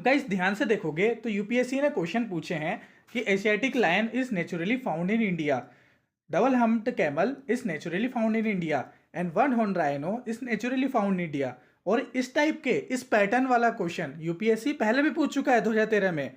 Guys ध्यान से देखोगे तो यूपीएससी ने क्वेश्चन पूछे हैं कि Asiatic lion is naturally found in India, double humped camel is naturally found in India and one horn rhino is naturally found in India. और इस टाइप के इस पैटर्न वाला क्वेश्चन यूपीएससी पहले भी पूछ चुका है 2013 में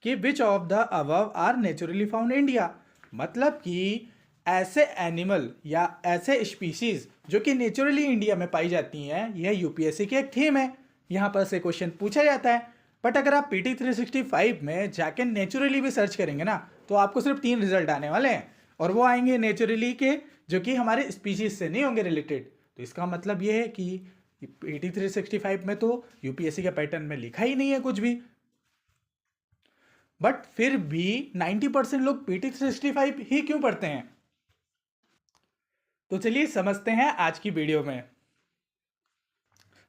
कि which of the above are naturally found India. मतलब कि ऐसे एनिमल या ऐसे स्पीशीज जो कि नेचुरली इंडिया में पाई जाती हैं, यह यूपीएससी की एक थीम है, यहाँ पर से क्वेश्चन पूछा जाता है। बट अगर आप पीटी 365 में जाके नेचुरली भी सर्च करेंगे ना तो आपको सिर्फ 3 रिजल्ट आने वाले हैं, और वो आएंगे नेचुरली के जो कि हमारे स्पीशीज से नहीं होंगे रिलेटेड। तो इसका मतलब ये है कि पीटी 365 में तो यूपीएससी के पैटर्न में लिखा ही नहीं है कुछ भी, बट फिर भी 90% लोग पीटी 365 ही क्यों पढ़ते हैं। तो चलिए समझते हैं आज की वीडियो में।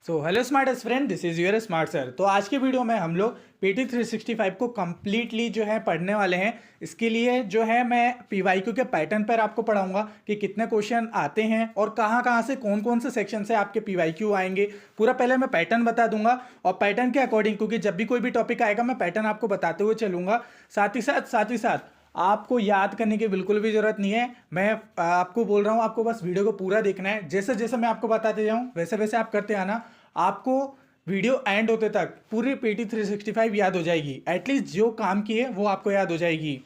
So hello smart friend, this is your smart sir. तो आज की वीडियो में हम लोग पीटी 365 को कम्प्लीटली जो है पढ़ने वाले हैं। इसके लिए जो है मैं पीवाईक्यू के पैटर्न पर आपको पढ़ाऊंगा कि कितने क्वेश्चन आते हैं और कहाँ से कौन कौन से सेक्शन से आपके पीवाईक्यू आएंगे। पूरा पहले मैं पैटर्न बता दूंगा और पैटर्न के अकॉर्डिंग, क्योंकि जब भी कोई भी टॉपिक आएगा मैं पैटर्न आपको बताते हुए चलूंगा। साथ ही साथ आपको याद करने की बिल्कुल भी जरूरत नहीं है। मैं आपको बोल रहा हूँ, आपको बस वीडियो को पूरा देखना है। जैसे जैसे मैं आपको बताते जाऊँ वैसे वैसे आप करते आना, आपको वीडियो एंड होते तक पूरी पीटी 365 याद हो जाएगी। एटलीस्ट जो काम किए वो आपको याद हो जाएगी।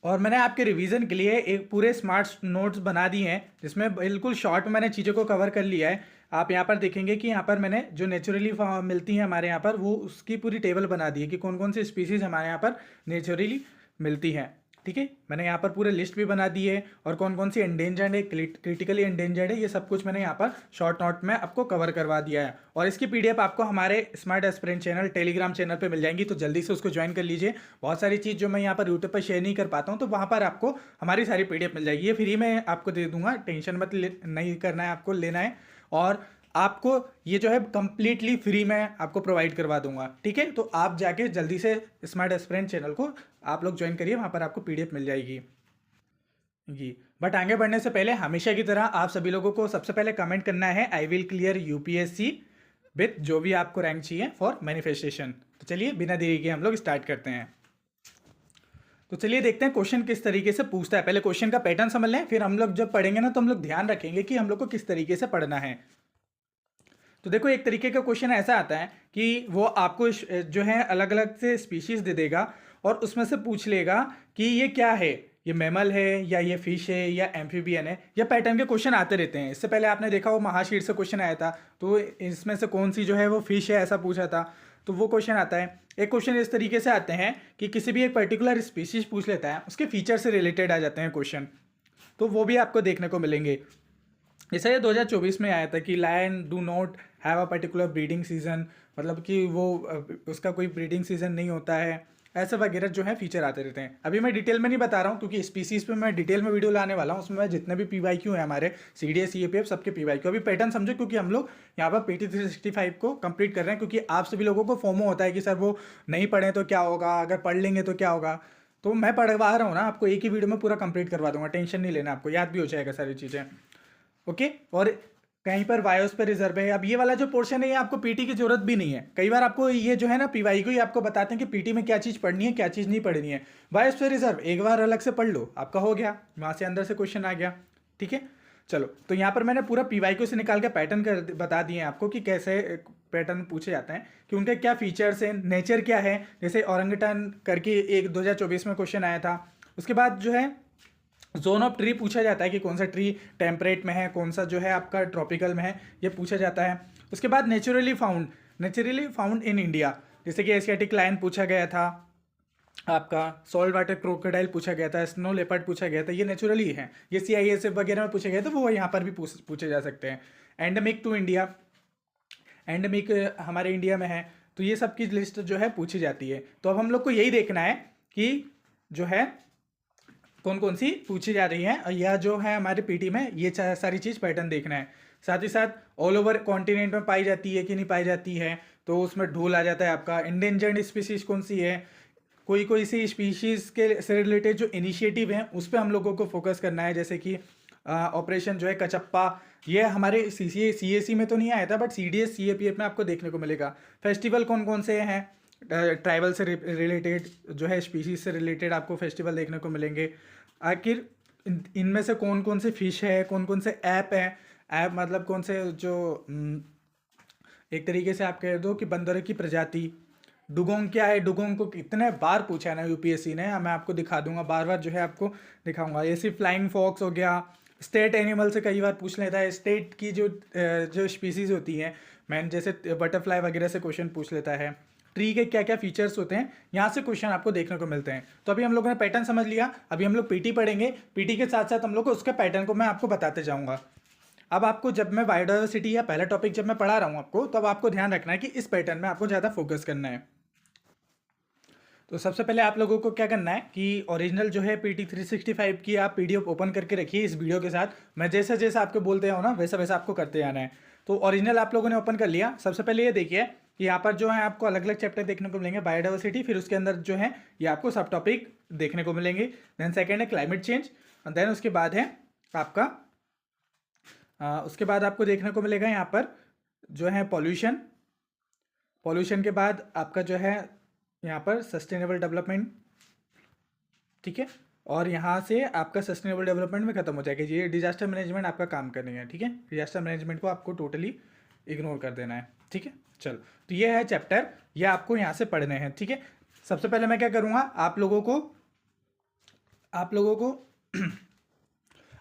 और मैंने आपके रिवीजन के लिए एक पूरे स्मार्ट नोट्स बना दिए हैं जिसमें बिल्कुल शॉर्ट मैंने चीज़ों को कवर कर लिया है। आप यहाँ पर देखेंगे कि यहाँ पर मैंने जो नेचुरली मिलती हैं हमारे यहाँ पर, वो उसकी पूरी टेबल बना दी है कि कौन कौन सी स्पीसीज हमारे यहाँ पर नेचुरली मिलती हैं। ठीक है, मैंने यहाँ पर पूरे लिस्ट भी बना दी है और कौन कौन सी एंडेंजर्ड है, क्रिटिकली एंडेंजर्ड है, ये सब कुछ मैंने यहाँ पर शॉर्ट नोट में आपको कवर करवा दिया है। और इसकी पीडीएफ आपको हमारे smart aspirant channel Telegram channel पे मिल जाएंगी, तो जल्दी से उसको ज्वाइन कर लीजिए। बहुत सारी चीज़ जो मैं यहाँ पर यूट्यूब पर शेयर नहीं कर पाता हूँ तो वहाँ पर आपको हमारी सारी पीडीएफ मिल जाएगी। ये फ्री में आपको दे दूंगा, टेंशन मत नहीं करना है, आपको लेना है। और आपको ये जो है कंप्लीटली फ्री में आपको प्रोवाइड करवा दूंगा। ठीक है, तो आप जाके जल्दी से स्मार्ट एस्पिरेंट चैनल को आप लोग ज्वाइन करिए, वहाँ पर आपको पीडीएफ मिल जाएगी जी। बट आगे बढ़ने से पहले हमेशा की तरह आप सभी लोगों को सबसे पहले कमेंट करना है I will clear UPSC with जो भी आपको रैंक चाहिए फॉर मैनिफेस्टेशन। तो चलिए बिना देरी के हम लोग स्टार्ट करते हैं। तो चलिए देखते हैं क्वेश्चन किस तरीके से पूछता है। पहले क्वेश्चन का पैटर्न समझ लें, फिर हम लोग जब पढ़ेंगे ना तो हम लोग ध्यान रखेंगे कि हम लोग को किस तरीके से पढ़ना है। तो देखो, एक तरीके का क्वेश्चन ऐसा आता है कि वो आपको जो है अलग अलग से स्पीशीज दे देगा और उसमें से पूछ लेगा कि ये क्या है, ये मैमल है या ये फिश है या एम्फीबियन है। या पैटर्न के क्वेश्चन आते रहते हैं। इससे पहले आपने देखा वो महाशीर से क्वेश्चन आया था, तो इसमें से कौन सी जो है वो फिश है ऐसा पूछा था, तो वो क्वेश्चन आता है। एक क्वेश्चन इस तरीके से आते हैं कि किसी भी एक पर्टिकुलर स्पीशीज पूछ लेता है, उसके फीचर से रिलेटेड आ जाते हैं क्वेश्चन, तो वो भी आपको देखने को मिलेंगे। जैसे ये 2024 में आया था कि lion do not have a particular breeding season, मतलब कि वो उसका कोई ब्रीडिंग सीजन नहीं होता है, ऐसे वगैरह जो है फीचर आते रहते हैं। अभी मैं डिटेल में नहीं बता रहा हूँ क्योंकि स्पीसीज पे मैं डिटेल में वीडियो लाने वाला हूँ। उसमें जितने भी पीवाईक्यू है हमारे सीडीएस सीएपीएफ सबके पीवाईक्यू। अभी पैटर्न समझो, क्योंकि हम लोग यहाँ पर पीटी 365 को कंप्लीट कर रहे हैं, क्योंकि आप सभी लोगों को फोमो होता है कि सर वो नहीं पढ़ें तो क्या होगा, अगर पढ़ लेंगे तो क्या होगा। तो मैं पढ़वा रहा हूँ ना, आपको एक ही वीडियो में पूरा कंप्लीट करवा दूंगा, टेंशन नहीं लेना, आपको याद भी हो जाएगा सारी चीज़ें। ओके, और कहीं पर वायोस पे रिजर्व है। अब ये वाला जो पोर्शन है ये आपको पीटी की जरूरत भी नहीं है। कई बार आपको ये जो है ना पीवाई को ही आपको बताते हैं कि पीटी में क्या चीज़ पढ़नी है क्या चीज़ नहीं पढ़नी है। वायोस पे रिजर्व एक बार अलग से पढ़ लो, आपका हो गया, वहाँ से अंदर से क्वेश्चन आ गया। ठीक है, चलो, तो यहाँ पर मैंने पूरा पीवाईक्यू से निकाल के पैटर्न कर बता दिए आपको कि कैसे पैटर्न पूछे जाते हैं, कि उनके क्या फीचर्स हैं, नेचर क्या है। जैसे औरंगटन करके एक 2024 में क्वेश्चन आया था। उसके बाद जो है जोन ऑफ ट्री पूछा जाता है कि कौन सा ट्री टेम्परेट में है, कौन सा जो है आपका ट्रॉपिकल में है, ये पूछा जाता है। उसके बाद नेचुरली फाउंड इन इंडिया, जैसे कि एशियाटिक लायन पूछा गया था, आपका सॉल्ट वाटर क्रोकोडाइल पूछा गया था, स्नो लेपर्ड पूछा गया था, ये नेचुरली है। ये CISF वगैरह में पूछे गए तो वो यहाँ पर भी पूछे जा सकते हैं। एंडेमिक टू इंडिया, एंडेमिक हमारे इंडिया में है, तो ये सब की लिस्ट जो है पूछी जाती है। तो अब हम लोग को यही देखना है कि जो है कौन कौन सी पूछी जा रही है, या जो है हमारे पीटी में ये सारी चीज़ पैटर्न देखना है। साथ ही साथ ऑल ओवर कॉन्टिनेंट में पाई जाती है कि नहीं पाई जाती है, तो उसमें ढूल आ जाता है आपका। इंडेंजर्ड स्पीसीज कौन सी है, कोई सी स्पीशीज़ के से रिलेटेड जो इनिशिएटिव हैं उस पर हम लोगों को फोकस करना है। जैसे कि ऑपरेशन जो है कचप्पा, ये हमारे CAC में तो नहीं आया था, बट CDS CAPF में आपको देखने को मिलेगा। फेस्टिवल कौन कौन से हैं, ट्राइबल से रिलेटेड जो है, स्पीशीज से रिलेटेड आपको फेस्टिवल देखने को मिलेंगे। आखिर इनमें से कौन कौन से फिश है, कौन कौन से ऐप हैं, ऐप मतलब कौन से जो एक तरीके से आप कह दो कि बंदरों की प्रजाति। डुगोंग क्या है, डुगोंग को कितने बार पूछा है ना UPSC ने, मैं आपको दिखा दूंगा, बार बार जो है आपको दिखाऊंगा। ये सिर्फ फ्लाइंग फॉक्स हो गया, स्टेट एनिमल से कई बार पूछ लेता है, स्टेट की जो स्पीसीज होती हैं, मैन जैसे बटरफ्लाई वगैरह से क्वेश्चन पूछ लेता है। ट्री के क्या क्या फीचर्स होते हैं, यहाँ से क्वेश्चन आपको देखने को मिलते हैं। तो अभी हम लोगों ने पैटर्न समझ लिया, अभी हम लोग PT पढ़ेंगे, PT के साथ साथ हम लोग को उसके पैटर्न को मैं आपको बताते जाऊँगा। अब आपको जब मैं बायोडाइवर्सिटी या पहला टॉपिक जब मैं पढ़ा रहा हूँ आपको, तब आपको ध्यान रखना है कि इस पैटर्न में आपको ज़्यादा फोकस करना है। तो सबसे पहले आप लोगों को क्या करना है कि ओरिजिनल जो है PT 365 की आप PDF ओपन करके रखिए इस वीडियो के साथ। मैं जैसा जैसा आपको बोलते हो ना, वैसा वैसा आपको करते आना है। तो ओरिजिनल आप लोगों ने ओपन कर लिया। सबसे पहले ये देखिए कि यहाँ पर जो है आपको अलग अलग चैप्टर देखने को मिलेंगे, बायोडाइवर्सिटी, फिर उसके अंदर जो है ये आपको सब टॉपिक देखने को मिलेंगे। देन सेकेंड है क्लाइमेट चेंज, देन उसके बाद है आपका उसके बाद आपको देखने को मिलेगा यहाँ पर जो है पॉल्यूशन। पॉल्यूशन के बाद आपका जो है यहाँ पर सस्टेनेबल डेवलपमेंट, ठीक है, और यहाँ से आपका सस्टेनेबल डेवलपमेंट में खत्म हो जाएगा। ये डिजास्टर मैनेजमेंट आपका काम करनी है, ठीक है। डिजास्टर मैनेजमेंट को आपको टोटली इग्नोर कर देना है, ठीक है। चलो, तो ये है चैप्टर, ये आपको यहाँ से पढ़ने हैं, ठीक है। सबसे पहले मैं क्या करूँगा, आप लोगों को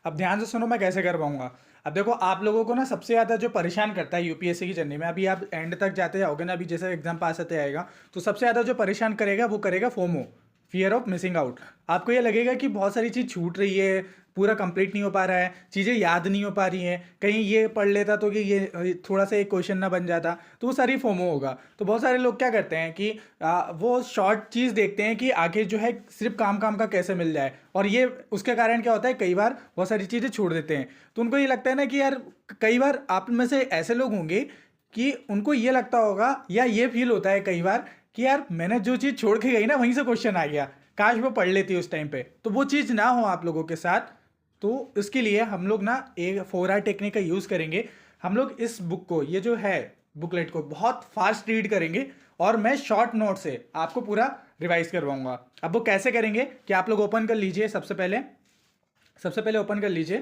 अब ध्यान से सुनो मैं कैसे कर पाऊंगा। अब देखो, आप लोगों को ना सबसे ज़्यादा जो परेशान करता है UPSC की जर्नी में, अभी आप एंड तक जाते जाओगे ना, अभी जैसे एग्जाम पास आते आएगा, तो सबसे ज़्यादा जो परेशान करेगा वो करेगा FOMO, fear of missing out. आपको ये लगेगा कि बहुत सारी चीज़ छूट रही है, पूरा कंप्लीट नहीं हो पा रहा है, चीज़ें याद नहीं हो पा रही हैं, कहीं ये पढ़ लेता तो कि ये थोड़ा सा एक क्वेश्चन ना बन जाता, तो वो सारी फोमो होगा। तो बहुत सारे लोग क्या करते हैं कि वो शॉर्ट चीज़ देखते हैं कि आगे जो है सिर्फ काम काम का कैसे मिल जाए, और ये उसके कारण क्या होता है, कई बार बहुत सारी चीज़ें छोड़ देते हैं। तो उनको ये लगता है ना कि यार, कई बार आप में से ऐसे लोग होंगे कि उनको ये लगता होगा या ये फील होता है कई बार कि यार मैंने जो चीज़ छोड़ के गई ना, वहीं से क्वेश्चन आ गया, काश वो पढ़ लेती उस टाइम पे। तो वो चीज़ ना हो आप लोगों के साथ, तो इसके लिए हम लोग ना एक 4R टेक्निक का यूज़ करेंगे। हम लोग इस बुक को, ये जो है बुकलेट को, बहुत फास्ट रीड करेंगे, और मैं शॉर्ट नोट से आपको पूरा रिवाइज करवाऊंगा। अब वो कैसे करेंगे कि आप लोग ओपन कर लीजिए, सबसे पहले ओपन कर लीजिए।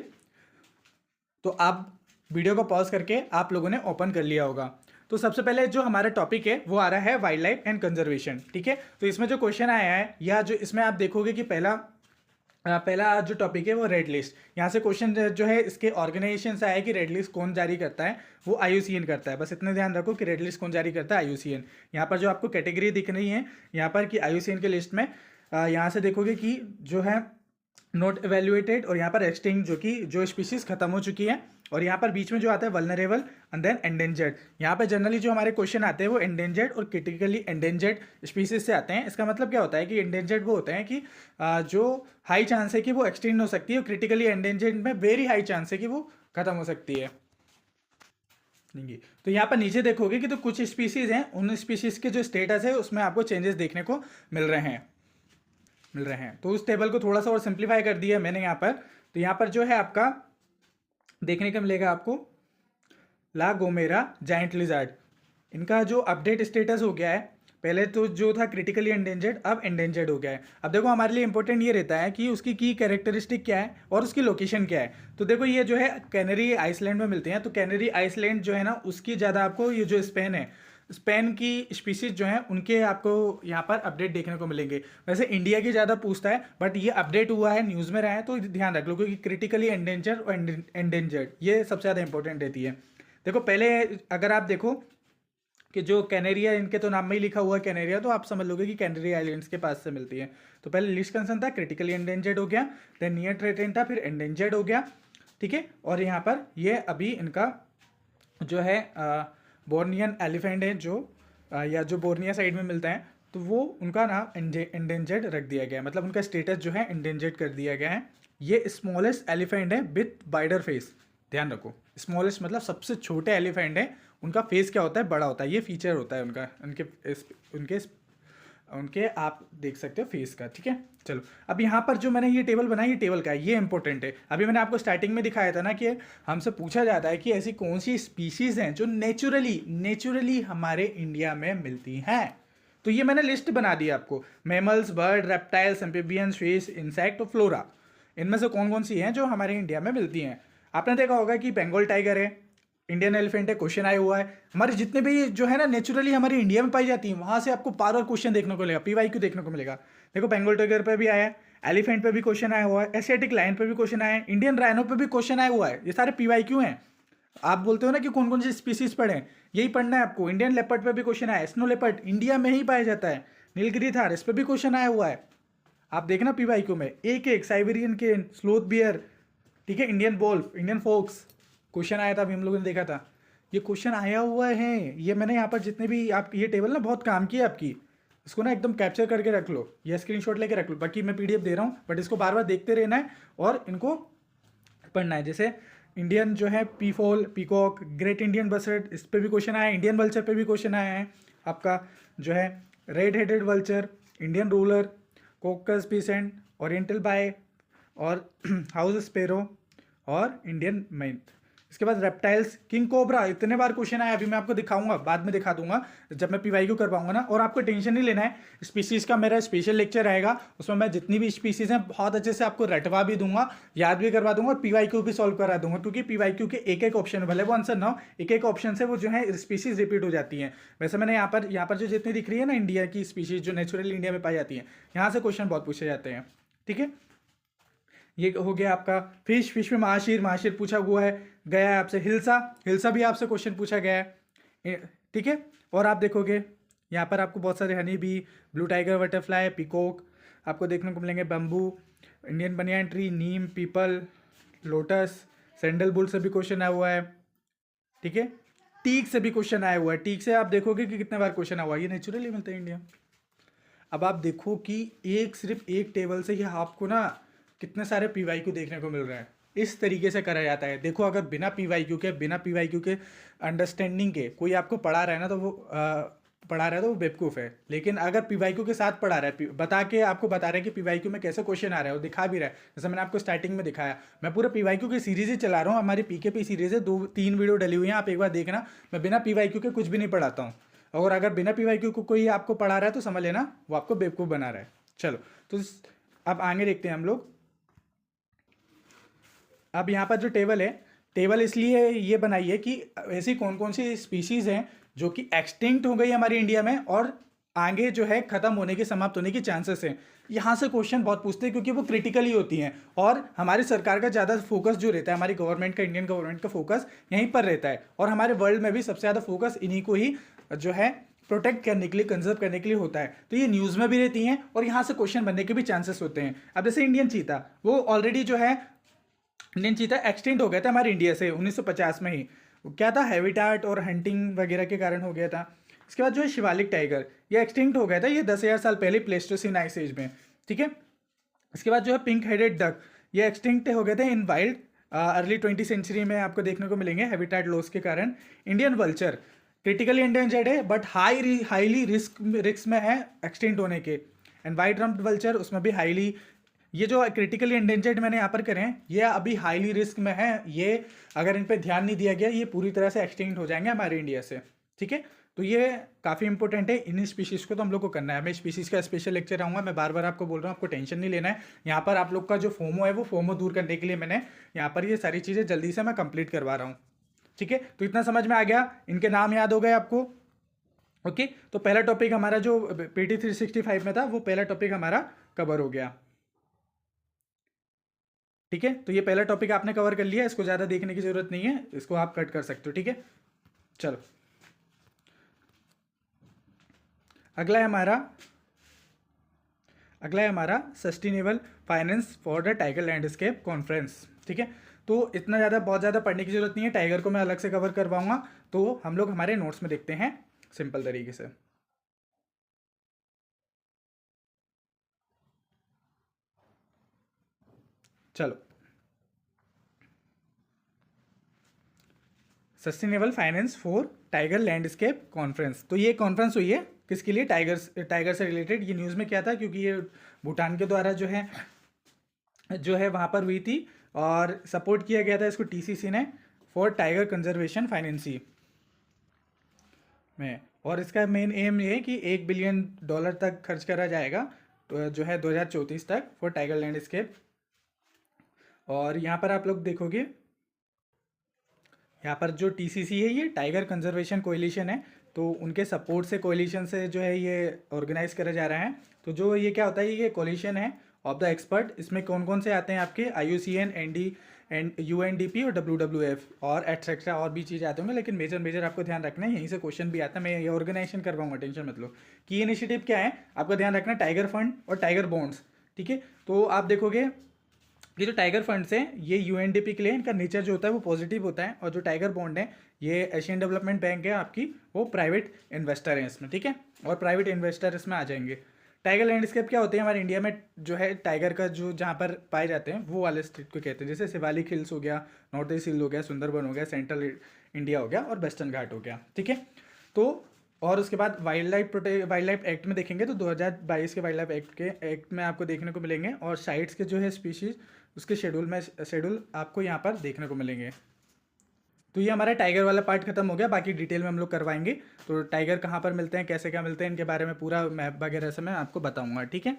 तो आप वीडियो को पॉज करके आप लोगों ने ओपन कर लिया होगा। तो सबसे पहले जो हमारा टॉपिक है वो आ रहा है वाइल्ड लाइफ एंड कंजर्वेशन, ठीक है। तो इसमें जो क्वेश्चन आया है, या जो इसमें आप देखोगे कि पहला जो टॉपिक है वो रेड लिस्ट। यहाँ से क्वेश्चन जो है इसके ऑर्गेनाइजेशन से आया कि रेड लिस्ट कौन जारी करता है, वो IUCN करता है। बस इतना ध्यान रखो कि रेड लिस्ट कौन जारी करता है, IUCN। यहाँ पर जो आपको कैटेगरी दिख रही है यहाँ पर कि IUCN के लिस्ट में, यहाँ से देखोगे कि जो है नॉट एवेल्युएटेड, और यहाँ पर एक्सटिंक्ट, जो कि जो स्पीशीज खत्म हो चुकी है, और यहाँ पर बीच में जो आता है वल्नरेबल एंड देन एंडेंजर्ड। यहाँ पे जनरली जो हमारे क्वेश्चन आते हैं वो एंडेंजर्ड और क्रिटिकली एंडेंजर्ड स्पीसीज से आते हैं। इसका मतलब क्या होता है कि एंडेंजर्ड वो होते हैं कि जो हाई चांस है कि वो एक्सटिंक्ट हो सकती है, और क्रिटिकली एंडेंजर्ड में वेरी हाई चांस है कि वो खत्म हो सकती है। तो यहाँ पर नीचे देखोगे कि तो कुछ स्पीसीज हैं, उन स्पीसीज के जो स्टेटस है उसमें आपको चेंजेस देखने को मिल रहे हैं। तो उस टेबल को थोड़ा सा और सिंप्लीफाई कर दिया मैंने यहाँ पर। तो यहाँ पर जो है आपका देखने को मिलेगा आपको ला गोमेरा जाइंट लिजार्ड, इनका जो अपडेट स्टेटस हो गया है। पहले तो जो था क्रिटिकली एंडेंजर्ड, अब एंडेंजर्ड हो गया है। अब देखो, हमारे लिए इंपॉर्टेंट ये रहता है कि उसकी की कैरेक्टरिस्टिक क्या है और उसकी लोकेशन क्या है। तो देखो, ये जो है कैनरी आइसलैंड में मिलते हैं। तो कैनरी आइसलैंड जो है ना, उसकी ज़्यादा आपको ये जो स्पेन है, स्पेन की स्पीसीज जो हैं उनके आपको यहाँ पर अपडेट देखने को मिलेंगे। वैसे इंडिया की ज़्यादा पूछता है, बट ये अपडेट हुआ है, न्यूज़ में रहा है, तो ध्यान रख लो, क्योंकि क्रिटिकली एंडेंजर्ड और एंडेंजर्ड ये सबसे ज़्यादा इंपॉर्टेंट रहती है। देखो, पहले अगर आप देखो कि जो कैनेरिया, इनके तो नाम में ही लिखा हुआ है कैनेरिया, तो आप समझ लोगे कि कैनरी आइलैंड्स के पास से मिलती है। तो पहले लिस्ट कंसर्न था, क्रिटिकली एंडेंजर्ड हो गया, देन नियर थ्रेटेंड था, फिर एंडेंजर्ड हो गया, ठीक है। और यहाँ पर ये अभी इनका जो है बोर्नियन एलिफेंट है, जो या जो बोर्निया साइड में मिलता है, तो वो उनका नाम एंडेंजर्ड रख दिया गया है, मतलब उनका स्टेटस जो है एंडेंजर्ड कर दिया गया है। ये स्मॉलेस्ट एलिफेंट है विथ वाइडर फेस, ध्यान रखो, स्मॉलेस्ट मतलब सबसे छोटे एलिफेंट है, उनका फेस क्या होता है, बड़ा होता है, ये फीचर होता है उनका, उनके उनके आप देख सकते हो फेस का, ठीक है। चलो अब यहाँ पर जो मैंने ये टेबल बनाई, ये टेबल का है, ये इंपॉर्टेंट है। अभी मैंने आपको स्टार्टिंग में दिखाया था ना कि हमसे पूछा जाता है कि ऐसी कौन सी स्पीशीज़ हैं जो नेचुरली हमारे इंडिया में मिलती हैं। तो ये मैंने लिस्ट बना दी आपको, mammals, bird, reptiles, amphibians, fish, insect और फ्लोरा। इनमें से कौन कौन सी हैं जो हमारे इंडिया में मिलती हैं। आपने देखा होगा कि बंगाल टाइगर है, इंडियन एलिफेंट है, क्वेश्चन आया हुआ है। हमारे जितने भी जो है ना नेचुरली हमारे इंडिया में पाई जाती है, वहां से आपको बार बार क्वेश्चन देखने को मिलेगा, पीवाईक्यू देखने को मिलेगा। देखो बंगाल टाइगर पे भी आया है, एलिफेंट पे भी क्वेश्चन आया हुआ है, एशियाटिक लायन पे भी क्वेश्चन आया है, इंडियन राइनो पे भी क्वेश्चन आया हुआ है। ये सारे पीवाईक्यू हैं। आप बोलते हो ना कि कौन कौन सी स्पीसीज पढ़े, यही पढ़ना है आपको। इंडियन लेपर्ड पे भी क्वेश्चन आया है, स्नो लेपर्ड इंडिया में ही पाया जाता है। नीलगिरी थार, इस पर भी क्वेश्चन आया हुआ है। आप देखना पीवाईक्यू में एक एक, साइबेरियन केन, स्लोथ बियर, ठीक है, Indian wolf, Indian fox, question आया था, अभी हम लोगों ने देखा था। ये क्वेश्चन आया हुआ है। ये मैंने यहाँ पर जितने भी आप, ये टेबल ना बहुत काम की है आपकी, इसको ना एकदम कैप्चर करके रख लो, ये स्क्रीनशॉट लेके रख लो। बाकी मैं पीडीएफ दे रहा हूँ, बट इसको बार बार देखते रहना है और इनको पढ़ना है। जैसे इंडियन जो है पीफोल, पीकॉक, ग्रेट इंडियन बसर्ट, इस पर भी क्वेश्चन आया है। इंडियन वल्चर पे भी क्वेश्चन आया है आपका, जो है red headed vulture, Indian roller, koklass pheasant, oriental bay और हाउस स्पेरो और इंडियन मैंथ। इसके बाद रेप्टाइल्स, किंग कोबरा, इतने बार क्वेश्चन आया। अभी मैं आपको दिखाऊंगा, बाद में दिखा दूंगा जब मैं पीवाईक्यू कर पाऊंगा ना। और आपको टेंशन नहीं लेना है, स्पीसीज का मेरा स्पेशल लेक्चर आएगा, उसमें मैं जितनी भी स्पीसीज हैं बहुत अच्छे से आपको रटवा भी दूंगा, याद भी करवा दूंगा और पीवाईक्यू भी सॉल्व करा दूंगा। क्योंकि पीवाईक्यू के एक एक ऑप्शन, भले वो आंसर ना हो, एक एक ऑप्शन से वो जो है स्पीसीज रिपीट हो जाती हैं। वैसे मैंने यहाँ पर जो जितनी दिख रही है ना इंडिया की स्पीसीज जो नेचुरली इंडिया में पाई जाती है, यहाँ से क्वेश्चन बहुत पूछे जाते हैं, ठीक है। ये हो गया आपका फिश, फिश में महाशीर, महाशीर पूछा हुआ है गया है आपसे। हिल्सा, हिल्सा भी आपसे क्वेश्चन पूछा गया है, ठीक है। और आप देखोगे यहाँ पर आपको बहुत सारे honey bee, blue tiger, butterfly, peacock आपको देखने को मिलेंगे। बम्बू, इंडियन बनियान ट्री, नीम, पीपल, लोटस, सैंडल बुल से भी क्वेश्चन आया हुआ है, ठीक है। टीक से भी क्वेश्चन आया हुआ है। टीक से आप देखोगे कि कितने बार क्वेश्चन आया हुआ है, ये नेचुरली मिलता है इंडिया। अब आप देखो कि सिर्फ एक टेबल से ही आपको ना कितने सारे पीवाईक्यू देखने को मिल रहे हैं। इस तरीके से करा जाता है। देखो अगर बिना पीवाईक्यू के अंडरस्टैंडिंग के कोई आपको पढ़ा रहा है ना, तो वो पढ़ा रहा है तो वो बेवकूफ़ है। लेकिन अगर पीवाईक्यू के साथ पढ़ा रहा है, बता के आपको बता रहा है कि पीवाईक्यू में कैसे क्वेश्चन आ रहा है, वो दिखा भी रहा है। जैसे मैंने आपको स्टार्टिंग में दिखाया, मैं पूरा पीवाईक्यू की सीरीज ही चला रहा हूँ। हमारी पीकेपी सीरीज है, 2-3 वीडियो डली हुई हैं, आप एक बार देखना। मैं बिना पीवाईक्यू के कुछ भी नहीं पढ़ाता हूँ। और अगर बिना पीवाईक्यू को कोई आपको पढ़ा रहा है तो समझ लेना वो आपको बेवकूफ़ बना रहा है। चलो तो अब आगे देखते हैं हम लोग। अब यहाँ पर जो टेबल है, टेबल इसलिए ये बनाई है कि ऐसी कौन कौन सी स्पीशीज़ हैं जो कि एक्सटिंक्ट हो गई हमारे इंडिया में और आगे जो है ख़त्म होने के, समाप्त होने की चांसेस हैं। यहाँ से क्वेश्चन बहुत पूछते हैं क्योंकि वो क्रिटिकली होती हैं। और हमारी सरकार का ज़्यादा फोकस जो रहता है, हमारी गवर्नमेंट का, इंडियन गवर्नमेंट का फोकस यहीं पर रहता है। और हमारे वर्ल्ड में भी सबसे ज़्यादा फोकस इन्हीं को ही जो है प्रोटेक्ट करने के लिए, कंजर्व करने के लिए होता है। तो ये न्यूज़ में भी रहती हैं और यहाँ से क्वेश्चन बनने के भी चांसेस होते हैं। अब जैसे इंडियन चीता, वो ऑलरेडी जो है इंडियन चीता एक्सटिंक्ट हो गया था हमारे इंडिया से 1950 में ही। वो क्या था, हैबिटाट और हंटिंग वगैरह के कारण हो गया था। इसके बाद जो है शिवालिक टाइगर, ये एक्सटिंक्ट हो गया था, ये 10,000 साल पहले प्लेस्टोसिन आइस एज में, ठीक है। इसके बाद जो है पिंक हेडेड डक, ये एक्सटिंक्ट हो गए थे इन वाइल्ड अर्ली 20वीं सेंचुरी में, आपको देखने को मिलेंगे हैबिटाट लॉस के कारण। इंडियन वल्चर क्रिटिकली एंडेंजर्ड है बट हाईली रिस्क में है एक्सटिंक्ट होने के। एंड वाइट रम्प्ड वल्चर, उसमें भी हाईली, ये जो क्रिटिकली एंडेंजर्ड मैंने यहाँ पर करे हैं, ये अभी हाईली रिस्क में है। ये अगर इन पे ध्यान नहीं दिया गया, ये पूरी तरह से एक्सटिंक्ट हो जाएंगे हमारे इंडिया से, ठीक है। तो ये काफ़ी इंपॉर्टेंट है, इन स्पीशीज़ को तो हम लोग को करना है। मैं स्पीशीज़ का स्पेशल लेक्चर आऊँगा, मैं बार बार आपको बोल रहा हूँ, आपको टेंशन नहीं लेना है। यहाँ पर आप लोग का जो फोमो है, वो फोमो दूर करने के लिए मैंने यहाँ पर ये सारी चीज़ें जल्दी से मैं कंप्लीट करवा रहा हूँ, ठीक है। तो इतना समझ में आ गया, इनके नाम याद हो गए आपको, ओके। तो पहला टॉपिक हमारा जो PT 365 में था, वो पहला टॉपिक हमारा कवर हो गया, ठीक है। तो ये पहला टॉपिक आपने कवर कर लिया, इसको ज़्यादा देखने की जरूरत नहीं है, इसको आप कट कर सकते हो, ठीक है। चलो अगला है हमारा sustainable finance for the tiger landscape conference, ठीक है। तो इतना ज़्यादा, बहुत ज़्यादा पढ़ने की जरूरत नहीं है, टाइगर को मैं अलग से कवर करवाऊंगा। तो हम लोग हमारे नोट्स में देखते हैं सिंपल तरीके से। चलो, sustainable finance for tiger landscape conference, तो ये कॉन्फ्रेंस हुई है किसके लिए? टाइगर से रिलेटेड। ये न्यूज़ में क्या था, क्योंकि ये भूटान के द्वारा जो है वहाँ पर हुई थी और सपोर्ट किया गया था इसको टीसीसी ने फॉर टाइगर कंजर्वेशन फाइनेंसी में। और इसका मेन एम ये है कि $1 बिलियन तक खर्च करा जाएगा तो जो है 2034 तक फॉर टाइगर लैंडस्केप। और यहाँ पर आप लोग देखोगे, यहाँ पर जो टीसीसी है ये टाइगर कंजर्वेशन कोएलिशन है, तो उनके सपोर्ट से कोएलिशन से जो है ये ऑर्गेनाइज करा जा रहा है। तो जो ये क्या होता है, ये कोएलिशन है ऑफ द एक्सपर्ट। इसमें कौन कौन से आते हैं आपके? IUCN, ND एंड UNDP और WWF और एटसेट्रा और भी चीज़ आते होंगे, लेकिन मेजर आपको ध्यान रखना है, यहीं से क्वेश्चन भी आता है। मैं ये ऑर्गेनाइजेशन करवाऊंगा, टेंशन मत लो। की इनिशिएटिव क्या है आपका ध्यान रखना, टाइगर फंड और टाइगर बॉन्ड्स, ठीक है। तो आप देखोगे ये जो टाइगर फंड्स हैं ये UNDP के लिए इनका नेचर जो होता है वो पॉजिटिव होता है, और जो टाइगर बॉन्ड है ये एशियन डेवलपमेंट बैंक है आपकी, वो प्राइवेट इन्वेस्टर हैं इसमें, ठीक है। और प्राइवेट इन्वेस्टर इसमें आ जाएंगे। टाइगर लैंडस्केप क्या होते हैं हमारे इंडिया में, जो है टाइगर का जो जहाँ पर पाए जाते हैं वो वाले स्टेट को कहते हैं। जैसे शिवालिक हिल्स हो गया, नॉर्थ ईस्ट हिल हो गया, सुंदरबन हो गया, सेंट्रल इंडिया हो गया और वेस्टर्न घाट हो गया, ठीक है। तो और उसके बाद वाइल्ड लाइफ एक्ट में देखेंगे तो 2022 के वाइल्ड लाइफ एक्ट में आपको देखने को मिलेंगे, और साइट्स के जो है स्पीशीज उसके शेड्यूल आपको यहाँ पर देखने को मिलेंगे। तो ये हमारा टाइगर वाला पार्ट खत्म हो गया, बाकी डिटेल में हम लोग करवाएंगे। तो टाइगर कहाँ पर मिलते हैं, कैसे क्या मिलते हैं, इनके बारे में पूरा मैप वगैरह से मैं आपको बताऊंगा, ठीक है।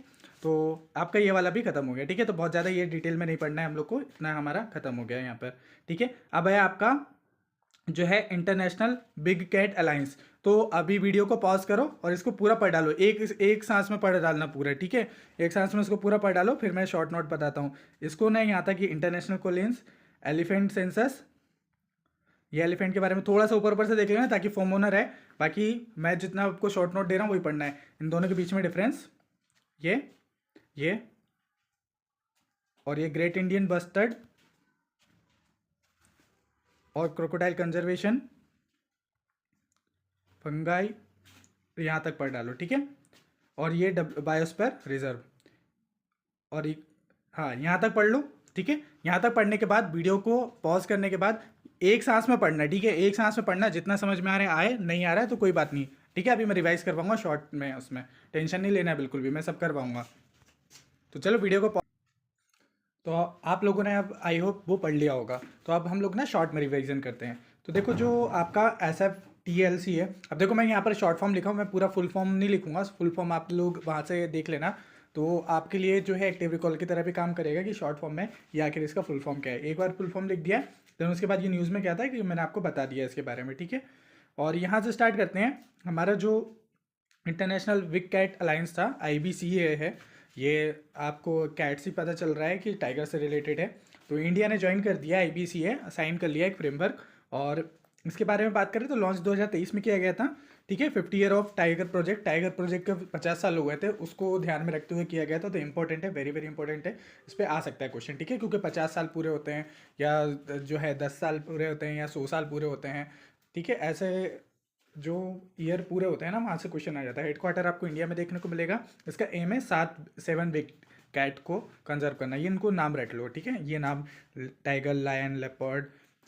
तो आपका ये वाला भी खत्म हो गया, ठीक है। तो बहुत ज़्यादा ये डिटेल में नहीं पढ़ना है हम लोग को, इतना हमारा खत्म हो गया यहाँ पर, ठीक है। अब है आपका जो है इंटरनेशनल बिग कैट अलायंस। तो अभी वीडियो को पॉज करो और इसको पूरा पढ़ डालो, एक सांस में पढ़ डालना पूरा, ठीक है। एक सांस में इसको पूरा पढ़ डालो, फिर मैं शॉर्ट नोट बताता हूँ इसको ना। यहाँ था कि इंटरनेशनल कोलिन्स एलिफेंट सेंसस, ये एलिफेंट के बारे में थोड़ा सा ऊपर से देख लेना ताकि फॉर्म ओनर है। बाकी मैं जितना आपको शॉर्ट नोट दे रहा हूँ वही पढ़ना है। इन दोनों के बीच में डिफरेंस, ये और ये ग्रेट इंडियन बस्टर्ड और क्रोकोडाइल कंजर्वेशन फंगाई, यहाँ तक पढ़ डालो, ठीक है। और ये बायोस्फीयर रिजर्व, और हाँ यहाँ तक पढ़ लो, ठीक है। यहाँ तक पढ़ने के बाद वीडियो को पॉज करने के बाद एक सांस में पढ़ना है, ठीक है। एक सांस में पढ़ना, जितना समझ में आ रहा है आए, नहीं आ रहा है तो कोई बात नहीं, ठीक है। अभी मैं रिवाइज करवाऊंगा शॉर्ट में, उसमें टेंशन नहीं लेना है बिल्कुल भी, मैं सब करवाऊंगा। तो चलो वीडियो को तो आप लोगों ने अब आई होप वो पढ़ लिया होगा। तो अब हम लोग ना शॉर्ट में रिवाइजन करते हैं। तो देखो जो आपका SFTLC है, अब देखो मैं यहाँ पर शॉर्ट फॉर्म लिखा हूँ, मैं पूरा फुल फॉर्म नहीं लिखूंगा, फुल फॉर्म आप लोग वहाँ से देख लेना। तो आपके लिए जो है एक्टिव रिकॉल की तरह भी काम करेगा कि शॉर्ट फॉर्म में ये आखिर इसका फुल फॉर्म क्या है। एक बार फुल फॉर्म लिख दिया, देन उसके बाद ये न्यूज़ में क्या था कि मैंने आपको बता दिया इसके बारे में, ठीक है। और यहाँ से स्टार्ट करते हैं। हमारा जो इंटरनेशनल बिग कैट अलायंस था, IBCA है, ये आपको कैट से पता चल रहा है कि टाइगर से रिलेटेड है। तो इंडिया ने ज्वाइन कर दिया IBCA, साइन कर लिया एक फ्रेमवर्क। और इसके बारे में बात करें तो लॉन्च 2023 में किया गया था, ठीक है। 50 ईयर ऑफ टाइगर प्रोजेक्ट के 50 साल हो गए थे, उसको ध्यान में रखते हुए किया गया था। तो इंपॉर्टेंट है, वेरी वेरी इंपॉर्टेंट है, इस पर आ सकता है क्वेश्चन, ठीक है। क्योंकि 50 साल पूरे होते हैं, या जो है 10 साल पूरे होते हैं, या 100 साल पूरे होते हैं, ठीक है। ऐसे जो ईयर पूरे होते हैं ना, वहाँ से क्वेश्चन आ जाता है। हेडक्वार्टर आपको इंडिया में देखने को मिलेगा। इसका एम है 7 बिग कैट को कंजर्व करना। ये इनको नाम रख लो, ठीक है। ये नाम tiger, lion, leopard,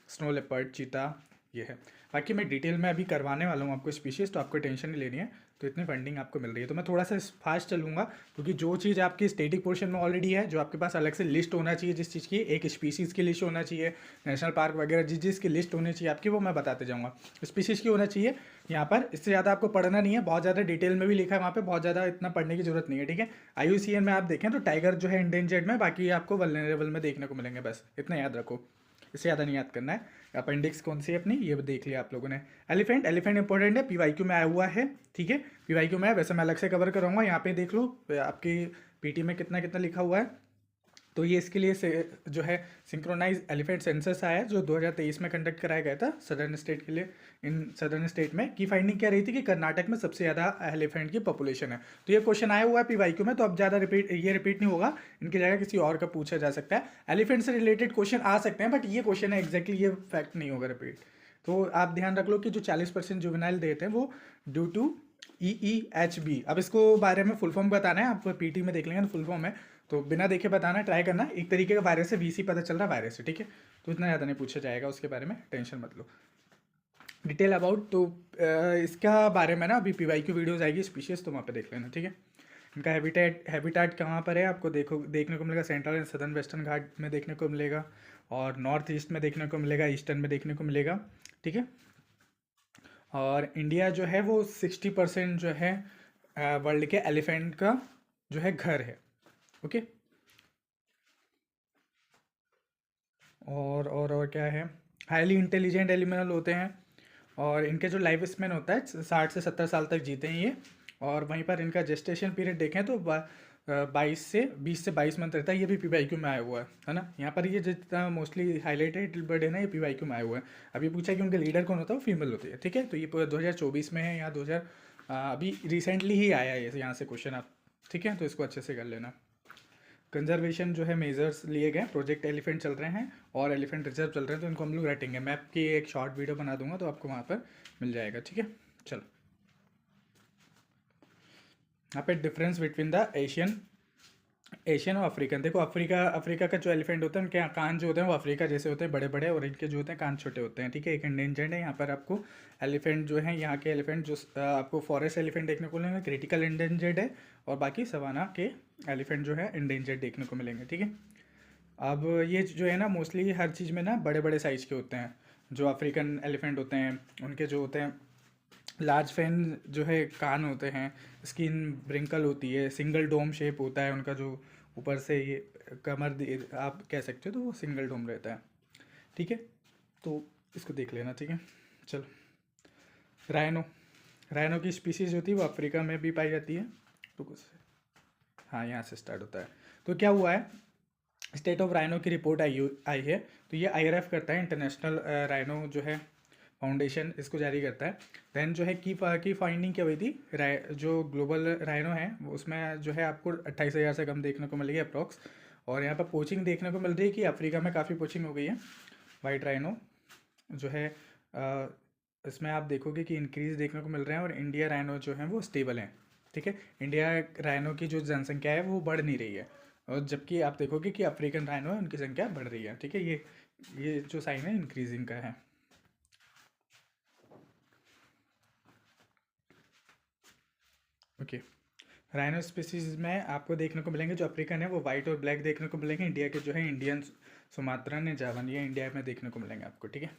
snow leopard, cheetah, ये है। बाकी मैं डिटेल में अभी करवाने वाला हूँ आपको स्पीशीज़, तो आपको टेंशन नहीं लेनी है। तो इतनी फंडिंग आपको मिल रही है। तो मैं थोड़ा सा फास्ट चलूँगा, क्योंकि जो चीज़ आपकी स्टेटिक पोर्शन में ऑलरेडी है, जो आपके पास अलग से लिस्ट होना चाहिए जिस चीज़ की, एक स्पीशीज़ की लिस्ट होना चाहिए, नेशनल पार्क वगैरह जिस चीज़ की लिस्ट होनी चाहिए आपकी, वो मैं बताते जाऊँगा। स्पीशीज़ की होना चाहिए यहाँ पर, इससे ज़्यादा आपको पढ़ना नहीं है। बहुत ज़्यादा डिटेल में भी लिखा है वहाँ पे, बहुत ज़्यादा इतना पढ़ने की जरूरत नहीं है, ठीक है। IUCN में आप देखें तो टाइगर जो है इंडेंजर्ड में, बाकी आपको वल्नरेबल में देखने को मिलेंगे, बस इतना याद रखो, इससे ज़्यादा नहीं याद करना है। अपेंडिक्स कौन सी है अपनी, ये देख लिया आप लोगों ने। एलिफेंट इंपॉर्टेंट है, PYQ में आया हुआ है, ठीक है। PYQ में है, वैसे मैं अलग से कवर कराऊंगा। यहाँ पे देख लो आपकी PT में कितना कितना लिखा हुआ है। तो ये इसके लिए से जो है सिंक्रोनाइज एलिफेंट सेंसस आया, जो 2023 में कंडक्ट कराया गया था सदर्न स्टेट के लिए। इन सदर्न स्टेट में की फाइंडिंग क्या रही थी कि कर्नाटक में सबसे ज़्यादा एलिफेंट की पॉपुलेशन है। तो ये क्वेश्चन आया हुआ है PYQ में, तो अब ज़्यादा रिपीट नहीं होगा, इनकी जगह किसी और का पूछा जा सकता है। एलिफेंट से रिलेटेड क्वेश्चन आ सकते हैं, बट ये क्वेश्चन है एग्जैक्टली, ये फैक्ट नहीं होगा रिपीट। तो आप ध्यान रख लो कि जो 40% जुवेनाइल देते हैं वो ड्यू टू EEHB। अब इसको बारे में फुल फॉर्म बताना है, आप PT में देख लेंगे फुल फॉर्म है, तो बिना देखे बताना ट्राई करना। एक तरीके का वायरस है, VC पता चल रहा है वायरस है, ठीक है। तो इतना ज़्यादा नहीं पूछा जाएगा उसके बारे में, टेंशन मत लो। डिटेल अबाउट, तो इसका बारे में ना अभी PYQ वीडियोज़ आएगी स्पीशीज़, तो वहाँ पे देख लेना, ठीक है। इनका हैबिटेट कहाँ पर है आपको देखने को मिलेगा, सेंट्रल एंड सदर्न वेस्टर्न घाट में देखने को मिलेगा, और नॉर्थ ईस्ट में देखने को मिलेगा, ईस्टर्न में देखने को मिलेगा, ठीक है। और इंडिया जो है वो 60% जो है वर्ल्ड के एलिफेंट का जो है घर है, ओके। और क्या है, हाईली इंटेलिजेंट एनिमल होते हैं, और इनके जो लाइफ स्पेन होता है 60 से 70 साल तक जीते हैं ये। और वहीं पर इनका जेस्टेशन पीरियड देखें तो 20 से 22 मंथ रहता है। ये भी PYQ में आया हुआ है ना। यहाँ पर ये जितना मोस्टली हाईलाइटेड बर्ड है ना, ये PYQ में आया हुआ है। अभी पूछा कि उनके लीडर कौन होता है, वो फीमेल होती है, ठीक है। तो ये 2024 में है या 2000 अभी रिसेंटली ही आया है यहाँ से क्वेश्चन आप, ठीक है। तो इसको अच्छे से कर लेना। कंजर्वेशन जो है मेजर्स लिए गए, प्रोजेक्ट एलिफेंट चल रहे हैं और एलिफेंट रिजर्व चल रहे हैं, तो इनको हम लोग रटेंगे। मैप की एक शॉर्ट वीडियो बना दूंगा तो आपको वहाँ पर मिल जाएगा, ठीक है। चलो, यहाँ पे डिफरेंस बिटवीन द एशियन और अफ्रीकन। देखो, अफ्रीका का जो एलिफेंट होता है उनके कान जो होते हैं वो अफ्रीका जैसे होते हैं, बड़े बड़े, और इनके जो होते हैं कान छोटे होते हैं, ठीक है। एक इंडेंजर्ड है यहाँ पर आपको एलिफेंट जो है, यहाँ के एलिफेंट जो आपको फॉरेस्ट एलिफेंट देखने को मिलेंगे, क्रिटिकल इंडेंजर्ड है, और बाकी सवाना के एलिफेंट जो है इंडेंजर्ड देखने को मिलेंगे, ठीक है। अब ये जो है ना, मोस्टली हर चीज़ में ना बड़े बड़े साइज़ के होते हैं। जो अफ्रीकन एलिफेंट होते हैं उनके जो होते हैं लार्ज फैन जो है कान होते हैं, स्किन ब्रिंकल होती है, सिंगल डोम शेप होता है उनका, जो ऊपर से ये आप कह सकते हो, तो वो सिंगल डोम रहता है, ठीक है। तो इसको देख लेना, ठीक है। चलो, राइनो राइनो की स्पीसीज़ होती है वो अफ्रीका में भी पाई जाती है। तो कुछ, हाँ, यहाँ से स्टार्ट होता है। तो क्या हुआ है, स्टेट ऑफ राइनो की रिपोर्ट आई है। तो ये IRF करता है, इंटरनेशनल राइनो जो है फाउंडेशन, इसको जारी करता है। देन जो है की फाइंडिंग क्या हुई थी, जो ग्लोबल राइनो है उसमें जो है आपको 28,000 से कम देखने को मिलेगी अप्रॉक्स। और यहाँ पर पोचिंग देखने को मिल रही है कि अफ्रीका में काफ़ी पोचिंग हो गई है। वाइट राइनो जो है इसमें आप देखोगे कि इंक्रीज देखने को मिल रहे हैं, और इंडिया राइनो जो है वो स्टेबल हैं, ठीक है। इंडिया राइनो की जो जनसंख्या है वो बढ़ नहीं रही है, और जबकि आप देखोगे कि अफ्रीकन राइनो है उनकी संख्या बढ़ रही है, ठीक है। ये जो साइन है इंक्रीजिंग का है, ओके। राइनो स्पीसीज में आपको देखने को मिलेंगे जो अफ्रीकन है वो वाइट और ब्लैक देखने को मिलेंगे। इंडिया के जो है इंडियन सुमात्रान या जावन, ये इंडिया में देखने को मिलेंगे आपको, ठीक है।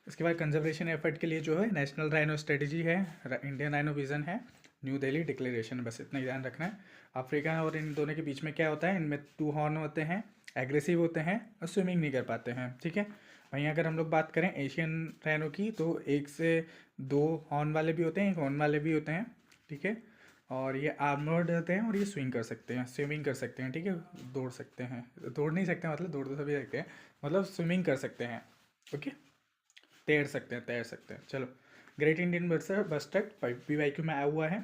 इसके बाद कंजर्वेशन एफर्ट के लिए जो है नेशनल राइनो स्ट्रेटजी है, इंडियन राइनो विजन है, न्यू दिल्ली डिक्लेरेशन, बस इतना ही ध्यान रखना है। अफ्रीका और इन दोनों के बीच में क्या होता है, इनमें 2 हॉर्न होते हैं, एग्रेसिव होते हैं और स्विमिंग नहीं कर पाते हैं, ठीक है। वहीं अगर हम लोग बात करें एशियन राइनो की, तो 1 से 2 हॉर्न वाले भी होते हैं, 1 हॉर्न वाले भी होते हैं, ठीक है। और ये आर्मर्ड होते हैं, और ये स्विंग कर सकते हैं, स्विमिंग कर सकते हैं, ठीक है। दौड़ सकते हैं, दौड़ नहीं सकते मतलब, दौड़ तो सभी सकते हैं, मतलब स्विमिंग कर सकते हैं, ओके। तैर सकते हैं। चलो, ग्रेट इंडियन बस्टर्ड PYQ में आया हुआ है।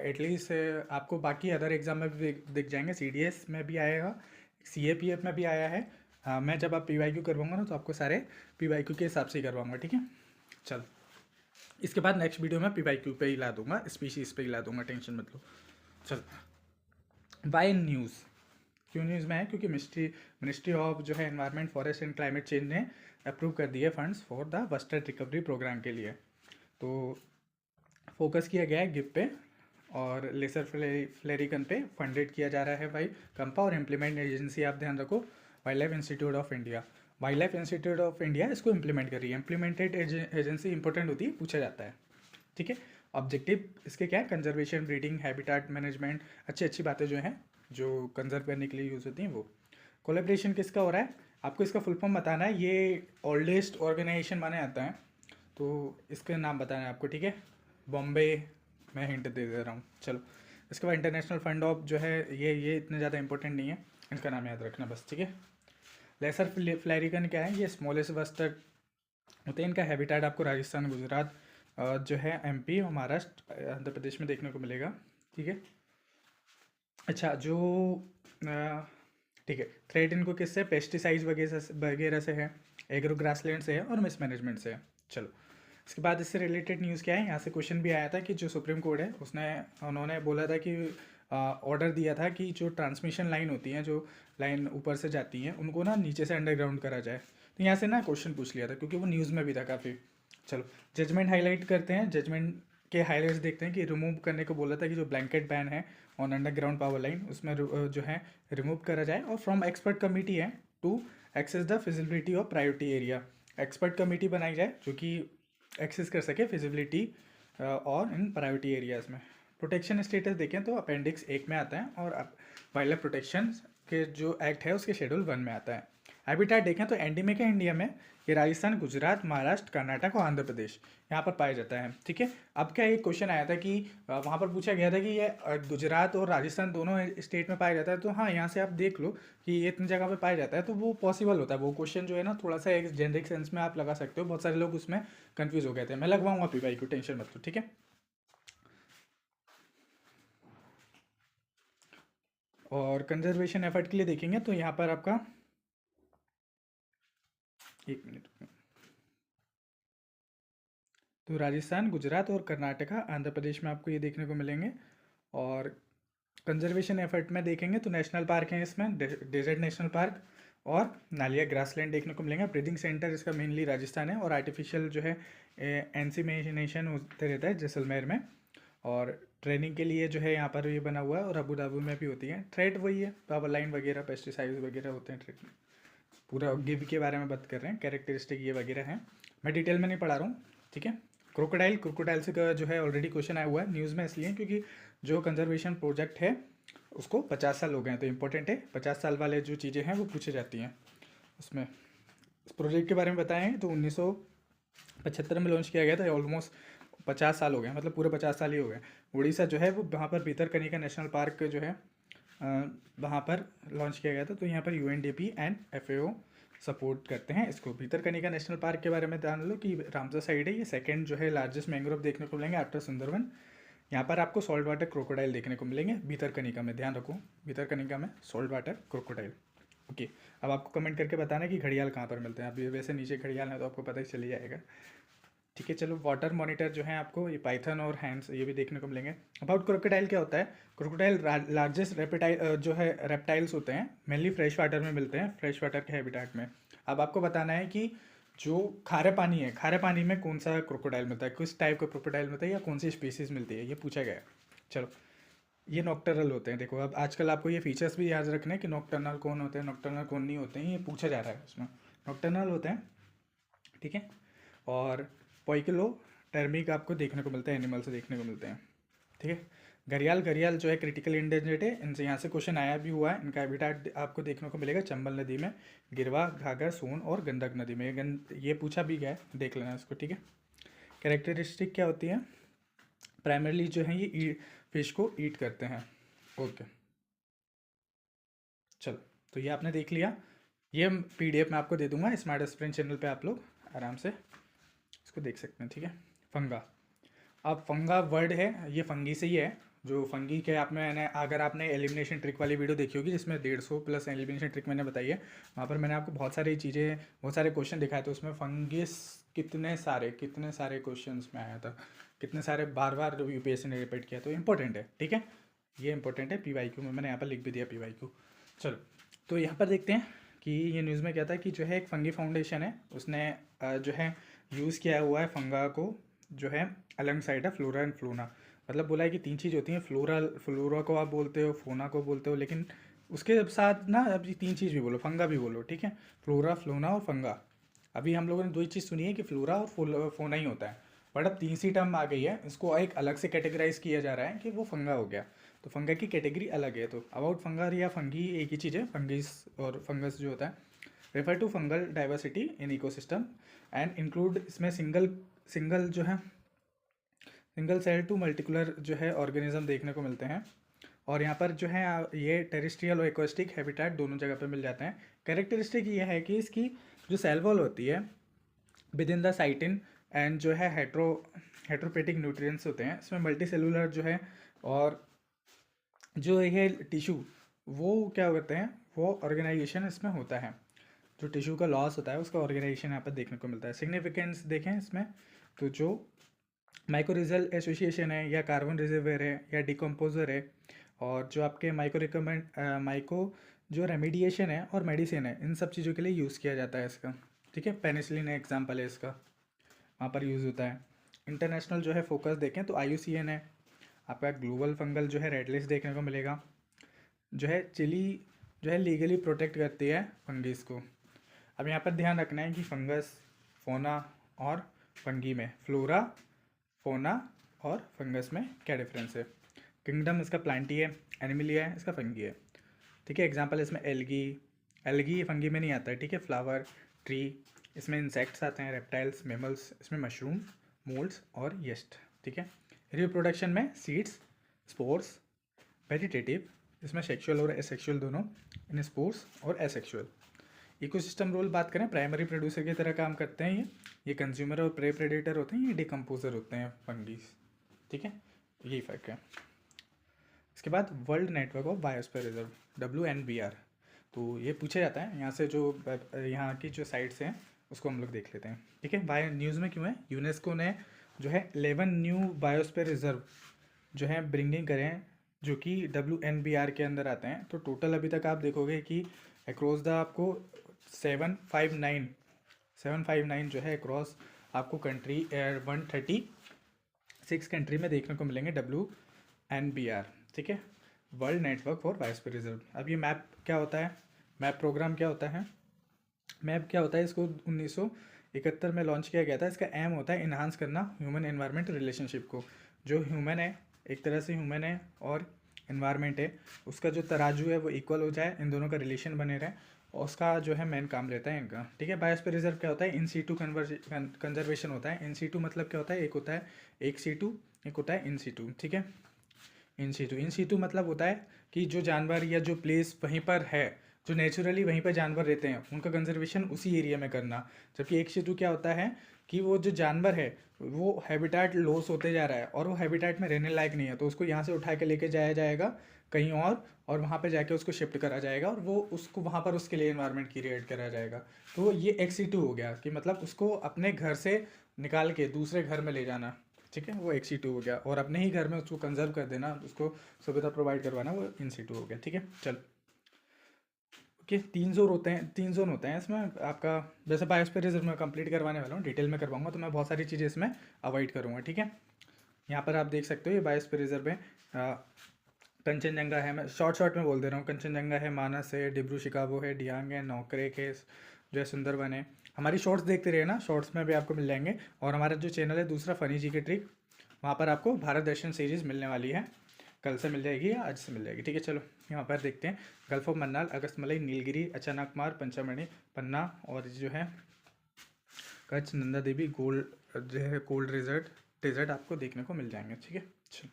एटलीस्ट आपको बाकी अदर एग्जाम में भी दिख जाएंगे, CDS में भी आएगा, CAPF में भी आया है। हाँ, मैं जब आप PYQ करवाऊंगा ना, तो आपको सारे PYQ के हिसाब से ही करवाऊंगा, ठीक है। चल, इसके बाद नेक्स्ट वीडियो में PYQ पे ही ला दूंगा, स्पीशीज़ पे ही ला दूंगा, टेंशन मत लो। चल, वाई न्यूज़, क्यों न्यूज़ में है, क्योंकि मिनिस्ट्री ऑफ जो है environment, forest and climate change ने अप्रूव कर दिए funds for the bustard recovery programme के लिए। तो फोकस किया गया है गिप पे और लेसर फ्लेरिकन पे फंडेड किया जा रहा है भाई कंपा। और इम्प्लीमेंट एजेंसी आप ध्यान रखो, wild life institute of India. Wild life institute of India इसको इम्प्लीमेंट कर रही है। इम्प्लीमेंटेड एजेंसी इंपॉर्टेंट होती है, पूछा जाता है, ठीक है। ऑब्जेक्टिव इसके क्या है, कंजर्वेशन, ब्रीडिंग, हैबिटेट मैनेजमेंट, अच्छी बातें जो हैं जो कंजर्व करने के लिए यूज़ होती हैं वो। कोलेब्रेशन किसका हो रहा है, आपको इसका फुल फॉर्म बताना है। ये ओल्डेस्ट ऑर्गेनाइजेशन माने आता है, तो इसका नाम बताना है आपको, ठीक है। बॉम्बे, मैं हिंट दे दे रहा हूँ। चलो, इसके बाद इंटरनेशनल फंड ऑफ जो है ये इतने ज़्यादा इंपॉर्टेंट नहीं है, इसका नाम याद रखना बस, ठीक है। लेसर फ्लैरिकन क्या है, ये स्मॉलेस्ट बस्टर्ड होते हैं। इनका हैबिटेट आपको राजस्थान, गुजरात, जो है MP और महाराष्ट्र, आंध्र प्रदेश में देखने को मिलेगा, ठीक है। अच्छा, जो ठीक है, थ्रेट इनको किससे, पेस्टिसाइड्स वगैरह से है, एग्रो ग्रासलैंड से है, और मिसमैनेजमेंट से है। चलो, इसके बाद इससे रिलेटेड न्यूज़ क्या है, यहाँ से क्वेश्चन भी आया था कि जो सुप्रीम कोर्ट है उन्होंने बोला था कि ऑर्डर दिया था कि जो ट्रांसमिशन लाइन होती हैं, जो लाइन ऊपर से जाती हैं, उनको ना नीचे से अंडरग्राउंड करा जाए। तो यहाँ से ना क्वेश्चन पूछ लिया था, क्योंकि वो न्यूज़ में भी था काफ़ी। चलो जजमेंट हाईलाइट करते हैं। जजमेंट के हाईलाइट्स देखते हैं कि रिमूव करने को बोला था कि जो ब्लैंकेट बैन है ऑन अंडरग्राउंड पावर लाइन उसमें जो है रिमूव करा जाए। और फ्रॉम एक्सपर्ट कमेटी है to access the feasibility of priority area, expert committee बनाई जाए जो कि एक्सेस कर सके फिजिबिलिटी और इन प्रायोरिटी एरियाज में। प्रोटेक्शन स्टेटस देखें तो अपेंडिक्स 1 में आता है और वाइल्ड लाइफ प्रोटेक्शन के जो एक्ट है उसके शेड्यूल 1 में आता है। हैबिटेट देखें तो एंडेमिक है इंडिया में, ये राजस्थान, गुजरात, महाराष्ट्र, कर्नाटक और आंध्र प्रदेश यहाँ पर पाया जाता है। ठीक है, अब क्या एक क्वेश्चन आया था कि वहाँ पर पूछा गया था कि ये गुजरात और राजस्थान दोनों स्टेट में पाया जाता है, तो हाँ यहाँ से आप देख लो कि ये इतनी जगह पे पाया जाता है, तो वो पॉसिबल होता है। वो क्वेश्चन जो है ना थोड़ा सा एक जेनरिक सेंस में आप लगा सकते हो, बहुत सारे लोग उसमें कन्फ्यूज हो गए थे। मैं लगवाऊंगा पीवाई को, टेंशन मत लो। ठीक है, और कंजर्वेशन एफर्ट के लिए देखेंगे तो यहाँ पर आपका 1 मिनट, तो राजस्थान, गुजरात और कर्नाटका, आंध्र प्रदेश में आपको ये देखने को मिलेंगे। और कंजर्वेशन एफर्ट में देखेंगे तो नेशनल पार्क हैं इसमें, डेजर्ट नेशनल पार्क और नालिया ग्रासलैंड देखने को मिलेंगे। ब्रीदिंग सेंटर इसका मेनली राजस्थान है, और आर्टिफिशियल जो है इंसीमिनेशन होते रहता है जैसलमेर में। और ट्रेनिंग के लिए जो है यहाँ पर ये बना हुआ है, और अबू धाबी में भी होती है। थ्रेट वही है, पावर लाइन वगैरह, पेस्टिसाइड्स वगैरह होते हैं थ्रेट में। पूरा गिव के बारे में बात कर रहे हैं, कैरेक्टरिस्टिक ये वगैरह हैं, मैं डिटेल में नहीं पढ़ा रहा हूँ। ठीक है, क्रोकोडाइल से का जो है ऑलरेडी क्वेश्चन आया हुआ है न्यूज़ में, इसलिए क्योंकि जो कंजर्वेशन प्रोजेक्ट है उसको 50 साल हो गए हैं, तो इंपॉर्टेंट है। 50 साल वाले जो चीज़ें हैं वो पूछी जाती हैं उसमें। इस प्रोजेक्ट के बारे में बताएं तो 1975 में लॉन्च किया गया था, ऑलमोस्ट 50 साल हो गए, मतलब पूरे 50 साल ही हो गए। उड़ीसा जो है वो वहाँ पर भितरकनिका नेशनल पार्क जो है वहाँ पर लॉन्च किया गया था। तो यहाँ पर UNDP एंड FAO सपोर्ट करते हैं इसको। भितरकनिका नेशनल पार्क के बारे में ध्यान लो कि रामसर साइड है, ये सेकंड जो है लार्जेस्ट मैंग्रोव देखने को मिलेंगे आफ्टर सुंदरवन। यहाँ पर आपको सॉल्ट वाटर क्रोकोडाइल देखने को मिलेंगे भितरकनिका में, ध्यान रखो भितरकनिका में सॉल्ट वाटर क्रोकोडाइल। ओके, अब आपको कमेंट करके बताना है कि घड़ियाल कहाँ पर मिलते हैं। अभी वैसे नीचे घड़ियाल है तो आपको पता ही चल जाएगा। ठीक है, चलो वाटर मॉनिटर जो है आपको ये पाइथन और हैंड्स ये भी देखने को मिलेंगे। अबाउट क्रोकोडाइल क्या होता है, क्रोकोडाइल लार्जेस्ट रेप्टाइल जो है रेप्टाइल्स होते हैं, मेनली फ्रेश वाटर में मिलते हैं, फ्रेश वाटर के हैबिटेट में। अब आपको बताना है कि जो खारे पानी है, खारे पानी में कौन सा क्रोकोडाइल मिलता है, किस टाइप का क्रोकोडाइल मिलता है या कौन सी स्पीसीज मिलती है, ये पूछा गया है। चलो, ये नॉक्टर्नल होते हैं। देखो अब आजकल आपको ये फीचर्स भी याद रखने हैं कि नॉक्टर्नल कौन होते हैं, नॉक्टर्नल कौन नहीं होते हैं, ये पूछा जा रहा है उसमें। नॉक्टर्नल होते हैं, ठीक है। और पोइकिलो टर्मिक आपको देखने को मिलते हैं, एनिमल से देखने को मिलते हैं। ठीक है, घड़ियाल जो है क्रिटिकल इंडेंजर्ड है, इनसे यहाँ से क्वेश्चन आया भी हुआ है। इनका हैबिटेट आपको देखने को मिलेगा चंबल नदी में, गिरवा, घाघर, सोन और गंडक नदी में। ये पूछा भी गया है, देख लेना इसको। ठीक है, कैरेक्टरिस्टिक क्या होती है, प्राइमरली जो है ये फिश को ईट करते हैं। ओके, चलो तो ये आपने देख लिया। ये PDF मैं आपको दे दूंगा स्मार्ट एस्पिरेंट चैनल पे, आप लोग आराम से इसको देख सकते हैं। ठीक है, फंगा। अब फंगा वर्ड है, ये फंगी से ही है। जो फंगी के आप मैंने अगर आपने एलिमिनेशन ट्रिक वाली वीडियो देखी होगी जिसमें 150 प्लस एलिमिनेशन ट्रिक मैंने बताई है, वहाँ पर मैंने आपको बहुत सारी चीज़ें, बहुत सारे क्वेश्चन दिखाए थे। उसमें फंगिस कितने सारे क्वेश्चन में आया था, कितने सारे बार बार UPSC ने रिपीट किया, तो इंपॉर्टेंट है। ठीक है, ये इंपॉर्टेंट है PYQ में, मैंने यहाँ पर लिख भी दिया PYQ। चलो तो यहाँ पर देखते हैं कि ये न्यूज़ में क्या था कि जो है एक फंगी फाउंडेशन है, उसने जो है यूज़ किया हुआ है फंगा को जो है अलग साइड है फ्लोरा एंड फ्लोना। मतलब बोला है कि 3 चीज़ होती हैं, फ्लोरा को आप बोलते हो, फोना को बोलते हो, लेकिन उसके साथ ना अब ये 3 चीज़ भी बोलो, फंगा भी बोलो। ठीक है, फ्लोरा, फ्लोना और फंगा। अभी हम लोगों ने 2 ही चीज़ सुनी है कि फ्लोरा और फोना ही होता है, बट अब तीसरी टर्म आ गई है, इसको एक अलग से कैटेगराइज किया जा रहा है कि वो फंगा हो गया, तो फंगा की कैटेगरी अलग है। तो अबाउट फंगर या फंगी एक ही चीज़ है, फंगिस और फंगस जो होता है। Refer to fungal diversity in ecosystem and include, इसमें सिंगल जो है सिंगल सेल टू मल्टीकुलर जो है ऑर्गेनिज्म देखने को मिलते हैं। और यहाँ पर जो है ये टेरेस्ट्रियल और एक्वेस्टिक हैबिटेट दोनों जगह पे मिल जाते हैं। कैरेक्टरिस्टिक ये है कि इसकी जो सेल वॉल होती है विद इन द साइटिन एंड जो है हेट्रोपेटिक न्यूट्रिएंट्स होते हैं, इसमें मल्टी सेलुलर जो है, और जो ये टिश्यू वो क्या करते हैं, वो ऑर्गेनाइजेशन इसमें होता है। जो टिश्यू का लॉस होता है उसका ऑर्गेनाइजेशन यहाँ पर देखने को मिलता है। सिग्निफिकेंस देखें इसमें, तो जो माइकोरिजल एसोसिएशन है या कार्बन रिजर्वेयर है या डिकम्पोजर है, और जो आपके माइको जो रेमिडिएशन है और मेडिसिन है, इन सब चीज़ों के लिए यूज़ किया जाता है इसका। ठीक है, पेनिसिलिन एग्जाम्पल है इसका। वहाँ पर यूज़ होता है। इंटरनेशनल जो है फोकस देखें तो IUCN है, आपका ग्लोबल फंगल जो है रेड लिस्ट देखने को मिलेगा। जो है चिली जो है लीगली प्रोटेक्ट करती है फंगिस को। अब यहाँ पर ध्यान रखना है कि फंगस, फोना और फंगी में, फ्लोरा, फोना और फंगस में क्या डिफरेंस है। किंगडम इसका प्लांटी है, एनिमलिया है इसका फंगी है, ठीक है। एग्जांपल इसमें एल्गी, एल्गी फंगी में नहीं आता है, ठीक है। फ्लावर, ट्री, इसमें इंसेक्ट्स आते हैं, रेप्टाइल्स, मेमल्स, इसमें मशरूम, मोल्ड्स और येस्ट, ठीक है। रिप्रोडक्शन में सीड्स, स्पोर्स, वेजिटेटिव, इसमें सेक्सुअल और एसेक्सुअल दोनों, इन स्पोर्स और एसेक्सुअल। इकोसिस्टम रोल बात करें, प्राइमरी प्रोड्यूसर की तरह काम करते हैं ये कंज्यूमर और प्रे प्रेडेटर होते हैं, ये डिकम्पोजर होते हैं फंगीज, ठीक है। यही फ़र्क है। इसके बाद world network of biosphere reserve, WNBR, तो ये पूछा जाता है यहाँ से, जो यहाँ की जो साइट्स हैं उसको हम लोग देख लेते हैं, ठीक है। बायो न्यूज़ में क्यों है, यूनेस्को ने जो है 11 न्यू बायोस्फीयर रिजर्व जो है ब्रिंगिंग करें हैं, जो कि WNBR के अंदर आते हैं। तो टोटल अभी तक आप देखोगे कि अक्रॉस द आपको 759 जो है अक्रॉस आपको कंट्री 136 कंट्री में देखने को मिलेंगे WNBR, ठीक है, world network for biosphere reserve. अब ये मैप क्या होता है, मैप प्रोग्राम क्या होता है, मैप क्या होता है, इसको 1971 में लॉन्च किया गया था। इसका एम होता है इन्हांस करना ह्यूमन एनवायरनमेंट रिलेशनशिप को। जो ह्यूमन है, एक तरह से ह्यूमन है और एनवायरनमेंट है, उसका जो तराजू है वो इक्वल हो जाए, इन दोनों का रिलेशन बने रहे, और उसका जो है मेन काम रहता है इनका, ठीक है। बायोस्फीयर रिजर्व क्या होता है, इन सीटू कंजर्वेशन होता है। इन सीटू मतलब क्या होता है, एक होता है एक सीटू, एक होता है इन सीटू, ठीक है। इन सीटू मतलब होता है कि जो जानवर या जो प्लेस वहीं पर है, जो नेचुरली वहीं पर जानवर रहते हैं, उनका कंजर्वेशन उसी एरिया में करना। जबकि एक सीटू क्या होता है कि वो जो जानवर है वो हैबिटेट लॉस होते जा रहा है और वो हैबिटेट में रहने लायक नहीं है, तो उसको यहाँ से उठा के लेके जाया जाएगा कहीं और वहाँ पे जाके उसको शिफ्ट करा जाएगा और वो उसको वहाँ पर उसके लिए इन्वायरमेंट क्रिएट करा जाएगा। तो ये एक्सीटू हो गया कि मतलब उसको अपने घर से निकाल के दूसरे घर में ले जाना, ठीक है, वो एक्सीटू हो गया। और अपने ही घर में उसको कंजर्व कर देना, उसको सुविधा प्रोवाइड करवाना, वो इन सीटू हो गया, ठीक है। चल ओके, 3 जोन होते हैं इसमें आपका। जैसे बायोस्फीयर रिजर्व में कंप्लीट करवाने वाला हूँ, डिटेल में करवाऊंगा, तो मैं बहुत सारी चीज़ें इसमें अवॉइड करूँगा, ठीक है। यहाँ पर आप देख सकते हो ये बायोस्फीयर रिजर्व में कंचनजंगा है, मैं शॉर्ट में बोल दे रहा हूँ। कंचनजंगा है, मानस है, डिब्रू शिकागो है, डियांग है, नौकरेक है, जो है सुंदरबन है। हमारी शॉर्ट्स देखते रहे ना, शॉर्ट्स में भी आपको मिल जाएंगे। और हमारा जो चैनल है दूसरा फनी जी की ट्रिक, वहाँ पर आपको भारत दर्शन सीरीज़ मिलने वाली है, कल से मिल जाएगी या आज से मिल जाएगी, ठीक है। चलो यहाँ पर देखते हैं, गल्फ ऑफ मन्नार, अगस्तमलई, नीलगिरी, अचानकमार, पंचमढ़ी, पन्ना और जो है कच्छ, नंदा देवी, गोल्ड जो है कोल्ड डेजर्ट आपको देखने को मिल जाएंगे, ठीक है। चलो,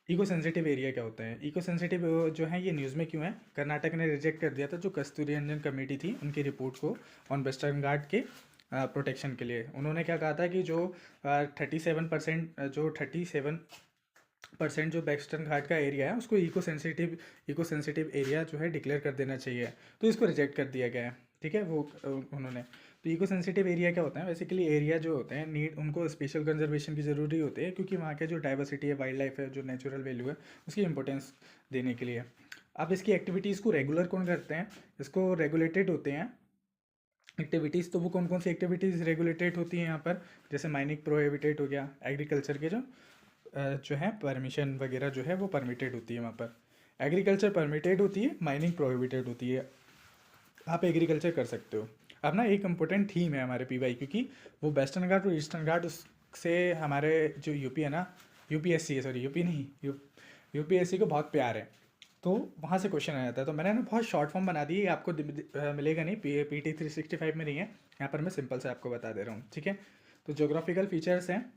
इको सेंसिटिव एरिया क्या होता है, इको सेंसिटिव जो है ये न्यूज़ में क्यों है, कर्नाटक ने रिजेक्ट कर दिया था जो कस्तूरी रंजन कमेटी थी उनकी रिपोर्ट को ऑन वेस्टर्न घाट के प्रोटेक्शन के लिए। उन्होंने क्या कहा था कि जो 37% जो वेस्टर्न घाट का एरिया है उसको इको सेंसिटिव एरिया जो है डिक्लेयर कर देना चाहिए, तो इसको रिजेक्ट कर दिया गया है, ठीक है। वो उन्होंने, तो इको सेंसिटिव एरिया क्या होता है, बेसिकली एरिया जो होते हैं नीड उनको स्पेशल कंजर्वेशन की ज़रूरी होती है, क्योंकि वहाँ के जो डाइवर्सिटी है, वाइल्ड लाइफ है, जो नेचुरल वैल्यू है, उसकी इंपॉर्टेंस देने के लिए। अब इसकी एक्टिविटीज़ को रेगुलर कौन करते हैं, इसको रेगुलेटेड होते हैं एक्टिविटीज़। तो वो कौन कौन सी एक्टिविटीज़ रेगुलेटेड होती हैं यहाँ पर, जैसे माइनिंग प्रोहिबिटेड हो गया, एग्रीकल्चर के जो है परमिशन वगैरह जो है वो परमिटेड होती है वहाँ पर। एग्रीकल्चर परमिटेड होती है, माइनिंग प्रोहिबिटेड होती है, आप एग्रीकल्चर कर सकते हो। अब ना एक इम्पोर्टेंट थीम है हमारे PY, क्योंकि वो वेस्टर्न घाट और ईस्टर्न घाट उससे हमारे जो यूपी है ना, UPSC है, सॉरी यूपी नहीं, UPSC को बहुत प्यार है, तो वहाँ से क्वेश्चन आ जाता है। तो मैंने ना बहुत शॉर्ट फॉर्म बना दी है, आपको मिलेगा नहीं, PT 365 में नहीं है, यहाँ पर मैं सिंपल से आपको बता दे रहा हूँ, ठीक है। तो जोग्राफिकल फीचर्स हैं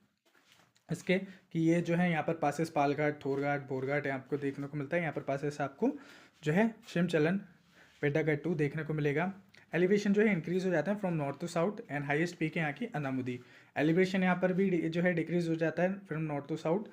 इसके कि ये जो है यहाँ पर पासेस पालघाट, थोरघाट, बोरघाट है आपको देखने को मिलता है। यहाँ पर पासेस आपको जो है शिमचलन, पेड्डागट्टू देखने को मिलेगा। एलिवेशन जो है इंक्रीज हो जाता है from north to south and highest peak है यहाँ की अनामुदी। एलिवेशन यहाँ पर भी जो है डिक्रीज हो जाता है फ्रॉम नॉर्थ टू साउथ,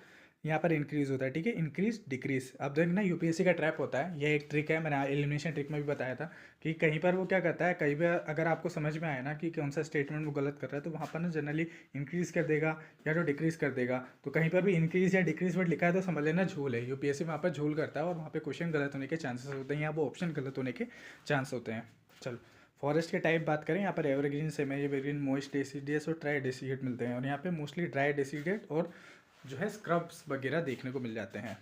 यहाँ पर इंक्रीज होता है, ठीक है, इंक्रीज डिक्रीज। अब देखना UPSC का ट्रैप होता है, यह एक ट्रिक है, मैंने एलिमिनेशन ट्रिक में भी बताया था कि कहीं पर वो क्या करता है, कहीं पर अगर आपको समझ में आए ना कि कौन सा स्टेटमेंट वो गलत कर रहा है, तो वहाँ पर ना जनरली इंक्रीज कर देगा या तो डिक्रीज कर देगा। तो कहीं पर भी इंक्रीज या डिक्रीज वर्ड लिखा है तो समझ लेना झूल है, UPSC वहाँ पर झूल करता है और वहाँ पर क्वेश्चन गलत होने के चांसेस होते हैं या वो ऑप्शन गलत होने के चांस होते हैं। चलो, फॉरेस्ट के टाइप बात करें, यहाँ पर evergreen, semi evergreen, moist deciduous और ट्राई डेसिडियट मिलते हैं, और यहाँ पे मोस्टली ड्राई डेसिडियट और जो है स्क्रब्स वगैरह देखने को मिल जाते हैं।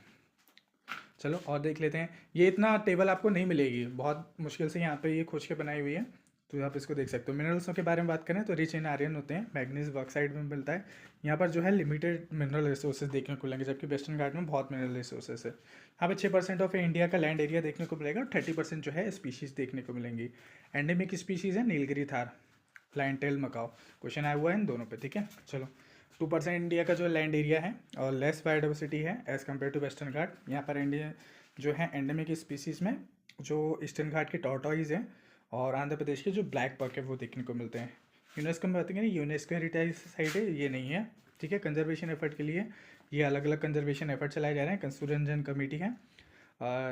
चलो और देख लेते हैं। ये इतना टेबल आपको नहीं मिलेगी, बहुत मुश्किल से यहाँ पे ये खोज के बनाई हुई है, तो आप इसको देख सकते हो। मिनरल्सों के बारे में बात करें तो रिच इन आयरन होते हैं, मैग्नीज बॉक्साइड में मिलता है। यहाँ पर जो है लिमिटेड मिनरल रिसोर्सेज देखने को मिलेंगे, जबकि वेस्टर्न घाट में बहुत मिनरल रिसोर्सेज है। यहाँ पर 6% ऑफ इंडिया का लैंड एरिया देखने को मिलेगा, और 30% जो है स्पीशीज़ देखने को मिलेंगी। एंडेमिक स्पीशीज़ है Nilgiri tahr, feline tail macaque. Question आया हुआ है इन दोनों पे, ठीक है। चलो 2% इंडिया का जो लैंड एरिया है और लेस बायोडाइवर्सिटी है एज़ कम्पेयर टू वेस्टर्न घाट। यहाँ पर इंडिया जो है एंडेमिक स्पीसीज़ में जो ईस्टर्न घाट के टॉर्टॉइज हैं और आंध्र प्रदेश के जो ब्लैक बक है वो देखने को मिलते हैं। यूनेस्को में बात करें, यूनेस्को हेरिटेज साइट है, ये नहीं है, ठीक है। कंजर्वेशन एफर्ट के लिए ये अलग अलग कंजर्वेशन एफर्ट चलाए जा रहे हैं, कंसुरंजन कमेटी है।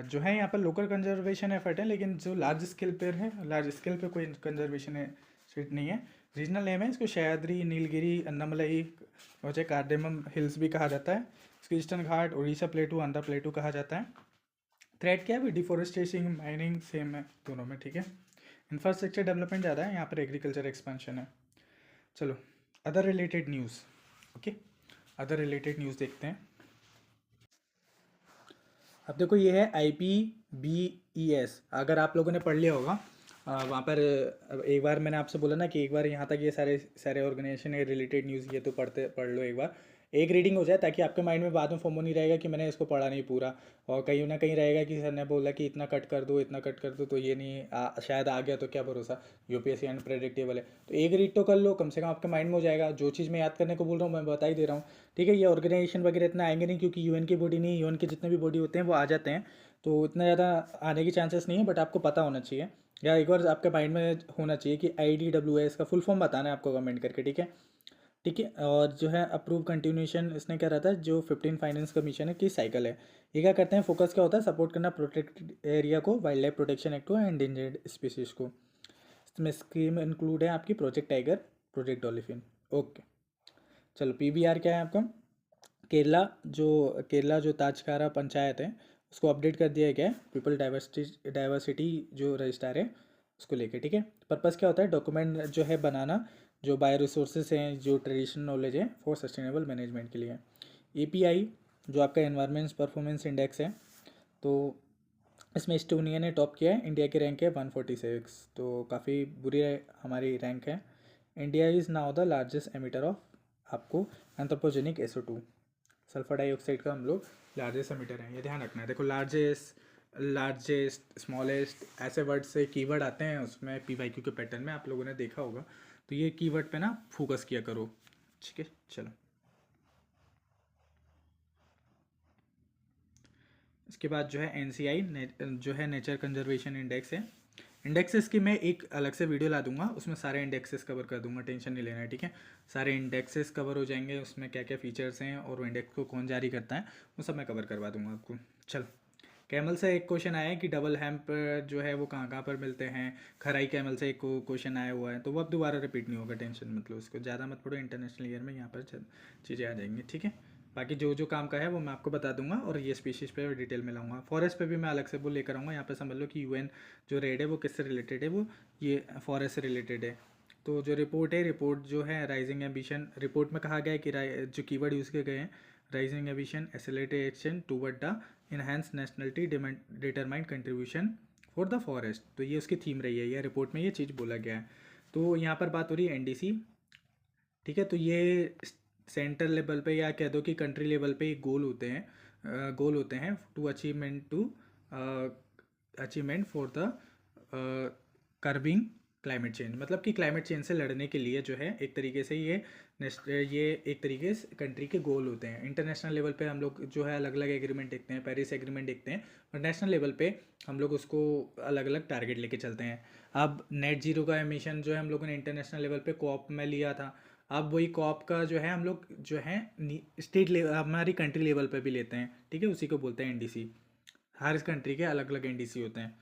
जो है यहाँ पर लोकल कंजर्वेशन एफर्ट है, लेकिन जो लार्ज स्केल पर है, लार्ज स्केल पे कोई कंजर्वेशन सीट नहीं है। रीजनल नेम है, इसको सह्याद्री, नीलगिरी, अन्नामलई और चाहे कार्डेमम हिल्स भी कहा जाता है। इसको ईस्टर्न घाट, उड़ीसा प्लेटू, आंध्र प्लेटू कहा जाता है। थ्रेट क्या है, डिफोरेस्टेशन, माइनिंग सेम है दोनों में, ठीक है। इंफ्रास्ट्रक्चर डेवलपमेंट ज़्यादा है, यहाँ पर एग्रीकल्चर एक्सपेंशन है। चलो other related news, okay, other related news देखते हैं। अब देखो ये है IPBES, अगर आप लोगों ने पढ़ लिया होगा वहाँ पर एक बार मैंने आपसे बोला ना कि एक बार यहाँ तक ये सारे सारे ऑर्गेनाइजेशन है रिलेटेड न्यूज़, ये तो पढ़ लो एक बार, एक रीडिंग हो जाए, ताकि आपके माइंड में बाद में फॉर्मो नहीं रहेगा कि मैंने इसको पढ़ा नहीं पूरा, और कहीं ना कहीं रहेगा कि सर ने बोला कि इतना कट कर दो, इतना कट कर दो, तो ये नहीं शायद आ गया तो क्या भरोसा, UPSC अनप्रेडिक्टेबल है। तो एक रीड तो कर लो, कम से कम आपके माइंड में हो जाएगा। जो चीज़ मैं याद करने को बोल रहा हूँ मैं बता ही दे रहा हूँ, ठीक है। ये ऑर्गेनाइजेशन वगैरह इतना आएंगे नहीं, क्योंकि UN की बॉडी नहीं, UN के जितने भी बॉडी होते हैं वो आ जाते हैं, तो इतना ज़्यादा आने की चांसेस नहीं है, बट आपको पता होना चाहिए, या एक बार आपके माइंड में होना चाहिए कि IDWS का फुल फॉर्म बताना है आपको कमेंट करके, ठीक है, ठीक है। और जो है अप्रूव कंटिन्यूशन, इसने क्या रहता है, जो 15 फाइनेंस कमीशन है की साइकिल है, ये क्या करते हैं, फोकस क्या होता है, सपोर्ट करना प्रोटेक्टेड एरिया को, वाइल्ड लाइफ प्रोटेक्शन एक्ट को, एंडेंजर्ड स्पीसीज को। इसमें स्कीम इंक्लूड है आपकी project tiger, project dolphin, okay. चलो PBR क्या है आपका, केरला जो ताजकारा पंचायत है उसको अपडेट कर दिया गया है पीपल डाइवर्सिटी जो रजिस्टर है उसको लेके, ठीक है। पर्पज़ क्या होता है, डॉक्यूमेंट जो है बनाना, जो बायो रिसोर्सेज हैं, जो ट्रेडिशनल नॉलेज है फॉर सस्टेनेबल मैनेजमेंट के लिए। API जो आपका एनवायरमेंट परफॉर्मेंस इंडेक्स है, तो इसमें एस्टोनिया ने टॉप किया है, इंडिया की रैंक है 146, तो काफ़ी बुरी हमारी रैंक है। India is now the largest emitter of आपको एंथ्रोपोजेनिक SO2, सल्फर डाइऑक्साइड का हम लोग लार्जेस्ट एमिटर हैं, ये ध्यान रखना है। देखो लार्जेस्ट स्मॉलेस्ट ऐसे वर्ड से कीवर्ड आते हैं उसमें PYQ के पैटर्न में, आप लोगों ने देखा होगा, तो ये कीवर्ड पे ना फोकस किया करो, ठीक है। चलो इसके बाद जो है NCI जो है नेचर कंजर्वेशन इंडेक्स है। इंडेक्सेस की मैं एक अलग से वीडियो ला दूंगा, उसमें सारे इंडेक्सेस कवर कर दूंगा, टेंशन नहीं लेना है, ठीक है। सारे इंडेक्सेस कवर हो जाएंगे, उसमें क्या क्या फीचर्स हैं और वो इंडेक्स को कौन जारी करता है वो सब मैं कवर करवा दूंगा आपको। चलो कैमल से एक क्वेश्चन आया है कि डबल हैम्प जो है वो कहाँ कहाँ पर मिलते हैं, खराई कैमल से एक क्वेश्चन आया हुआ है, तो वो अब दोबारा रिपीट नहीं होगा, टेंशन मतलब उसको ज़्यादा मत पढ़ो, इंटरनेशनल ईयर में यहाँ पर चीज़ें आ जाएंगी, ठीक है। बाकी जो जो काम का है वो मैं आपको बता दूंगा, और ये स्पीशीज़ पे डिटेल में लाऊंगा। फॉरेस्ट पे भी मैं अलग से वो लेकर आऊँगा, यहाँ पे समझ लो कि UN जो रेड है वो किससे रिलेटेड है, वो ये फॉरेस्ट से रिलेटेड है। तो जो रिपोर्ट है, रिपोर्ट जो है राइजिंग एम्बिशन, रिपोर्ट में कहा गया है कि जो कीवर्ड यूज़ किए गए हैं, rising ambition, accelerated action toward the enhance nationality determined contribution for the forest, तो ये उसकी थीम रही है, यह रिपोर्ट में ये चीज़ बोला गया है। तो यहाँ पर बात हो रही है NDC, ठीक है। तो ये सेंटर लेवल पे या कह दो कि कंट्री लेवल पे गोल होते हैं to achievement for the curbing climate change, मतलब कि क्लाइमेट चेंज से लड़ने के लिए जो है एक तरीके से ये एक तरीके से कंट्री के गोल होते हैं। इंटरनेशनल लेवल पे हम लोग जो है अलग अलग एग्रीमेंट देखते हैं, पेरिस एग्रीमेंट देखते हैं, और नेशनल लेवल पे हम लोग उसको अलग अलग टारगेट लेके चलते हैं। अब नेट जीरो का एमिशन जो है हम लोगों ने इंटरनेशनल लेवल पे कॉप में लिया था, अब वही कॉप का जो है हम लोग जो है स्टेट लेवल, हमारी कंट्री लेवल पे भी लेते हैं, ठीक है, उसी को बोलते हैं NDC। हर इस कंट्री के अलग अलग NDC होते हैं।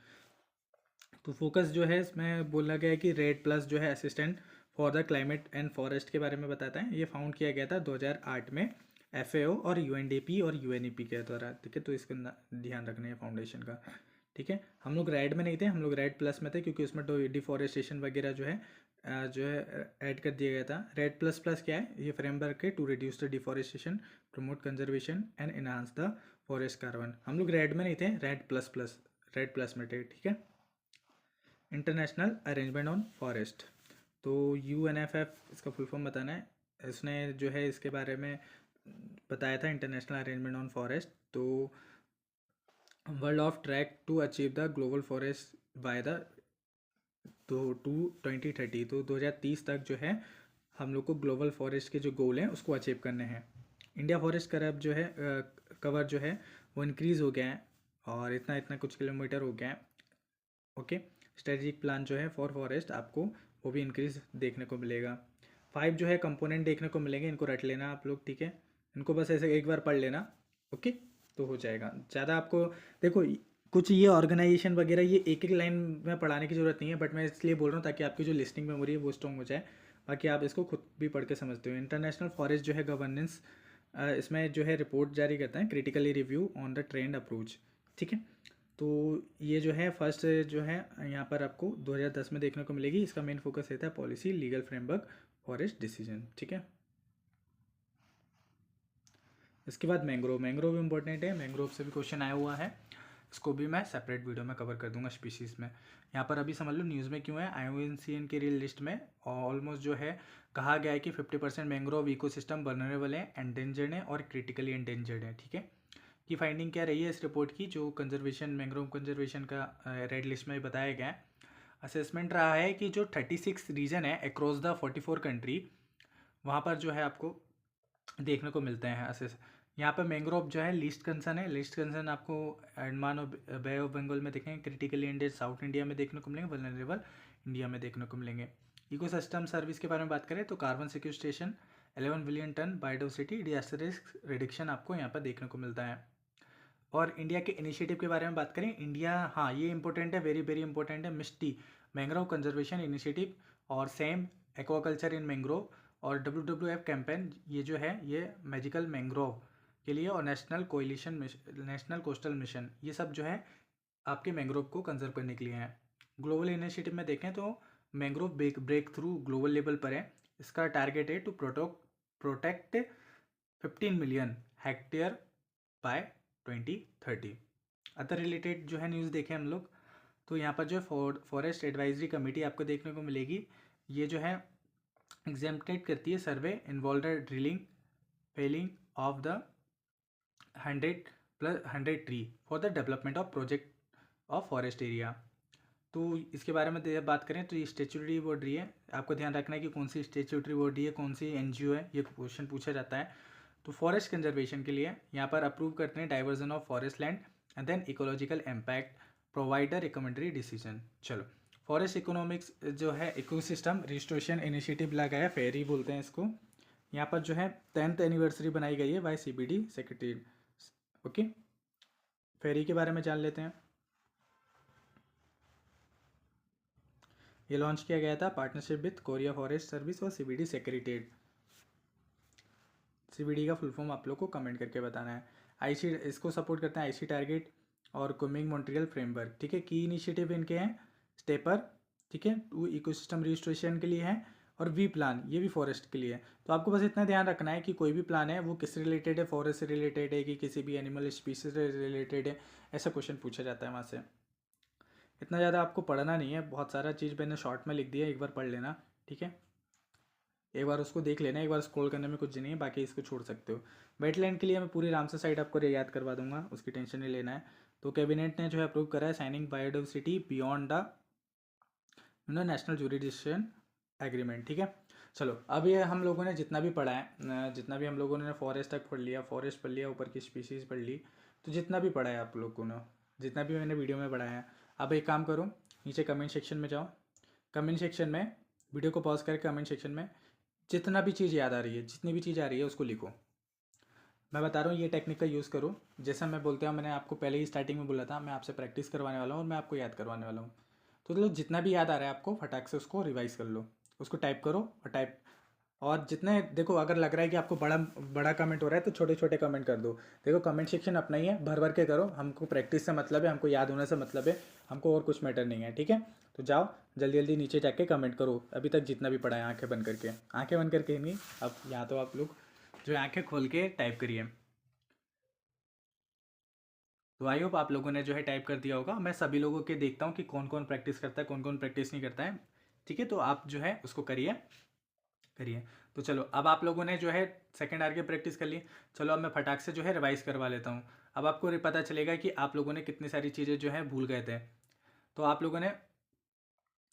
तो फोकस जो है इसमें बोला गया है कि रेड प्लस जो है assistant for the climate and forest के बारे में बताता है, ये फाउंड किया गया था 2008 में FAO और UNDP और UNEP के द्वारा, ठीक है। तो इसका ध्यान रखना है फाउंडेशन का, ठीक है। हम लोग रेड में नहीं थे, हम लोग रेड प्लस में थे, क्योंकि उसमें तो डिफॉरेस्टेशन वगैरह जो है ऐड कर दिया गया था। रेड प्लस प्लस क्या है, ये फ्रेमवर्क है to reduce the deforestation, promote conservation and enhance the forest carbon. हम लोग रेड में नहीं थे, रेड प्लस में थे, ठीक है। इंटरनेशनल अरेंजमेंट ऑन फॉरेस्ट, तो UNFF इसका फुल फॉर्म बताना है। इसने जो है इसके बारे में बताया था, इंटरनेशनल अरेंजमेंट ऑन फॉरेस्ट। तो world off track to achieve the global forest by the 2030, तो 2030 तक जो है हम लोग को ग्लोबल फॉरेस्ट के जो गोल हैं उसको अचीव करने हैं। इंडिया फॉरेस्ट कवर जो है वो इंक्रीज़ हो गया है, और इतना इतना कुछ किलोमीटर हो गया है। ओके, स्ट्रेटेजिक प्लान जो है फॉर फॉरेस्ट आपको वो भी इंक्रीज देखने को मिलेगा। 5 जो है कंपोनेंट देखने को मिलेंगे, इनको रट लेना आप लोग, ठीक है। इनको बस ऐसे एक बार पढ़ लेना, ओके, तो हो जाएगा। ज़्यादा आपको देखो कुछ ये ऑर्गेनाइजेशन वगैरह ये एक एक लाइन में पढ़ाने की ज़रूरत नहीं है, बट मैं इसलिए बोल रहा हूँ ताकि आपकी जो लिस्टिंग मेमोरी है वो स्ट्रॉन्ग हो जाए। बाकी आप इसको खुद भी पढ़ के समझते हो। इंटरनेशनल फॉरेस्ट जो है गवर्नेंस, इसमें जो है रिपोर्ट जारी करता है, critically review on the trend approach, ठीक है। तो ये जो है फर्स्ट जो है यहाँ पर आपको 2010 में देखने को मिलेगी। इसका मेन फोकस रहता है policy, legal framework, forest decision, ठीक है। इसके बाद मैंग्रोव इंपॉर्टेंट है, मैंग्रोव से भी क्वेश्चन आया हुआ है। इसको भी मैं सेपरेट वीडियो में कवर कर दूंगा स्पीशीज़ में। यहाँ पर अभी समझ लो न्यूज़ में क्यों है, IUCN के रियल लिस्ट में ऑलमोस्ट जो है कहा गया है कि 50% मैंग्रोव इकोसिस्टम वल्नरेबल है, एंडेंजर्ड है और क्रिटिकली एंडेंजर्ड है, ठीक है। की फाइंडिंग क्या रही है इस रिपोर्ट की, जो कंजर्वेशन मैंग्रोव कंजर्वेशन का रेड लिस्ट में बताया गया है। असेसमेंट रहा है कि जो 36 रीजन है अक्रॉस द 44 कंट्री, वहाँ पर जो है आपको देखने को मिलते हैं असेस। यहाँ पर मैंग्रोव जो है लीस्ट कंसर्न है। लीस्ट कंसर्न आपको अंडमान और बे ऑफ बंगाल में देखेंगे, क्रिटिकली एंडेंजर्ड साउथ इंडिया में देखने को मिलेंगे, वल्नरेबल इंडिया में देखने को मिलेंगे। इकोसिस्टम सर्विस के बारे में बात करें तो carbon sequestration 11 billion tonne, biodiversity, disaster risk reduction आपको यहाँ पर देखने को मिलता है। और इंडिया के इनिशिएटिव के बारे में बात करें, इंडिया, हाँ ये इंपॉर्टेंट है, वेरी वेरी इंपॉर्टेंट है, मिस्टी मैंग्रोव कंजर्वेशन इनिशिएटिव और सेम एक्वाकल्चर इन मैंग्रोव और WWF कैंपेन, ये जो है ये मैजिकल मैंग्रोव के लिए, और नेशनल कोस्टल मिशन, ये सब जो है आपके मैंग्रोव को कंजर्व करने के लिए हैं। ग्लोबल इनिशिएटिव में देखें तो mangrove breakthrough global level पर है। इसका टारगेट है to protect 15 million hectare by 2030। Other related जो है न्यूज़ देखें हम लोग, तो यहाँ पर जो है फॉरेस्ट एडवाइजरी कमेटी आपको देखने को मिलेगी। ये जो है एग्जेम्प्टेड करती है survey involve drilling felling of the 100 tree for the development of project of forest area. तो इसके बारे में बात करें तो ये स्टेचुटरी बॉडी है, आपको ध्यान रखना है कि कौन सी स्टेचुटरी बॉडी है, कौन सी NGO है, ये क्वेश्चन पूछा जाता है। तो फॉरेस्ट कंजर्वेशन के लिए यहाँ पर अप्रूव करते हैं diversion of forest land and then ecological impact, provide a recommendatory decision. चलो, फॉरेस्ट इकोनॉमिक्स जो है इकोसिस्टम रिस्टोरेशन इनिशिएटिव लगाया, फेरी बोलते हैं इसको। यहाँ पर जो है 10th एनिवर्सरी बनाई गई है बाय CBD सेक्रेटरी। ओके, फेरी के बारे में जान लेते हैं। ये लॉन्च किया गया था partnership with Korea forest service और CBD सेक्रेटरीट। CBD का फुल फॉर्म आप लोग को कमेंट करके बताना है। IC इसको सपोर्ट करते हैं IC टारगेट और कुमिंग मॉन्ट्रियल फ्रेमवर्क, ठीक है। की इनिशिएटिव इनके हैं स्टेपर, ठीक है, टू इकोसिस्टम रिस्टोरेशन के लिए है, और वी प्लान ये भी फॉरेस्ट के लिए है। तो आपको बस इतना ध्यान रखना है कि कोई भी प्लान है वो किस रिलेटेड है, फॉरेस्ट से रिलेटेड है कि किसी भी एनिमल स्पीसीज से रिलेटेड है, ऐसा क्वेश्चन पूछा जाता है वहाँ से। इतना ज़्यादा आपको पढ़ना नहीं है, बहुत सारा चीज़ मैंने शॉर्ट में लिख दिया, एक बार पढ़ लेना, ठीक है। एक बार उसको देख लेना, एक बार स्क्रॉल करने में कुछ नहीं है, बाकी इसको छोड़ सकते हो। वेटलैंड के लिए मैं पूरी रामसर साइड आपको याद करवा दूंगा, उसकी टेंशन नहीं लेना है। तो कैबिनेट ने जो है अप्रूव करा है signing biodiversity beyond the national jurisdiction agreement, ठीक है। चलो, अब ये हम लोगों ने जितना भी पढ़ा है, जितना भी हम लोगों ने फॉरेस्ट तक पढ़ लिया, फॉरेस्ट पढ़ लिया, ऊपर की स्पीसीज पढ़ ली, तो जितना भी पढ़ा है आप लोगों ने, जितना भी मैंने वीडियो में पढ़ाया है, अब एक काम करो, नीचे कमेंट सेक्शन में जाओ, कमेंट सेक्शन में वीडियो को पॉज करके कमेंट सेक्शन में जितना भी चीज़ याद आ रही है, जितनी भी चीज़ आ रही है उसको लिखो। मैं बता रहा हूँ ये टेक्निक का यूज़ करो। जैसा मैं बोलता हूँ, मैंने आपको पहले ही स्टार्टिंग में बोला था, मैं आपसे प्रैक्टिस करवाने वाला हूँ और मैं आपको याद करवाने वाला हूँ। तो जितना भी याद आ रहा है आपको फटाक से उसको रिवाइज कर लो, उसको टाइप करो और और जितने देखो, अगर लग रहा है कि आपको बड़ा बड़ा कमेंट हो रहा है तो छोटे छोटे कमेंट कर दो। देखो कमेंट सेक्शन अपना ही है, भर भर के करो, हमको प्रैक्टिस से मतलब है, हमको याद होने से मतलब है, हमको और कुछ मैटर नहीं है, ठीक है। तो जाओ जल्दी जल्दी नीचे जाके कमेंट करो, अभी तक जितना भी पढ़ा है, आंखें बंद करके, आंखें बंद करके नहीं, अब यहाँ तो आप लोग जो आंखें खोल के टाइप करिए। तो आई होप आप लोगों ने जो है टाइप कर दिया होगा। मैं सभी लोगों के देखता हूँ कि कौन कौन प्रैक्टिस करता है, कौन कौन प्रैक्टिस नहीं करता है, ठीक है। तो आप जो है उसको करिए करिए। तो चलो अब आप लोगों ने जो है सेकेंड आर की प्रैक्टिस कर ली। चलो अब मैं फटाक से जो है रिवाइज करवा लेता हूँ। अब आपको पता चलेगा कि आप लोगों ने कितनी सारी चीज़ें जो है भूल गए थे। तो आप लोगों ने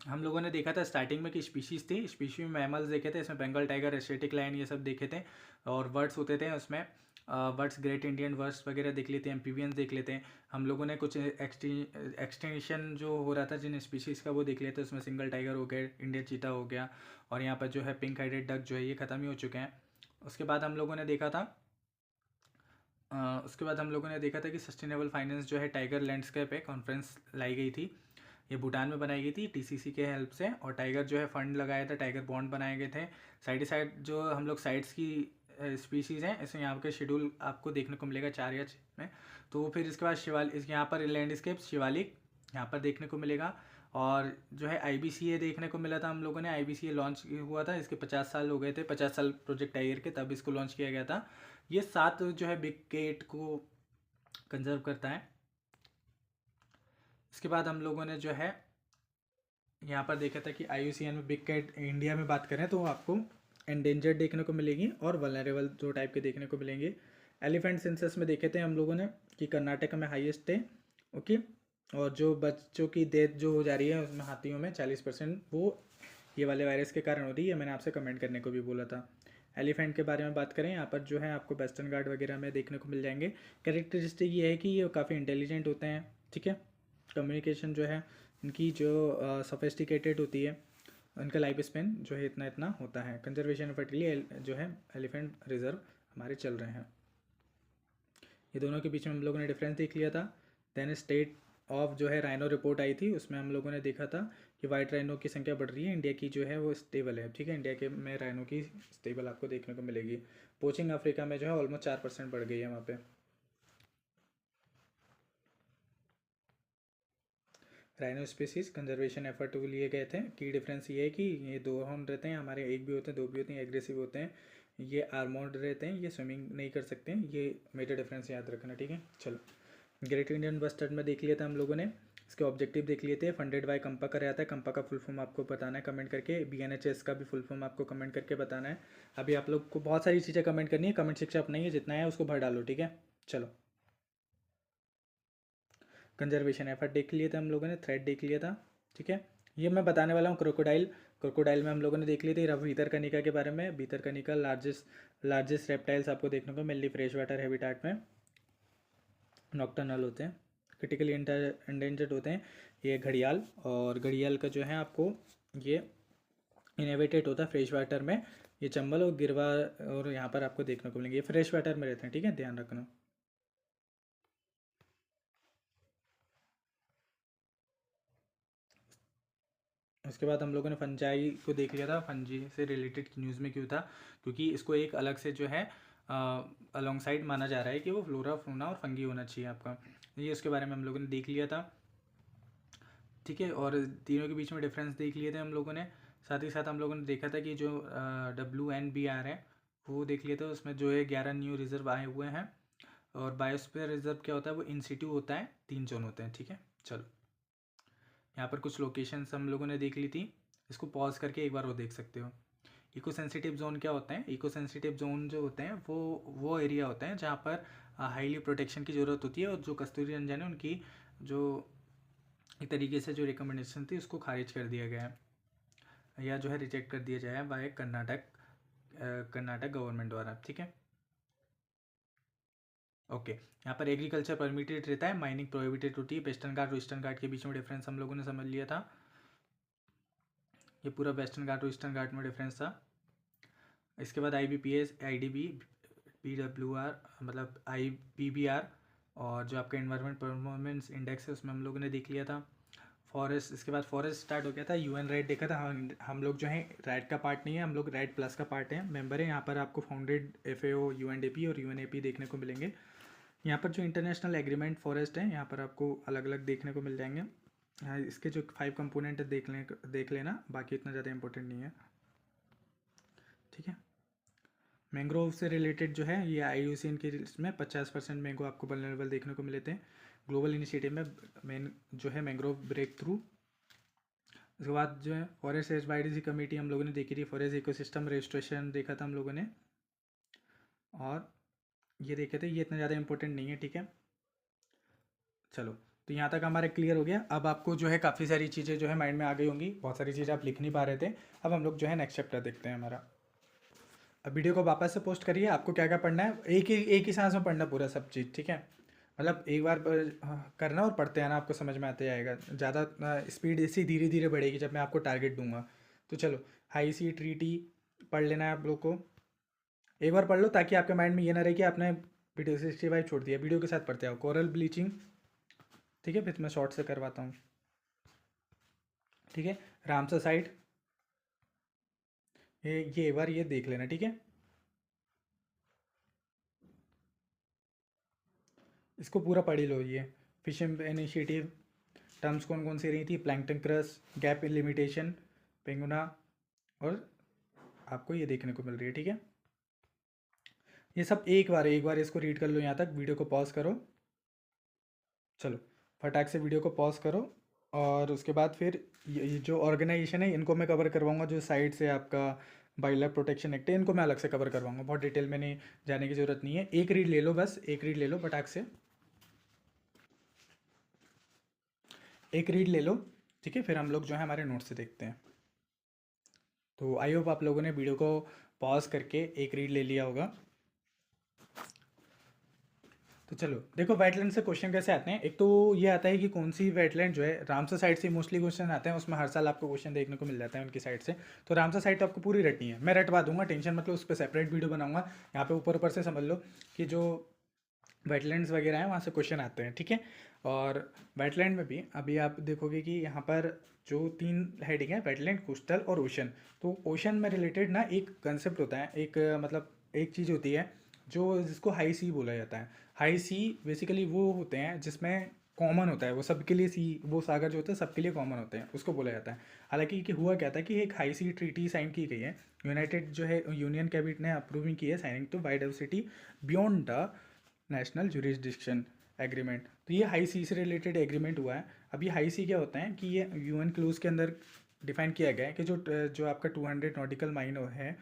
हम लोगों ने देखा था स्टार्टिंग में कि स्पीशीज़ थी, स्पीशी में मैमल्स देखे थे, इसमें बंगाल टाइगर, एशियाटिक लायन, ये सब देखे थे। और वर्ड्स होते थे उसमें, वर्ड्स ग्रेट इंडियन वर्ड्स वगैरह देख लेते हैं, एम्फीबियंस देख लेते हैं। हम लोगों ने कुछ एक्सटेंशन जो हो रहा था जिन स्पीशीज़ का वो देख लेते हैं, उसमें सिंगल टाइगर हो गया, इंडियन चीता हो गया, और यहाँ पर जो है पिंक हाइडेड डक जो है ये ख़त्म ही हो चुके हैं। उसके बाद हम लोगों ने देखा था उसके बाद हम लोगों ने देखा था कि सस्टेनेबल फाइनेंस जो है टाइगर लैंडस्केप है कॉन्फ्रेंस लाई गई थी, ये भूटान में बनाई गई थी टीसीसी के हेल्प से। और टाइगर जो है फंड लगाया था, टाइगर बॉन्ड बनाए गए थे। साइड साइड जो हम लोग साइड्स की स्पीशीज़ हैं, इसमें यहाँ के शेड्यूल आपको देखने को मिलेगा 4 या 6 में। तो फिर इसके बाद इस यहाँ पर लैंडस्केप शिवालिक यहाँ पर देखने को मिलेगा। और जो है IBCA देखने को मिला था हम लोगों ने, IBCA लॉन्च हुआ था, इसके 50 साल हो गए थे, 50 साल प्रोजेक्ट टाइगर के, तब इसको लॉन्च किया गया था। ये 7 जो है बिग केट को कंजर्व करता है। इसके बाद हम लोगों ने जो है यहाँ पर देखा था कि IUCN में बिग कैट इंडिया में बात करें तो आपको एंडेंजर्ड देखने को मिलेगी और वल्नरेबल दो टाइप के देखने को मिलेंगे। एलिफेंट सेंसस में देखे थे हम लोगों ने कि कर्नाटक में हाईएस्ट है, ओके। और जो बच्चों की डेथ जो हो जा रही है उसमें हाथियों में 40%, वो ये वाले वायरस के कारण हो रही है, मैंने आपसे कमेंट करने को भी बोला था। एलिफेंट के बारे में बात करें, यहाँ पर जो है आपको वेस्टर्न घाट वगैरह में देखने को मिल जाएंगे। कैरेक्टरिस्टिक ये है कि ये काफ़ी इंटेलिजेंट होते हैं, ठीक है। कम्युनिकेशन जो है इनकी जो सोफिस्टिकेटेड होती है, उनका लाइफ स्पेन जो है इतना इतना होता है। कंजर्वेशन फर्टिली जो है एलिफेंट रिजर्व हमारे चल रहे हैं। ये दोनों के बीच में हम लोगों ने डिफरेंस देख लिया था। देन स्टेट ऑफ जो है राइनो रिपोर्ट आई थी, उसमें हम लोगों ने देखा था कि वाइट राइनो की संख्या बढ़ रही है, इंडिया की जो है वो स्टेबल है, ठीक है। इंडिया के में राइनो की स्टेबल आपको देखने को मिलेगी। पोचिंग अफ्रीका में जो है ऑलमोस्ट 4% बढ़ गई है वहाँ पे। राइनो स्पीसीज कंजर्वेशन एफर्ट लिए गए थे। की डिफरेंस ये है कि ये दो हम रहते हैं, हमारे एक भी होते हैं, दो भी होते हैं, एग्रेसिव होते हैं, ये आर्मोर्ड रहते हैं, ये स्विमिंग नहीं कर सकते हैं। ये मेजर डिफरेंस याद रखना, ठीक है। चलो ग्रेट इंडियन बस्टर्ड में देख लिया था हम लोगों ने, इसके ऑब्जेक्टिव देख लिए थे। फंडेड बाय कंपा का रहता है, कंपा का फुल फॉर्म आपको बताना है कमेंट करके, BNHS का भी फुल फॉर्म आपको कमेंट करके बताना है। अभी आप लोग को बहुत सारी चीज़ें कमेंट करनी है, कमेंट सेक्शन अपना ही है, जितना है उसको भर डालो, ठीक है। चलो कंजर्वेशन एफर्ट देख लिए थे हम लोगों ने, थ्रेड देख लिया था, ठीक है। ये मैं बताने वाला हूँ क्रोकोडाइल। क्रोकोडाइल में हम लोगों ने देख ली थी भीतरकनिका के बारे में। भीतरकनिका लार्जेस्ट रेप्टाइल्स आपको देखने को मेनली फ्रेश वाटर हैबिटेट में नॉक्टर्नल होते हैं, क्रिटिकली एंडेंजर्ड होते हैं। ये घड़ियाल, और घड़ियाल का जो है आपको ये इनहेबिटेड होता है फ्रेश वाटर में। ये चंबल और गिरवा और यहाँ पर आपको देखने को मिलेंगे, ये फ्रेश वाटर में रहते हैं, ठीक है, ध्यान रखना। उसके बाद हम लोगों ने फंजाई को देख लिया था। फंजी से रिलेटेड न्यूज़ में क्यों था, क्योंकि इसको एक अलग से जो है अलॉन्ग साइड माना जा रहा है कि वो फ्लोरा फ्लोना और फंगी होना चाहिए आपका। ये उसके बारे में हम लोगों ने देख लिया था, ठीक है। और तीनों के बीच में डिफरेंस देख लिए थे हम लोगों ने। साथ ही साथ हम लोगों ने देखा था कि जो WNBR है वो देख लिए थे, उसमें जो है 11 न्यू रिजर्व आए हुए हैं। और बायोस्फीयर रिजर्व क्या होता है, वो इन सिटू होता है, 3 जोन होते हैं, ठीक है। चलो यहाँ पर कुछ लोकेशंस हम लोगों ने देख ली थी, इसको पॉज करके एक बार वो देख सकते हो। इको सेंसिटिव जोन क्या होते हैं, इको सेंसिटिव जोन जो होते हैं वो एरिया होते हैं जहाँ पर हाईली प्रोटेक्शन की ज़रूरत होती है, और जो कस्तूरी रंजन है उनकी जो एक तरीके से जो रिकमेंडेशन थी उसको खारिज कर दिया गया है, या जो है रिजेक्ट कर दिया जाए बाय कर्नाटक गवर्नमेंट द्वारा, ठीक है। ओके यहाँ पर एग्रीकल्चर परमिटेड रहता है, माइनिंग प्रोहिबिटेड होती है। वेस्टर्न घाट और ईस्टर्न घाट के बीच में डिफरेंस हम लोगों ने समझ लिया था। ये पूरा वेस्टर्न घाट और ईस्टर्न घाट में डिफरेंस था। इसके बाद IBPS IDB PWR मतलब IPBR, और जो आपका इन्वायरमेंट परफॉर्मेंस इंडेक्स है उसमें हम लोगों ने देख लिया था। फॉरेस्ट, इसके बाद फॉरेस्ट स्टार्ट हो गया था, यूएन रेड देखा था। हम लोग जो है रेड का पार्ट नहीं है, हम लोग रेड प्लस का पार्ट है, मेंबर है। यहाँ पर आपको फाउंडेड एफएओ, यूएनडीपी और यूएनएपी देखने को मिलेंगे। यहाँ पर जो इंटरनेशनल एग्रीमेंट फॉरेस्ट है, यहाँ पर आपको अलग अलग देखने को मिल जाएंगे। हाँ, इसके जो 5 कंपोनेंट है देख लेना, बाकी इतना ज़्यादा इंपॉर्टेंट नहीं है, ठीक है। मैंग्रोव से रिलेटेड जो है ये IUCN की इसमें 50% मैंगो आपको वल्नरेबल देखने को मिले थे। ग्लोबल इनिशिएटिव में मेन जो है मैंग्रोव ब्रेक थ्रू। उसके बाद जो है फॉरेस्ट एज बायोडाइवर्सिटी कमेटी हम लोगों ने देखी थी, फॉरेस्ट इकोसिस्टम रेस्टोरेशन देखा था हम लोगों ने, और ये देखे थे, ये इतना ज़्यादा इंपॉर्टेंट नहीं है, ठीक है। चलो, तो यहाँ तक हमारे क्लियर हो गया। अब आपको जो है काफ़ी सारी चीज़ें जो है माइंड में आ गई होंगी, बहुत सारी चीज़ें आप लिख नहीं पा रहे थे। अब हम लोग जो है नेक्स्ट चैप्टर देखते हैं हमारा। अब वीडियो को वापस से पोस्ट करिए, आपको क्या क्या पढ़ना है, एक ही सांस में पढ़ना पूरा सब चीज़, ठीक है। मतलब एक बार करना और पढ़ते आना, आपको समझ में आते जाएगा। ज़्यादा स्पीड इसी धीरे धीरे बढ़ेगी जब मैं आपको टारगेट दूंगा। तो चलो, हाई सी ट्रीटी पढ़ लेना है आप लोग को, एक बार पढ़ लो, ताकि आपके माइंड में ये ना रहे कि आपने वीडियो 65 छोड़ दिया। वीडियो के साथ पढ़ते आओ। कोरल ब्लीचिंग, ठीक है, फिर मैं शॉर्ट से करवाता हूँ, ठीक है। रामसर साइट, ये एक बार ये देख लेना, ठीक है। इसको पूरा पढ़ ही लो। ये फिशिंग इनिशिएटिव टर्म्स कौन कौन सी रही थी, प्लैंकटन क्रस, गैप इन लिमिटेशन, पेंगुना, और आपको ये देखने को मिल रही है, ठीक है। ये सब एक बार इसको रीड कर लो यहाँ तक। वीडियो को पॉज करो, चलो फटाक से वीडियो को पॉज करो, और उसके बाद फिर ये जो ऑर्गेनाइजेशन है इनको मैं कवर करवाऊंगा। जो साइड से आपका वाइल्ड लाइफ प्रोटेक्शन एक्ट है, इनको मैं अलग से कवर करवाऊंगा, बहुत डिटेल में नहीं जाने की ज़रूरत नहीं है। एक रीड ले लो, बस एक रीड ले लो फटाक से, एक रीड ले लो, ठीक है। फिर हम लोग जो है हमारे नोट से देखते हैं। तो आई होप आप लोगों ने वीडियो को पॉज करके एक रीड ले लिया होगा। तो चलो देखो, वेटलैंड से क्वेश्चन कैसे आते हैं। एक तो ये आता है कि कौन सी वेटलैंड जो है, रामसर साइड से मोस्टली क्वेश्चन आते हैं, उसमें हर साल आपको क्वेश्चन देखने को मिल जाता है उनकी साइड से। तो रामसर साइड तो आपको पूरी रटनी है, मैं रटवा दूंगा, टेंशन मतलब उस पर सेपरेट वीडियो बनाऊंगा। यहाँ पे ऊपर ऊपर से समझ लो कि जो वेटलैंड्स वगैरह हैं वहाँ से क्वेश्चन आते हैं, ठीक है। और वेटलैंड में भी अभी आप देखोगे कि यहाँ पर जो 3 हेडिंग है, वेटलैंड, कोस्टल और ओशन। तो ओशन में रिलेटेड ना एक कंसेप्ट होता है, एक मतलब एक चीज़ होती है जो जिसको हाई सी बोला जाता है। हाई सी बेसिकली वो होते हैं जिसमें कॉमन होता है, वो सबके लिए सी, वो सागर जो होता है सबके लिए कॉमन होते हैं, उसको बोला जाता है। हालांकि कि हुआ क्या था कि एक हाई सी ट्रीटी साइन की गई है, यूनाइटेड जो है यूनियन कैबिनेट ने अप्रूविंग की है, signing to biodiversity beyond the national jurisdiction agreement. तो ये हाई सी से रिलेटेड एग्रीमेंट हुआ है। अब ये हाई सी क्या होता है कि ये यूएन क्लूज के अंदर डिफाइन किया गया है कि जो आपका 200 नॉटिकल माइल है,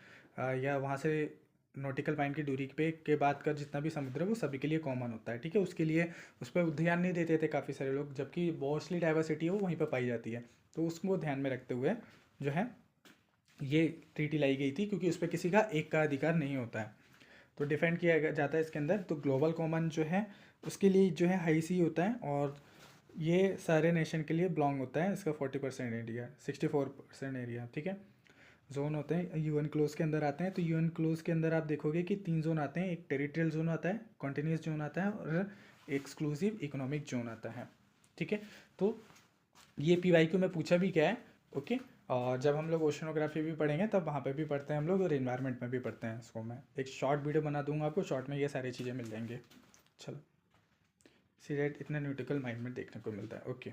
या वहाँ से नॉटिकल माइल की दूरी पे के बाद का जितना भी समुद्र है वो सभी के लिए कॉमन होता है, ठीक है। उसके लिए उस पर ध्यान नहीं देते थे काफ़ी सारे लोग, जबकि मोस्टली डाइवर्सिटी है वो वहीं पर पाई जाती है। तो उसको ध्यान में रखते हुए जो है ये ट्रीटी लाई गई थी, क्योंकि उस पर किसी का एक का अधिकार नहीं होता है। तो डिफेंड किया जाता है इसके अंदर। तो ग्लोबल कॉमन जो है उसके लिए जो है हाई सी होता है, और ये सारे नेशन के लिए बिलोंग होता है। इसका 40% एरिया, 64% एरिया, ठीक है। जोन होते हैं यूएन क्लोज के अंदर आते हैं। तो यूएन क्लोज के अंदर आप देखोगे कि 3 जोन आते हैं, एक टेरिटोरियल जोन आता है, कॉन्टिन्यूस जोन आता है, और एक्सक्लूसिव इकोनॉमिक जोन आता है, ठीक है। तो ये PYQ में पूछा भी क्या है, ओके। और जब हम लोग ओशनोग्राफी भी पढ़ेंगे तब वहाँ पे भी पढ़ते हैं हम लोग, और इन्वायरमेंट में भी पढ़ते हैं। इसको मैं एक शॉर्ट वीडियो बना दूंगा आपको, शॉर्ट में ये सारी चीज़ें मिल जाएंगे। चलो, सी डेट इतना न्यूटिकल माइंड में देखने को मिलता है, ओके।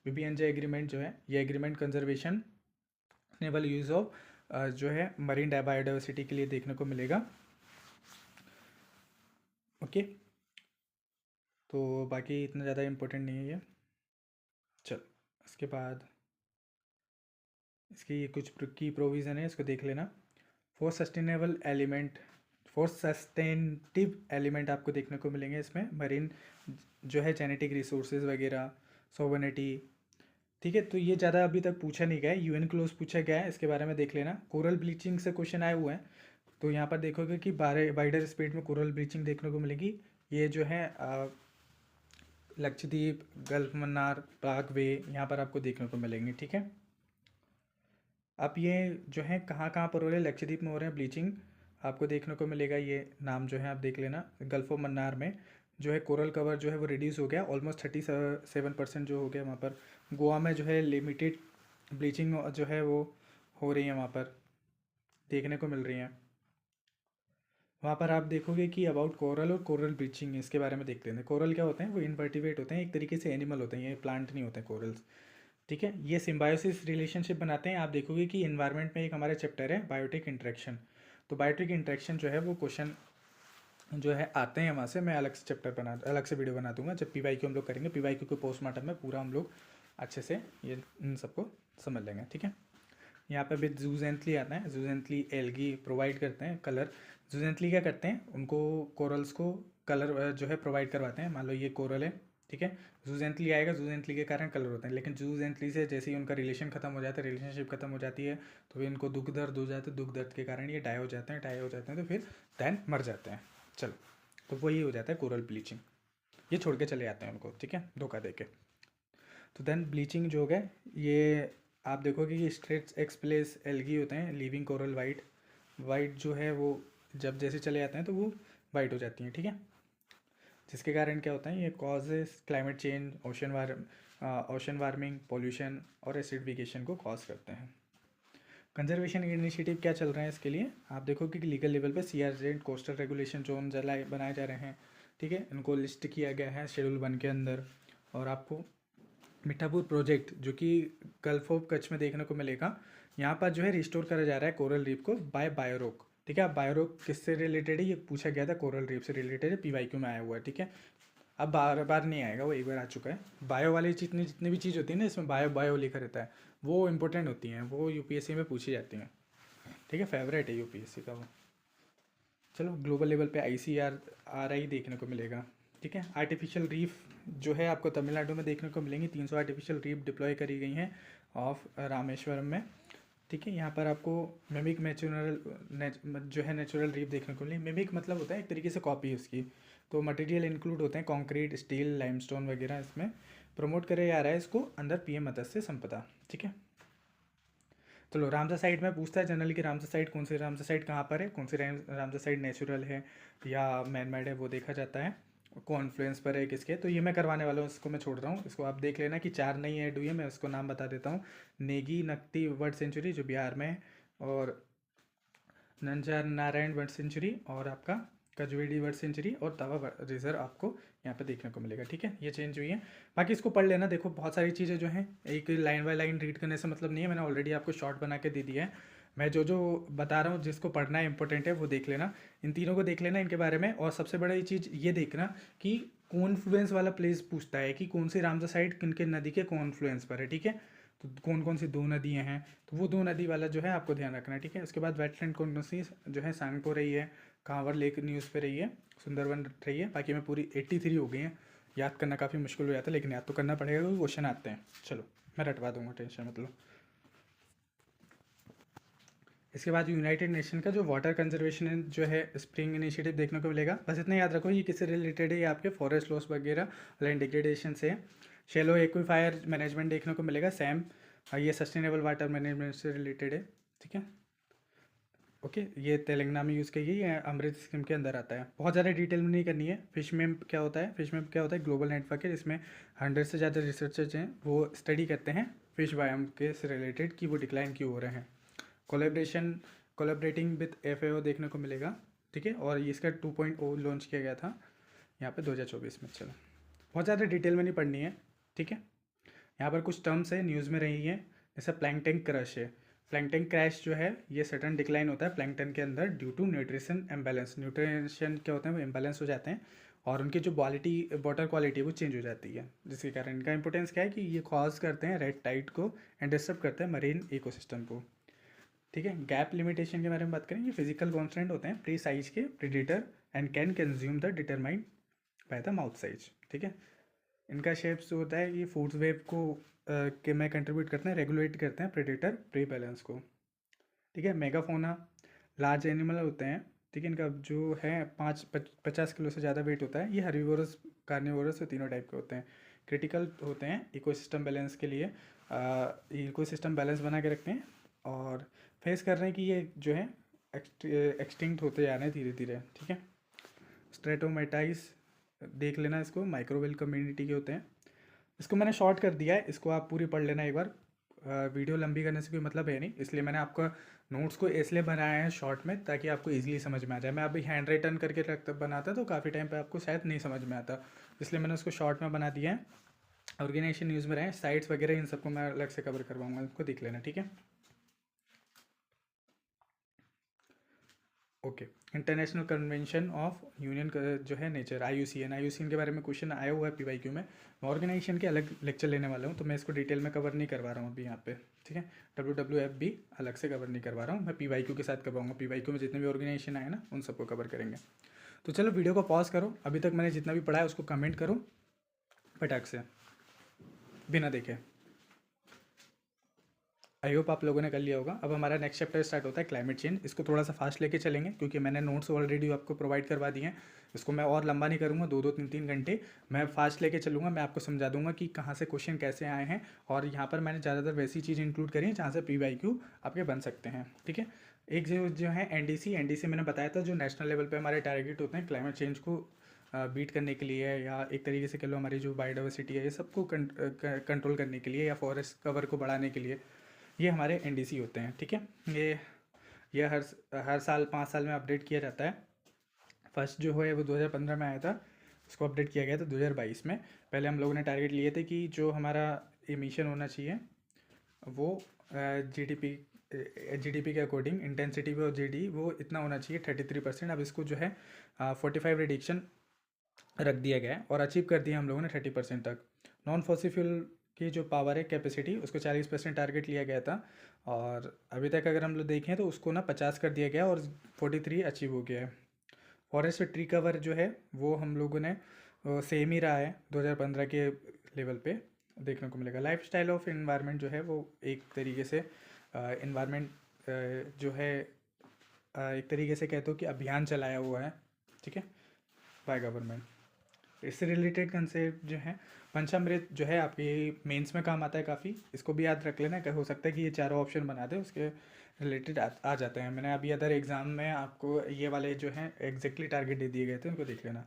BBNJ एग्रीमेंट जो है, ये agreement conservation naval use of जो है मरीन बायोडाइवर्सिटी के लिए देखने को मिलेगा, ओके। तो बाकी इतना ज़्यादा इम्पोर्टेंट नहीं है ये। चलो, इसके बाद इसकी ये कुछ की प्रोविज़न है, इसको देख लेना। Four sustainable element, four sustainative element आपको देखने को मिलेंगे इसमें। मरीन जो है जेनेटिक रिसोर्सेज वगैरह, सोवनिटी, ठीक है। तो ये ज़्यादा अभी तक पूछा नहीं गया है, यूएन क्लोज पूछा गया है, इसके बारे में देख लेना। कोरल ब्लीचिंग से क्वेश्चन आए हुए हैं, तो यहाँ पर देखोगे कि वाइडर स्पेड में कोरल ब्लीचिंग देखने को मिलेगी। ये जो है लक्षद्वीप, गल्फ मन्नार, पाक वे, यहाँ पर आपको देखने को मिलेंगे, ठीक है। अब ये जो है कहाँ कहाँ पर हो रहे हैं, लक्षद्वीप में हो रहे हैं ब्लीचिंग, आपको देखने को मिलेगा। ये नाम जो है आप देख लेना, गल्फ ऑफ मन्नार में जो है कोरल कवर जो है वो रिड्यूस हो गया, ऑलमोस्ट 37% जो हो गया वहाँ पर। गोवा में जो है लिमिटेड ब्लीचिंग जो है वो हो रही है, वहाँ पर देखने को मिल रही हैं। वहाँ पर आप देखोगे कि अबाउट कोरल और कोरल ब्लीचिंग, इसके बारे में देख लेते हैं। कोरल क्या होते हैं, वो इनवर्टिब्रेट होते हैं, एक तरीके से एनिमल होते हैं, ये प्लांट नहीं होते हैं कोरल्स। ठीक है, ये सिम्बायोसिस रिलेशनशिप बनाते हैं। आप देखोगे कि इन्वायरमेंट में एक हमारा चैप्टर है बायोटिक इंटरेक्शन, तो बायोटिक इंटरेक्शन जो है वो क्वेश्चन जो है आते हैं वहाँ से। मैं अलग से चैप्टर बना, अलग से वीडियो बना दूंगा जब पीवाईक्यू हम लोग करेंगे। पीवाईक्यू को पोस्टमार्टम में पूरा हम लोग अच्छे से ये इन सबको समझ लेंगे। ठीक है, यहाँ पे विद जूजेंथली आता है। जूजेंथली एल्गी प्रोवाइड करते हैं कलर। जूजेंथली क्या करते हैं, उनको कोरल्स को कलर जो है प्रोवाइड करवाते हैं। मान लो ये कोरल है, ठीक है, जूजेंथली आएगा, जूजेंथली के कारण कलर होते हैं। लेकिन जूजेंथली से जैसे ही उनका रिलेशन खत्म हो जाता है, रिलेशनशिप खत्म हो जाती है, तो फिर इनको दुख दर्द हो जाता है, दुख दर्द के कारण ये डाई हो जाते हैं, डाई हो जाते हैं तो फिर दैन मर जाते हैं। चलो, तो वही हो जाता है कोरल ब्लीचिंग, ये छोड़ के चले जाते हैं उनको, ठीक है, धोखा दे के। तो देन ब्लीचिंग जो हो गया, ये आप देखोगे कि स्ट्रेट्स एक्सप्लेस एल्गी होते हैं लीविंग कोरल वाइट। वाइट जो है वो जब जैसे चले जाते हैं तो वो वाइट हो जाती हैं, ठीक है, जिसके कारण क्या होता है, ये causes climate change, ocean warming, pollution और एसिडिफिकेशन को कॉज करते हैं। कंजर्वेशन इनिशिएटिव क्या चल रहे हैं इसके लिए, आप देखो कि लीगल लेवल पे CRZ कोस्टल रेगुलेशन जोन बनाए जा रहे हैं, ठीक है, इनको लिस्ट किया गया है शेड्यूल 1 के अंदर। और आपको मीठापुर प्रोजेक्ट जो कि गल्फ ऑफ कच्छ में देखने को मिलेगा, यहाँ पर जो है रिस्टोर करा जा रहा है कोरल रीफ को बाय बायोरोक। ठीक है, अब बायोरोक किससे रिलेटेड है ये पूछा गया था, कोरल रीफ से रिलेटेड है, पीवाईक्यू में आया हुआ है। ठीक है, अब बार बार नहीं आएगा, वो एक बार आ चुका है। बायो वाली जितनी भी चीज़ होती है ना, इसमें बायो बायो लिखा रहता है, वो इंपॉर्टेंट होती हैं, वो यूपीएससी में पूछी जाती हैं। ठीक है, फेवरेट है यूपीएससी का वो। चलो, ग्लोबल लेवल पे ICRI देखने को मिलेगा। ठीक है, आर्टिफिशियल रीफ जो है आपको तमिलनाडु में देखने को मिलेंगी। 300 आर्टिफिशियल रीफ डिप्लॉय करी गई हैं ऑफ रामेश्वरम में। ठीक है, यहाँ पर आपको मिमिक जो है नेचुरल रीफ देखने को मिलेंगे। मिमिक मतलब होता है एक तरीके से कॉपी उसकी। तो मटेरियल इंक्लूड होते हैं कंक्रीट, स्टील, लाइमस्टोन वगैरह। इसमें प्रमोट करे जा रहा है इसको अंडर PM मत्स्य संपदा। ठीक है, चलो, रामसर साइट में पूछता है जनरली कि रामसर साइट कौन सी, रामसर साइट कहाँ पर है, कौन सी रामसर साइट नेचुरल है या मैन मेड है, वो देखा जाता है। कॉन्फ्लुएंस पर है किसके, तो ये मैं करवाने वाला हूँ, इसको मैं छोड़ रहा हूँ। इसको आप देख लेना कि 4 नई ऐड हुई है, मैं उसको नाम बता देता हूँ। नेगी नकती बर्ड सेंचुरी जो बिहार में है, और नंजार नारायण बर्ड सेंचुरी, और आपका कजवेड़ी बर्ड सेंचुरी, और तवा रिजर्व आपको यहाँ पे देखने को मिलेगा। ठीक है, ये चेंज हुई है। बाकी इसको पढ़ लेना, देखो बहुत सारी चीज़ें जो हैं एक लाइन बाय लाइन रीड करने से मतलब नहीं है, मैंने ऑलरेडी आपको शॉर्ट बना के दे दिया है। मैं जो जो बता रहा हूँ जिसको पढ़ना है इंपॉर्टेंट है वो देख लेना, इन तीनों को देख लेना इनके बारे में। और सबसे बड़ी चीज़ ये देखना कि कॉन्फ्लुएंस वाला प्लेस पूछता है कि कौन सी रामसर साइट किन किन नदी के कॉन्फ्लुएंस पर है। ठीक है, तो कौन कौन सी 2 नदियाँ हैं, तो वो 2 नदी वाला जो है आपको ध्यान रखना है। ठीक है, उसके बाद वेटलैंड कौन कौन सी जो है, सांगपो रही है, कांवर लेक न्यूज़ पे रही है, सुंदरवन रही है। बाकी में पूरी 83 हो गई हैं, याद करना काफ़ी मुश्किल हो जाता है, लेकिन याद तो करना पड़ेगा क्योंकि क्वेश्चन आते हैं। चलो, मैं रटवा दूंगा, टेंशन मतलब। इसके बाद यूनाइटेड नेशन का जो वाटर कंजर्वेशन जो है स्प्रिंग इनिशिएटिव देखने को मिलेगा। बस इतना याद रखो, ये किससे रिलेटेड है, ये आपके फॉरेस्ट लॉस वगैरह लैंड डिग्रेडेशन से। शेलो एक्वीफायर मैनेजमेंट देखने को मिलेगा, सैम, ये सस्टेनेबल वाटर मैनेजमेंट से रिलेटेड है। ठीक है, ओके, ये तेलंगाना में यूज़ की गई है, अमृत स्कीम के अंदर आता है। बहुत ज़्यादा डिटेल में नहीं करनी है। फिश मैप क्या होता है, फिश मैप क्या होता है, ग्लोबल नेटवर्क है, इसमें 100 से ज़्यादा रिसर्चर्स हैं, वो स्टडी करते हैं फिश बायोम के से रिलेटेड कि वो डिक्लाइन क्यों हो रहे हैं। कोलेबरेटिंग विद FAO देखने को मिलेगा। ठीक है, और इसका 2.0 लॉन्च किया गया था यहाँ पे 2024 में। चलो, बहुत ज़्यादा डिटेल में नहीं पढ़नी है। ठीक है, यहाँ पर कुछ टर्म्स है न्यूज़ में रही हैं, जैसे प्लैंकटन क्रश है। प्लैंकटन क्रैश जो है ये सडन डिक्लाइन होता है प्लैंकटन के अंदर due to nutrition imbalance. Nutrition क्या होते हैं, वो इम्बैलेंस हो जाते हैं और उनकी जो वाटर क्वालिटी है वो चेंज हो जाती है, जिसके कारण इनका इंपॉर्टेंस क्या है कि ये कॉज करते हैं रेड टाइड को एंड डिस्टर्ब करते हैं मरीन इकोसिस्टम को। ठीक है, गैप लिमिटेशन के बारे में बात करें, ये फिजिकल कॉन्स्टेंट होते हैं प्री साइज के predator and can consume the determined by the mouth size. ठीक है, इनका शेप्स जो होता है ये फूड्स वेब को के में कंट्रीब्यूट करते हैं, रेगुलेट करते हैं प्रेडेटर प्री बैलेंस को। ठीक है, मेगाफोना लार्ज एनिमल होते हैं। ठीक है, इनका जो है 50 किलो से ज़्यादा वेट होता है। ये हर्बीवोरस, कार्निवोरस, तीनों टाइप के होते हैं। क्रिटिकल होते हैं इकोसिस्टम बैलेंस के लिए, इकोसिस्टम बैलेंस बना के रखते हैं और फेस कर रहे हैं कि ये जो है एक्सटिंक्ट होते जा रहे हैं धीरे धीरे। ठीक है, स्ट्रेटोमेटाइस देख लेना इसको, माइक्रोवेल कम्युनिटी के होते हैं। इसको मैंने शॉर्ट कर दिया है, इसको आप पूरी पढ़ लेना एक बार। वीडियो लंबी करने से कोई मतलब है नहीं, इसलिए मैंने आपका नोट्स को इसलिए बनाया है शॉर्ट में ताकि आपको इजीली समझ में आ जाए। मैं अभी हैंड राइटन करके बनाता तो काफ़ी टाइम पे आपको शायद नहीं समझ में आता, इसलिए मैंने उसको शॉर्ट में बना दिया है। ऑर्गेनाइजेशन न्यूज़ में रहे, साइट्स वगैरह इन सबको मैं अलग से कवर करवाऊँगा, इसको देख लेना, ठीक है। Okay, international convention of union जो है नेचर, IUCN के बारे में क्वेश्चन आया हुआ है PYQ में। मैं ऑर्गेनाइजेशन के अलग लेक्चर लेने वाला हूँ, तो मैं इसको डिटेल में कवर नहीं करवा रहा हूँ अभी यहाँ पे, ठीक है। WWF भी अलग से कवर नहीं करवा रहा हूँ, मैं PYQ के साथ करवाऊँगा। PYQ में जितने भी ऑर्गेनाइजेशन आए ना, उन सबको कवर करेंगे। तो चलो वीडियो को पॉज करो, अभी तक मैंने जितना भी पढ़ा है उसको कमेंट करो फटाक से, बिना देखे। आई होप आप लोगों ने कर लिया होगा। अब हमारा नेक्स्ट चैप्टर स्टार्ट होता है क्लाइमेट चेंज। इसको थोड़ा सा फास्ट लेके चलेंगे क्योंकि मैंने नोट्स ऑलरेडी आपको प्रोवाइड करवा दिए हैं। इसको मैं और लंबा नहीं करूँगा, 2-2 3-3 घंटे मैं फास्ट लेके चलूँगा। मैं आपको समझा दूंगा कि कहाँ से क्वेश्चन कैसे आए हैं, और यहाँ पर मैंने ज़्यादातर वैसी चीज़ इंक्लूड करी है जहाँ से PYQ आपके बन सकते हैं, ठीक है। एक जो है NDC मैंने बताया था, जो नेशनल लेवल पर हमारे टारगेट होते हैं क्लाइमेट चेंज को बीट करने के लिए, या एक तरीके से कह लो हमारी जो बायोडाइवर्सिटी है ये सबको कंट्रोल करने के लिए, या फॉरेस्ट कवर को बढ़ाने के लिए, ये हमारे NDC होते हैं, ठीक है। ये हर साल 5 साल में अपडेट किया जाता है। फर्स्ट जो है वो 2015 में आया था, उसको अपडेट किया गया था 2022 में। पहले हम लोगों ने टारगेट लिए थे कि जो हमारा एमिशन होना चाहिए वो GDP के अकॉर्डिंग, इंटेंसिटी पे और GD वो इतना होना चाहिए 33%। अब इसको जो है 45 रिडक्शन रख दिया गया है और अचीव कर दिया हम लोगों ने 30% तक। नॉन फॉसिल फ्यूल की जो पावर है कैपेसिटी, उसको 40% टारगेट लिया गया था, और अभी तक अगर हम लोग देखें तो उसको ना 50 कर दिया गया और 43 अचीव हो गया है। फॉरेस्ट ट्री कवर जो है वो हम लोगों ने सेम ही रहा है 2015 के लेवल पे देखने को मिलेगा। लाइफ स्टाइल ऑफ इन्वायरमेंट जो है वो एक तरीके से इन्वायरमेंट जो है एक तरीके से कहते हो कि अभियान चलाया हुआ है, ठीक है, बाय गवर्नमेंट। इससे रिलेटेड कंसेप्ट जो है पंचामृत जो है आपकी मेंस में काम आता है काफ़ी, इसको भी याद रख लेना। क्या हो सकता है कि ये चारों ऑप्शन बना दे, उसके रिलेटेड आ जाते हैं। मैंने अभी अदर एग्जाम में आपको ये वाले जो हैं एग्जैक्टली टारगेट दे दिए गए थे, उनको देख लेना।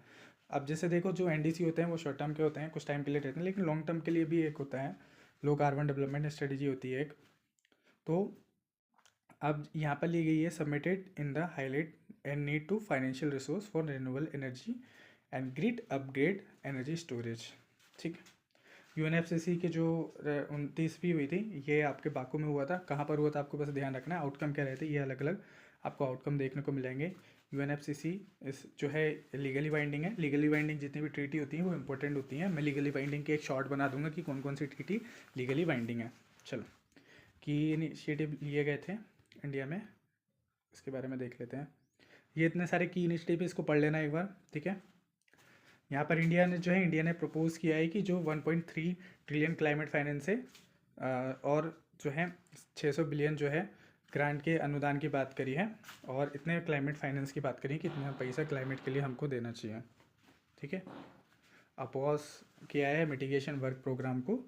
अब जैसे देखो जो NDC होते हैं वो शॉर्ट टर्म के होते हैं, कुछ टाइम के लिए रहते हैं, लेकिन लॉन्ग टर्म के लिए भी एक होता है, लो कार्बन डेवलपमेंट स्ट्रेटेजी होती है एक। तो अब यहाँ पर ली गई है submitted in the highlight and need to financial resource for renewable energy and grid upgrade energy storage, ठीक। UNFCCC के जो 29वीं हुई थी, ये आपके बाकू में हुआ था। कहाँ पर हुआ था आपको बस ध्यान रखना है, आउटकम क्या रहते हैं ये अलग अलग आपको आउटकम देखने को मिलेंगे। UNFCCC इस जो है लीगली बाइंडिंग है। लीगली बाइंडिंग जितनी भी ट्रीटी होती हैं वो इंपॉर्टेंट होती हैं। मैं लीगली बाइंडिंग के एक शॉर्ट बना दूंगा कि कौन कौन सी ट्रीटी लीगली बाइंडिंग है। चलो, की इनिशिएटिव लिए गए थे इंडिया में, इसके बारे में देख लेते हैं। ये इतने सारे की इनिशिएटिव, इसको पढ़ लेना एक बार, ठीक है। यहाँ पर इंडिया ने प्रपोज किया है कि जो 1.3 ट्रिलियन क्लाइमेट फाइनेंस है, और जो है 600 बिलियन जो है ग्रांट के अनुदान की बात करी है, और इतने क्लाइमेट फाइनेंस की बात करी कि इतना पैसा क्लाइमेट के लिए हमको देना चाहिए, ठीक है। अपोज किया है मिटिगेशन वर्क प्रोग्राम को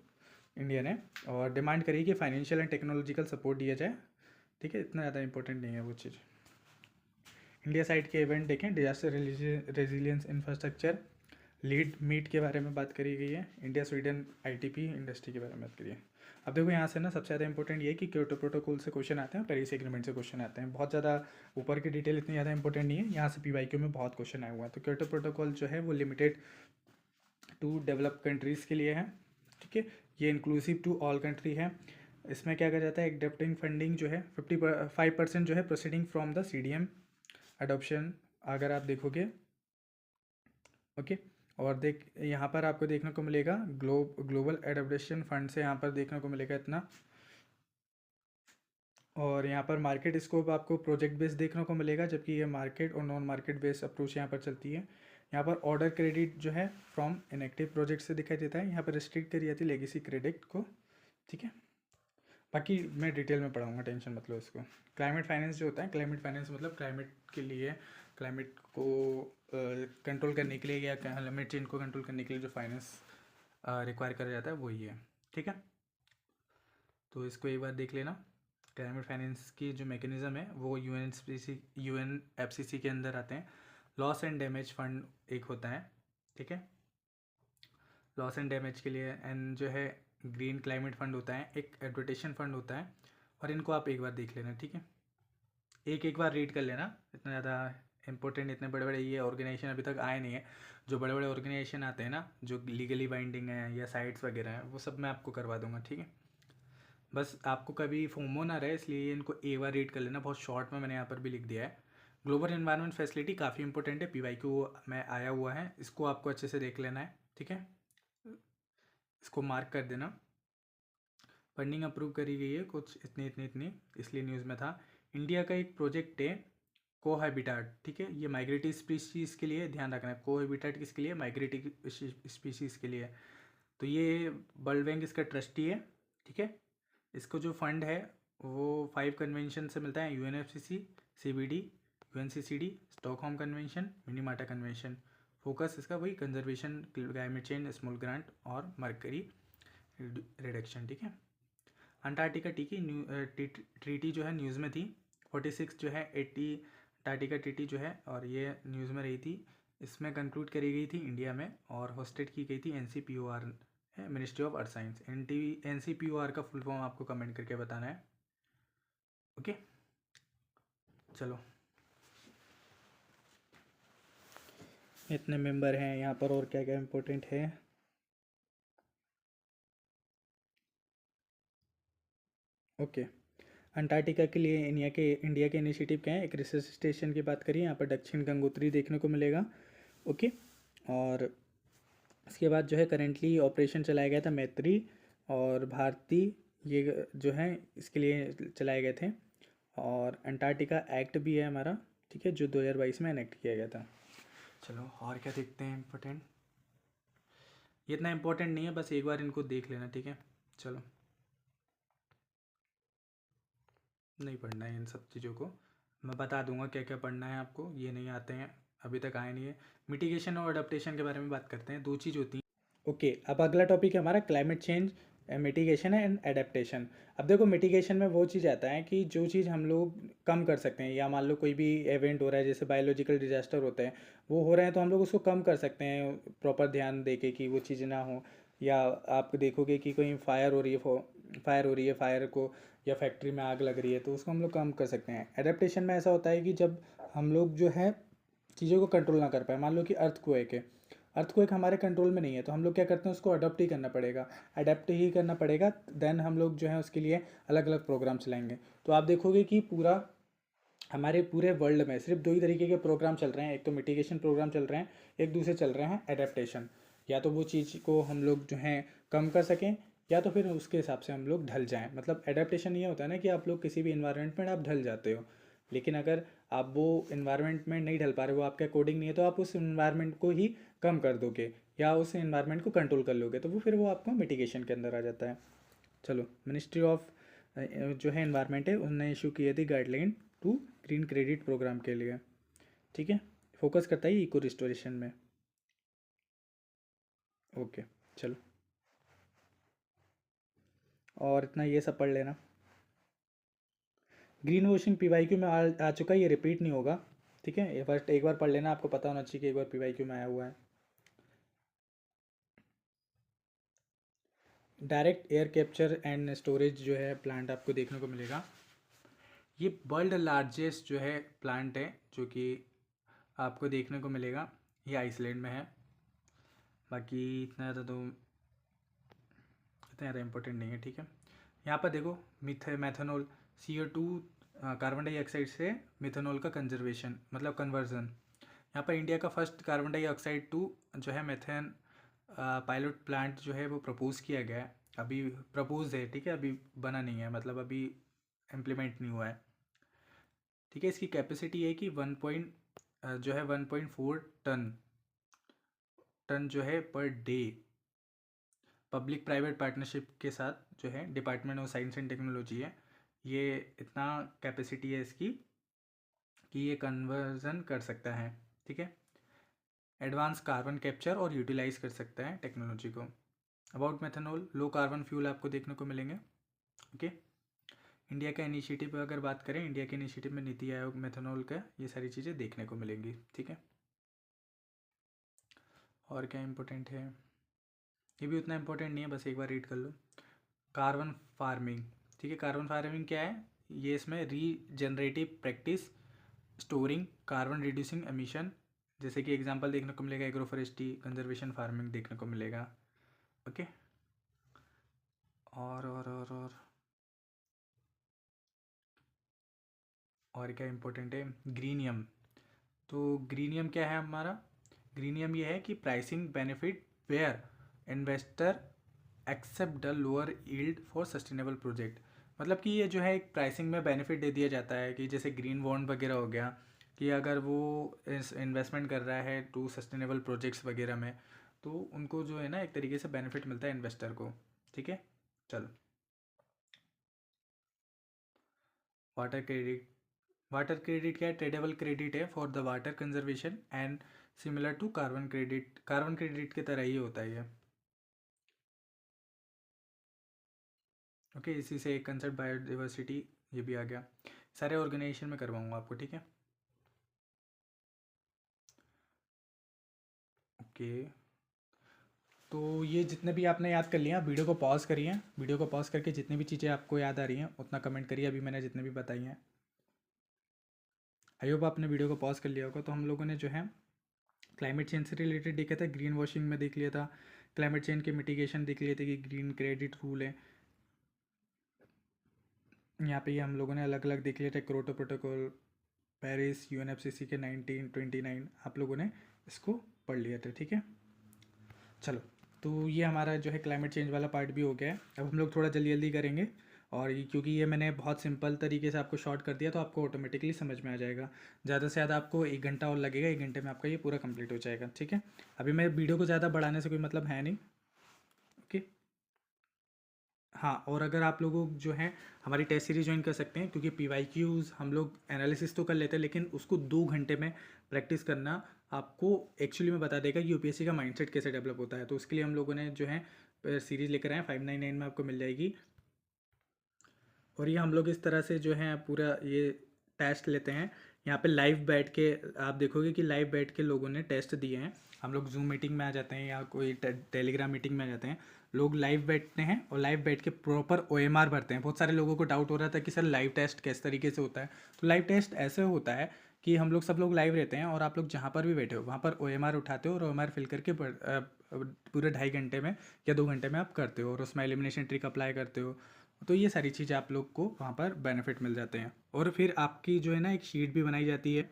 इंडिया ने, और डिमांड करी कि फाइनेंशियल एंड टेक्नोलॉजिकल सपोर्ट दिया जाए, ठीक है। इतना ज़्यादा इंपॉर्टेंट नहीं है वो चीज़। इंडिया साइड के इवेंट देखें, disaster resilience infrastructure lead meet के बारे में बात करी गई है। इंडिया स्वीडन ITP इंडस्ट्री के बारे में बात करी है। अब देखो यहाँ से ना सबसे ज़्यादा इंपॉर्टेंट ये है कि क्योटो प्रोटोकॉल से क्वेश्चन आते हैं, पेरिस एग्रीमेंट से क्वेश्चन आते हैं। बहुत ज़्यादा ऊपर की डिटेल इतनी ज़्यादा इंपॉर्टेंट नहीं है, यहाँ से PYQ में बहुत क्वेश्चन आए हुए हैं। तो क्योटो प्रोटोकॉल जो है वो लिमिटेड टू डेवलप कंट्रीज़ के लिए है, ठीक है। ये इंक्लूसिव टू ऑल कंट्री है। इसमें क्या कहा जाता है, एडप्टिंग फंडिंग जो है 55% जो है proceeding from the CDM adoption, अगर आप देखोगे, ओके। और यहाँ पर आपको देखने को मिलेगा ग्लोबल एडप्टेशन फंड से यहाँ पर देखने को मिलेगा इतना। और यहाँ पर मार्केट स्कोप आपको प्रोजेक्ट बेस देखने को मिलेगा, जबकि ये मार्केट और नॉन मार्केट बेस अप्रोच यहाँ पर चलती है। यहाँ पर ऑर्डर क्रेडिट जो है फ्रॉम इनएक्टिव प्रोजेक्ट से दिखाई देता है, यहाँ पर रिस्ट्रिक्ट करी जाती है लेगेसी क्रेडिट को, ठीक है। बाकी मैं डिटेल में पढ़ाऊँगा, टेंशन मत लो इसको। क्लाइमेट फाइनेंस जो होता है, क्लाइमेट फाइनेंस मतलब क्लाइमेट के लिए, क्लाइमेट को कंट्रोल करने के लिए या क्लाइमेट चेंज को कंट्रोल करने के लिए जो फाइनेंस रिक्वायर करा जाता है वही है, ठीक है। तो इसको एक बार देख लेना। क्लाइमेट फाइनेंस की जो मैकेनिज़्म है वो UNFCCC के अंदर आते हैं। लॉस एंड डैमेज फंड एक होता है, ठीक है, लॉस एंड डैमेज के लिए। एंड जो है ग्रीन क्लाइमेट फंड होता है, एक एडवर्टाइजेशन फंड होता है, और इनको आप एक बार देख लेना, ठीक है, एक बार रीड कर लेना। इतना ज़्यादा इंपॉर्टेंट, इतने बड़े बड़े ये ऑर्गेनाइजेशन अभी तक आए नहीं है। जो बड़े बड़े ऑर्गेनाइजेशन आते हैं ना, जो लीगली बाइंडिंग है या साइट्स वगैरह हैं, वो सब मैं आपको करवा दूंगा, ठीक है। बस आपको कभी फोमो ना रहे, इसलिए इनको एक बार रीड कर लेना। बहुत शॉर्ट में मैंने यहाँ पर भी लिख दिया है। ग्लोबल एनवायरनमेंट फैसिलिटी काफ़ी इंपॉर्टेंट है, PYQ में आया हुआ है, इसको आपको अच्छे से देख लेना है, ठीक है, इसको मार्क कर देना। फंडिंग अप्रूव करी गई है कुछ इतनी, इसलिए न्यूज़ में था। इंडिया का एक प्रोजेक्ट है कोहैबिटेट, ठीक है, ये माइग्रेटिव स्पीशीज़ के लिए ध्यान रखना है। कोहैबिटेट किसके लिए? माइग्रेटिव स्पीशीज़ के लिए। तो ये वर्ल्ड बैंक इसका ट्रस्टी है, ठीक है। इसको जो फंड है वो 5 कन्वेंशन से मिलता है, UNFCCC, CBD, UNCCD, Stockholm convention, मिनीमाटा convention. Focus इसका वही conservation, climate change, small grant और मर्करी रिडक्शन, ठीक है। अंटार्कटिका ट्रीटी जो है न्यूज़ में थी। 46 जो है 80 अंटार्कटिका ट्रीटी जो है, और ये न्यूज़ में रही थी। इसमें कंक्लूड करी गई थी इंडिया में, और होस्टेड की गई थी NCPOR है, ministry of earth science. NCPOR का फुल फॉर्म आपको कमेंट करके बताना है, ओके। चलो, इतने मेंबर हैं यहाँ पर, और क्या क्या इम्पोर्टेंट है। ओके, अंटार्कटिका के लिए इंडिया के इनिशिएटिव क्या है? एक रिसर्च स्टेशन की बात करिए, यहाँ पर दक्षिण गंगोत्री देखने को मिलेगा, ओके। और इसके बाद जो है करेंटली ऑपरेशन चलाया गया था मैत्री और भारती, ये जो है इसके लिए चलाए गए थे। और अंटार्कटिका एक्ट भी है हमारा, ठीक है, जो 2022 में एनेक्ट किया गया था। चलो, और क्या देखते हैं इम्पोर्टेंट। ये इतना इम्पोर्टेंट नहीं है, बस एक बार इनको देख लेना, ठीक है। चलो, नहीं पढ़ना है इन सब चीज़ों को, मैं बता दूंगा क्या क्या पढ़ना है आपको, ये नहीं आते हैं, अभी तक आए नहीं है। मिटिगेशन और अडेप्टेशन के बारे में बात करते हैं, दो चीज़ होती हैं, ओके। अब अगला टॉपिक है हमारा climate change, mitigation and adaptation. अब देखो, मिटिगेशन में वो चीज़ आता है कि जो चीज़ हम लोग कम कर सकते हैं, या मान लो कोई भी इवेंट हो रहा है, जैसे बायोलॉजिकल डिजास्टर होते हैं, वो हो रहे हैं, तो हम लोग उसको कम कर सकते हैं प्रॉपर ध्यान दे के कि वो चीज़ ना हो। या आप देखोगे कि कोई फायर हो रही है, फायर को, या फैक्ट्री में आग लग रही है, तो उसको हम लोग कम कर सकते हैं। एडेप्टेशन में ऐसा होता है कि जब हम लोग जो है चीज़ों को कंट्रोल ना कर पाए, मान लो कि अर्थक्वेक हमारे कंट्रोल में नहीं है, तो हम लोग क्या करते हैं, उसको अडॉप्ट ही करना पड़ेगा, अडेप्ट ही करना पड़ेगा। देन हम लोग जो है उसके लिए अलग अलग प्रोग्राम चलाएंगे। तो आप देखोगे कि हमारे पूरे वर्ल्ड में सिर्फ दो ही तरीके के प्रोग्राम चल रहे हैं, एक तो मिटिगेशन प्रोग्राम चल रहे हैं, एक दूसरे चल रहे हैं एडेप्टेशन। या तो वो चीज़ को हम लोग जो है कम कर सकें, या तो फिर उसके हिसाब से हम लोग ढल जाएं। मतलब एडेप्टेशन ये होता है ना कि आप लोग किसी भी इन्वायरमेंट में आप ढल जाते हो, लेकिन अगर आप वो इन्वायरमेंट में नहीं ढल पा रहे, वो आपके अकॉर्डिंग नहीं है, तो आप उस इन्वायरमेंट को ही कम कर दोगे या उस इन्वायरमेंट को कंट्रोल कर लोगे, तो वो फिर वो आपको मिटिगेशन के अंदर आ जाता है। चलो, मिनिस्ट्री ऑफ जो है इन्वायरमेंट है, उन्होंने इशू की थी guideline to green credit programme के लिए, ठीक है। फोकस करता है इको रिस्टोरेशन में, ओके। चलो, और इतना ये सब पढ़ लेना। ग्रीन वॉशिंग PYQ में आ चुका है, ये रिपीट नहीं होगा, ठीक है। ये फर्स्ट एक बार पढ़ लेना, आपको पता होना चाहिए कि एक बार PYQ में आया हुआ है। Direct air capture and storage जो है प्लांट आपको देखने को मिलेगा। ये वर्ल्ड लार्जेस्ट जो है प्लांट है, जो कि आपको देखने को मिलेगा, ये आइसलैंड में है। बाकी इतना ज़्यादा इम्पोर्टेंट नहीं है, ठीक है। यहाँ पर देखो, मैथनॉल, CO2 कार्बन डाइऑक्साइड से मिथेनॉल का कंजर्वेशन, मतलब कन्वर्जन। यहाँ पर इंडिया का फर्स्ट कार्बन डाइऑक्साइड टू जो है मेथेन पायलट प्लांट जो है वो प्रपोज किया गया है, अभी प्रपोज है, ठीक है, अभी बना नहीं है, मतलब अभी इम्प्लीमेंट नहीं हुआ है, ठीक है। इसकी कैपेसिटी है कि 1.4 टन जो है per day. Public private partnership के साथ जो है department of science and technology है, ये इतना कैपेसिटी है इसकी कि ये कन्वर्जन कर सकता है, ठीक है। एडवांस कार्बन कैप्चर और यूटिलाइज कर सकता है टेक्नोलॉजी को। About methanol, low carbon fuel आपको देखने को मिलेंगे, ओके। इंडिया का इनिशिएटिव अगर बात करें, इंडिया के इनिशिएटिव में नीति आयोग, मेथनॉल का, ये सारी चीज़ें देखने को मिलेंगी, ठीक है। और क्या इम्पोर्टेंट है, ये भी उतना इम्पोर्टेंट नहीं है, बस एक बार रीड कर लो। कार्बन फार्मिंग, ठीक है। कार्बन फार्मिंग क्या है, ये इसमें regenerative practice storing carbon reducing emission, जैसे कि एग्जांपल देखने को मिलेगा एग्रोफॉरेस्ट्री, कंजर्वेशन फार्मिंग देखने को मिलेगा। ओके, और क्या इम्पोर्टेंट है, ग्रीनियम। तो ग्रीनियम क्या है हमारा, ग्रीनियम ये है कि pricing benefit where investor accept the lower yield for sustainable project. मतलब कि ये जो है एक प्राइसिंग में बेनिफिट दे दिया जाता है कि जैसे ग्रीन बॉन्ड वगैरह हो गया, कि अगर वो इन्वेस्टमेंट कर रहा है टू सस्टेनेबल प्रोजेक्ट्स वगैरह में, तो उनको जो है ना एक तरीके से बेनिफिट मिलता है इन्वेस्टर को। ठीक है, चलो। वाटर क्रेडिट, वाटर क्रेडिट क्या है, ट्रेडेबल क्रेडिट है for the water conservation and similar to carbon credit, carbon credit की तरह ही होता है ये। ओके, इसी से एक कंसेप्ट बायोडाइवर्सिटी ये भी आ गया। सारे ऑर्गेनाइजेशन में करवाऊंगा आपको, ठीक है। ओके, तो ये जितने भी आपने याद कर लिया, वीडियो को पॉज करिए, वीडियो को पॉज करके जितनी भी चीज़ें आपको याद आ रही हैं उतना कमेंट करिए, अभी मैंने जितने भी बताई हैं। आई होप आपने वीडियो को पॉज कर लिया होगा। तो हम लोगों ने जो है क्लाइमेट चेंज से रिलेटेड देखा था, ग्रीन वॉशिंग में देख लिया था, क्लाइमेट चेंज के मिटिगेशन देख लिए थे कि ग्रीन क्रेडिट रूल है। यहाँ पे ये हम लोगों ने अलग अलग देख लिया था, क्योटो प्रोटोकॉल, पेरिस, यूएनएफसीसी के 1929, आप लोगों ने इसको पढ़ लिया था, ठीक है। चलो, तो ये हमारा जो है क्लाइमेट चेंज वाला पार्ट भी हो गया है। अब हम लोग थोड़ा जल्दी जल्दी करेंगे, और ये क्योंकि ये मैंने बहुत सिंपल तरीके से आपको शॉर्ट कर दिया तो आपको ऑटोमेटिकली समझ में आ जाएगा। ज़्यादा से ज़्यादा आपको 1 घंटा और लगेगा, 1 घंटे में आपका ये पूरा कंप्लीट हो जाएगा, ठीक है। अभी मैं वीडियो को ज़्यादा बढ़ाने से कोई मतलब है नहीं। ओके, हाँ, और अगर आप लोगों जो हैं हमारी टेस्ट सीरीज ज्वाइन कर सकते हैं, क्योंकि PYQs हम लोग एनालिसिस तो कर लेते हैं, लेकिन उसको 2 घंटे में प्रैक्टिस करना आपको एक्चुअली में बता देगा कि यूपीएससी का माइंडसेट कैसे डेवलप होता है। तो उसके लिए हम लोगों ने जो है सीरीज़ लेकर आए, 599 में आपको मिल जाएगी। और ये हम लोग इस तरह से जो है पूरा ये टेस्ट लेते हैं। यहाँ पे लाइव बैठ के आप देखोगे कि लाइव बैठ के लोगों ने टेस्ट दिए हैं। हम लोग जूम मीटिंग में आ जाते हैं या कोई टेलीग्राम मीटिंग में आ जाते हैं, लोग लाइव बैठते हैं और लाइव बैठ के प्रॉपर OMR भरते हैं। बहुत सारे लोगों को डाउट हो रहा था कि सर लाइव टेस्ट किस तरीके से होता है। तो लाइव टेस्ट ऐसे होता है कि हम लोग सब लोग लाइव रहते हैं और आप लोग जहाँ पर भी बैठे हो वहाँ पर OMR उठाते हो और OMR फिल करके पूरे 2.5 घंटे में या 2 घंटे में आप करते हो और उसमें एलिमिनेशन ट्रिक अप्लाई करते हो। तो ये सारी चीज़ें आप लोग को वहाँ पर बेनिफिट मिल जाते हैं। और फिर आपकी जो है ना एक शीट भी बनाई जाती है,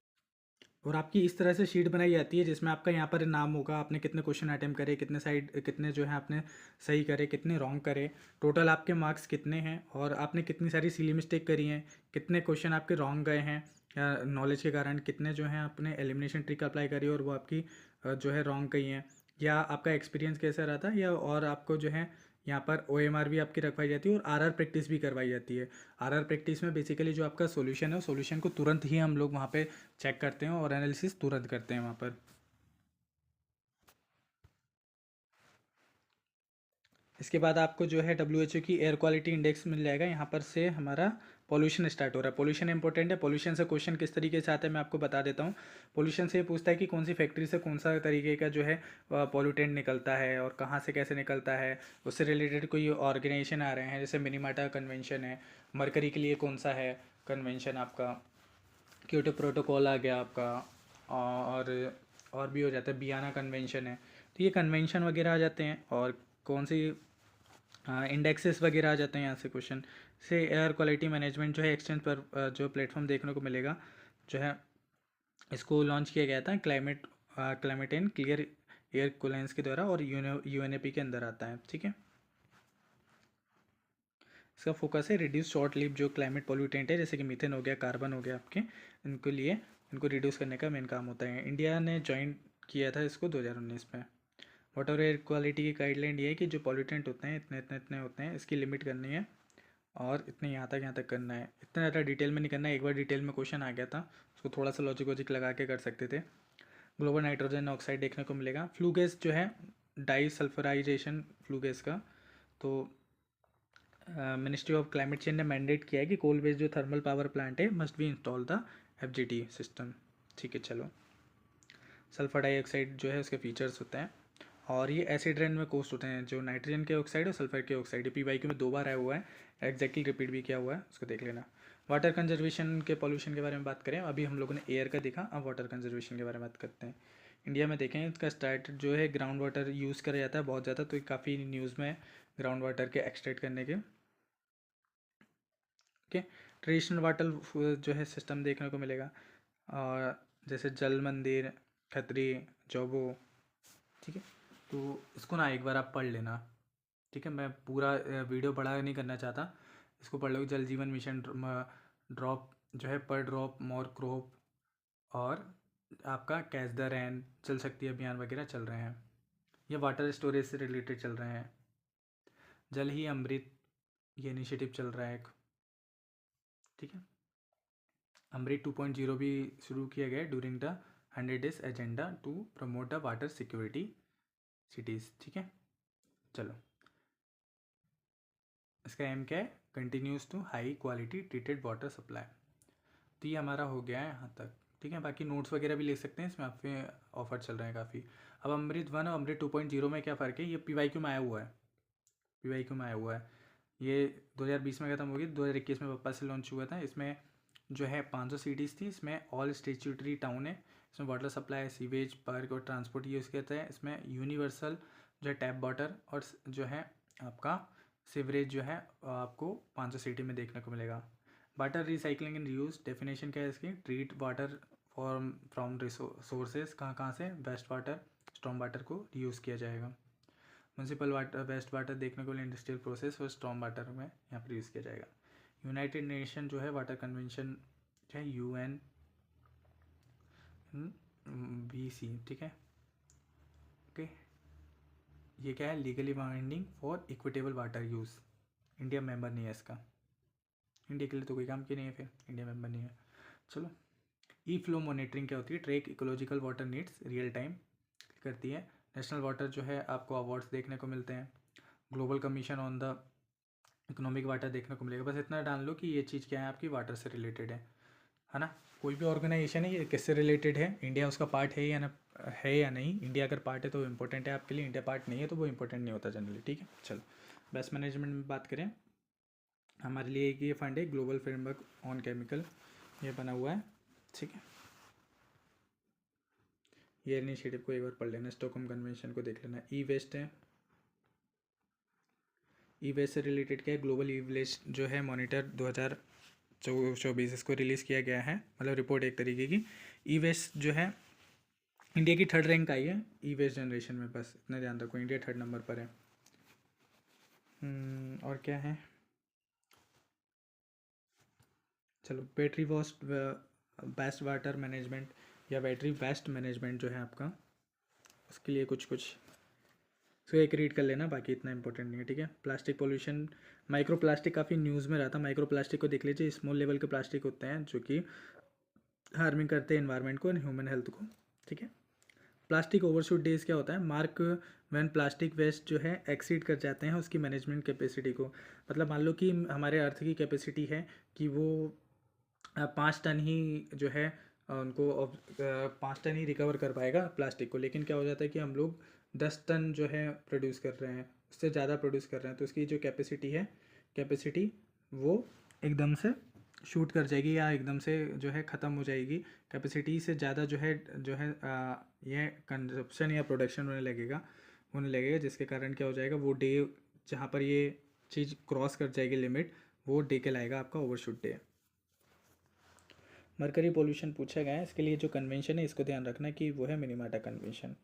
और आपकी इस तरह से शीट बनाई जाती है जिसमें आपका यहाँ पर नाम होगा, आपने कितने क्वेश्चन अटेम्प्ट करे, कितने साइड कितने जो है आपने सही करे, कितने रॉन्ग करे, टोटल आपके मार्क्स कितने हैं, और आपने कितनी सारी सिली मिस्टेक करी हैं, कितने क्वेश्चन आपके रॉन्ग गए हैं या नॉलेज के कारण, कितने जो है आपने एलिमिनेशन ट्रिक अप्लाई करी और वो आपकी जो है रॉन्ग गई हैं, या आपका एक्सपीरियंस कैसा रहा था, या और आपको जो है यहाँ पर OMR भी आपकी रखवाई जाती है और RR प्रैक्टिस भी करवाई जाती है। RR प्रैक्टिस में बेसिकली जो आपका सॉल्यूशन है, सॉल्यूशन को तुरंत ही हम लोग वहाँ पे चेक करते हैं और एनालिसिस तुरंत करते हैं वहाँ पर। इसके बाद आपको जो है WHO की एयर क्वालिटी इंडेक्स मिल जाएगा। यहाँ पर से हमारा पॉल्यूशन स्टार्ट हो रहा है। पॉल्यूशन इंपॉर्टेंट है। पॉल्यूशन से क्वेश्चन किस तरीके से आता है मैं आपको बता देता हूँ। पॉल्यूशन से ये पूछता है कि कौन सी फैक्ट्री से कौन सा तरीके का जो है पॉल्यूटेंट निकलता है और कहाँ से कैसे निकलता है। उससे रिलेटेड कोई ऑर्गेनाइजेशन आ रहे हैं, जैसे मिनीमाटा कन्वेंशन है। मरकरी के लिए कौन सा है कन्वेंशन आपका, क्योटो प्रोटोकॉल आ गया आपका, और भी हो जाता है, बियाना कन्वेंशन है। तो ये कन्वेंशन वगैरह आ जाते हैं, और कौन सी इंडेक्सेस वगैरह आ जाते हैं यहाँ से क्वेश्चन से। एयर क्वालिटी मैनेजमेंट जो है एक्सचेंज पर जो प्लेटफॉर्म देखने को मिलेगा, जो है इसको लॉन्च किया गया था क्लाइमेट एंड क्लियर एयर कोलेंस के द्वारा, और UNEP के अंदर आता है, ठीक है। इसका फोकस है रिड्यूस शॉर्ट लिव जो क्लाइमेट पॉल्यूटेंट है, जैसे कि मीथेन हो गया, कार्बन हो गया आपके, इनके लिए इनको रिड्यूस करने का मेन काम होता है। इंडिया ने ज्वाइन किया था इसको 2019 में। वाटर एयर क्वालिटी की गाइडलाइन ये है कि जो पॉल्यूटेंट होते हैं इतने इतने इतने होते हैं, इसकी लिमिट करनी है, और इतने यहाँ तक करना है। इतना ज़्यादा डिटेल में नहीं करना है। एक बार डिटेल में क्वेश्चन आ गया था, उसको थोड़ा सा लॉजिक वॉजिक लगा के कर सकते थे। ग्लोबल नाइट्रोजन ऑक्साइड देखने को मिलेगा। फ्लू गैस जो है डाई सल्फराइजेशन फ्लू गैस का, तो मिनिस्ट्री ऑफ क्लाइमेट चेंज ने मैंडेट किया है कि कोल बेस्ड जो थर्मल पावर प्लांट है must be install the FGD system, ठीक है। चलो, सल्फर डाइऑक्साइड जो है उसके फीचर्स होते हैं। और ये एसिड रेन में कोस्ट होते हैं, जो नाइट्रोजन के ऑक्साइड और सल्फर के ऑक्साइड, PYQ में 2 बार आया हुआ है, एग्जैक्टली रिपीट भी किया हुआ है, उसको देख लेना। वाटर कंजर्वेशन के पॉल्यूशन के बारे में बात करें, अभी हम लोगों ने एयर का देखा, अब वाटर कंजर्वेशन के बारे में बात करते हैं। इंडिया में देखें, इसका स्टार्ट जो है ग्राउंड वाटर यूज़ करा जाता है बहुत ज़्यादा, तो काफ़ी न्यूज़ में ग्राउंड वाटर के एक्सट्रैक्ट करने के। ओके, ट्रेडिशनल वाटर जो है सिस्टम देखने को मिलेगा, और जैसे जल मंदिर, खतरी, जोबो, ठीक है। तो इसको ना एक बार आप पढ़ लेना, ठीक है। मैं पूरा वीडियो बड़ा नहीं करना चाहता, इसको पढ़ लो। जल जीवन मिशन ड्रॉप जो है पर ड्रॉप मोर क्रॉप, और आपका कैच द रैन, जल शक्ति अभियान वगैरह चल रहे हैं, ये वाटर स्टोरेज से रिलेटेड चल रहे हैं। जल ही अमृत, ये इनिशिएटिव चल रहा है एक, ठीक है। अमृत 2.0 भी शुरू किया गया during the 100 days agenda to promote the water security cities, ठीक है। चलो, इसका एम क्या है, continuous to high quality treated water supply. तो ये हमारा हो गया है यहाँ तक, ठीक है। बाकी नोट्स वगैरह भी ले सकते हैं, इसमें आपके ऑफर चल रहे हैं काफ़ी। अब अमृत 1 और अमृत 2.0 में क्या फ़र्क है, ये PYQ में आया हुआ है, PYQ में आया हुआ है। ये 2020 में ख़त्म हो गई, 2021 में वापस से लॉन्च हुआ था। इसमें जो है 500 सिटीज़ थी, इसमें ऑल स्टेचुटरी टाउन है, इसमें वाटर सप्लाई, सीवेज, पार्क और ट्रांसपोर्ट यूज़ करते हैं। इसमें यूनिवर्सल जो है टैप वाटर और जो है आपका सीवरेज जो है आपको 500 सिटी में देखने को मिलेगा। Water recycling and reuse definition क्या है इसकी, treat water form from sources, कहाँ से वेस्ट वाटर, स्टॉर्म वाटर को रीयूज़ किया जाएगा। म्यूनसिपल वाटर, वेस्ट वाटर देखने को मिले इंडस्ट्रियल प्रोसेस और स्टॉर्म वाटर में यहाँ पर यूज़ किया जाएगा। यूनाइटेड नेशन जो है वाटर कन्वेंशन जो है UNVC, ठीक है। ओके, ये क्या है, legally binding for equitable water use. India member नहीं है इसका, इंडिया के लिए तो कोई काम की नहीं है, फिर इंडिया मेंबर नहीं है। चलो, ई फ्लो मॉनिटरिंग क्या होती है, track ecological water needs real time करती है। नेशनल वाटर जो है आपको अवार्ड्स देखने को मिलते हैं। Global commission on the economic water देखने को मिलेगा। बस इतना डाल लो कि ये चीज़ क्या है, आपकी वाटर से रिलेटेड है ना। कोई भी ऑर्गेनाइजेशन है, ये किससे रिलेटेड है, इंडिया उसका पार्ट है या ना, है या नहीं। इंडिया अगर पार्ट है तो इम्पोर्टेंट है आपके लिए, इंडिया पार्ट नहीं है तो वो इम्पोर्टेंट नहीं होता जनरली, ठीक है। चलो, बेस्ट मैनेजमेंट में बात करें, हमारे लिए एक ये फंड है ग्लोबल फ्रेमवर्क ऑन केमिकल, ये बना हुआ है, ठीक है। ये इनिशिएटिव को एक बार पढ़ लेना, स्टॉकहोम कन्वेंशन को देख लेना। ई वेस्ट है, ई वेस्ट से रिलेटेड क्या है, ग्लोबल ई वेस्ट जो है मॉनिटर 2024 इसको रिलीज़ किया गया है, मतलब रिपोर्ट एक तरीके की। ई वेस्ट जो है इंडिया की 3rd रैंक आई है ई वेस्ट जनरेशन में, बस इतना ध्यान रखो, इंडिया 3rd नंबर पर है। और क्या है, चलो, बैटरी वॉस्ट बेस्ट वाटर मैनेजमेंट या बैटरी वेस्ट मैनेजमेंट जो है आपका, उसके लिए कुछ सो एक रीड कर लेना, बाकी इतना इंपॉर्टेंट नहीं है, ठीक है। प्लास्टिक पोल्यूशन, माइक्रो प्लास्टिक काफ़ी न्यूज़ में रहा था, माइक्रो प्लास्टिक को देख लीजिए। स्मॉल लेवल के प्लास्टिक होते हैं जो कि हार्मिंग करते हैं इन्वायरमेंट को एंड ह्यूमन हेल्थ को, ठीक है। प्लास्टिक ओवरशूट डेज क्या होता है, मार्क व्हेन प्लास्टिक वेस्ट जो है एक्सीड कर जाते हैं उसकी मैनेजमेंट कैपेसिटी को। मतलब मान लो कि हमारे अर्थ की कैपेसिटी है कि वो 5 टन ही जो है उनको 5 टन ही रिकवर कर पाएगा प्लास्टिक को, लेकिन क्या हो जाता है कि हम लोग 10 टन जो है प्रोड्यूस कर रहे हैं, उससे ज़्यादा प्रोड्यूस कर रहे हैं, तो उसकी जो कैपेसिटी वो एकदम से शूट कर जाएगी या एकदम से जो है ख़त्म हो जाएगी। कैपेसिटी से ज़्यादा जो है यह कंजप्शन या प्रोडक्शन होने लगेगा, जिसके कारण क्या हो जाएगा, वो डे जहाँ पर ये चीज़ क्रॉस कर जाएगी लिमिट, वो डे कहलाएगा आपका ओवरशूट डे। मरकरी पोल्यूशन पूछा गया है, इसके लिए जो कन्वेंशन है इसको ध्यान रखना कि वो है मिनीमाटा कन्वेंशन।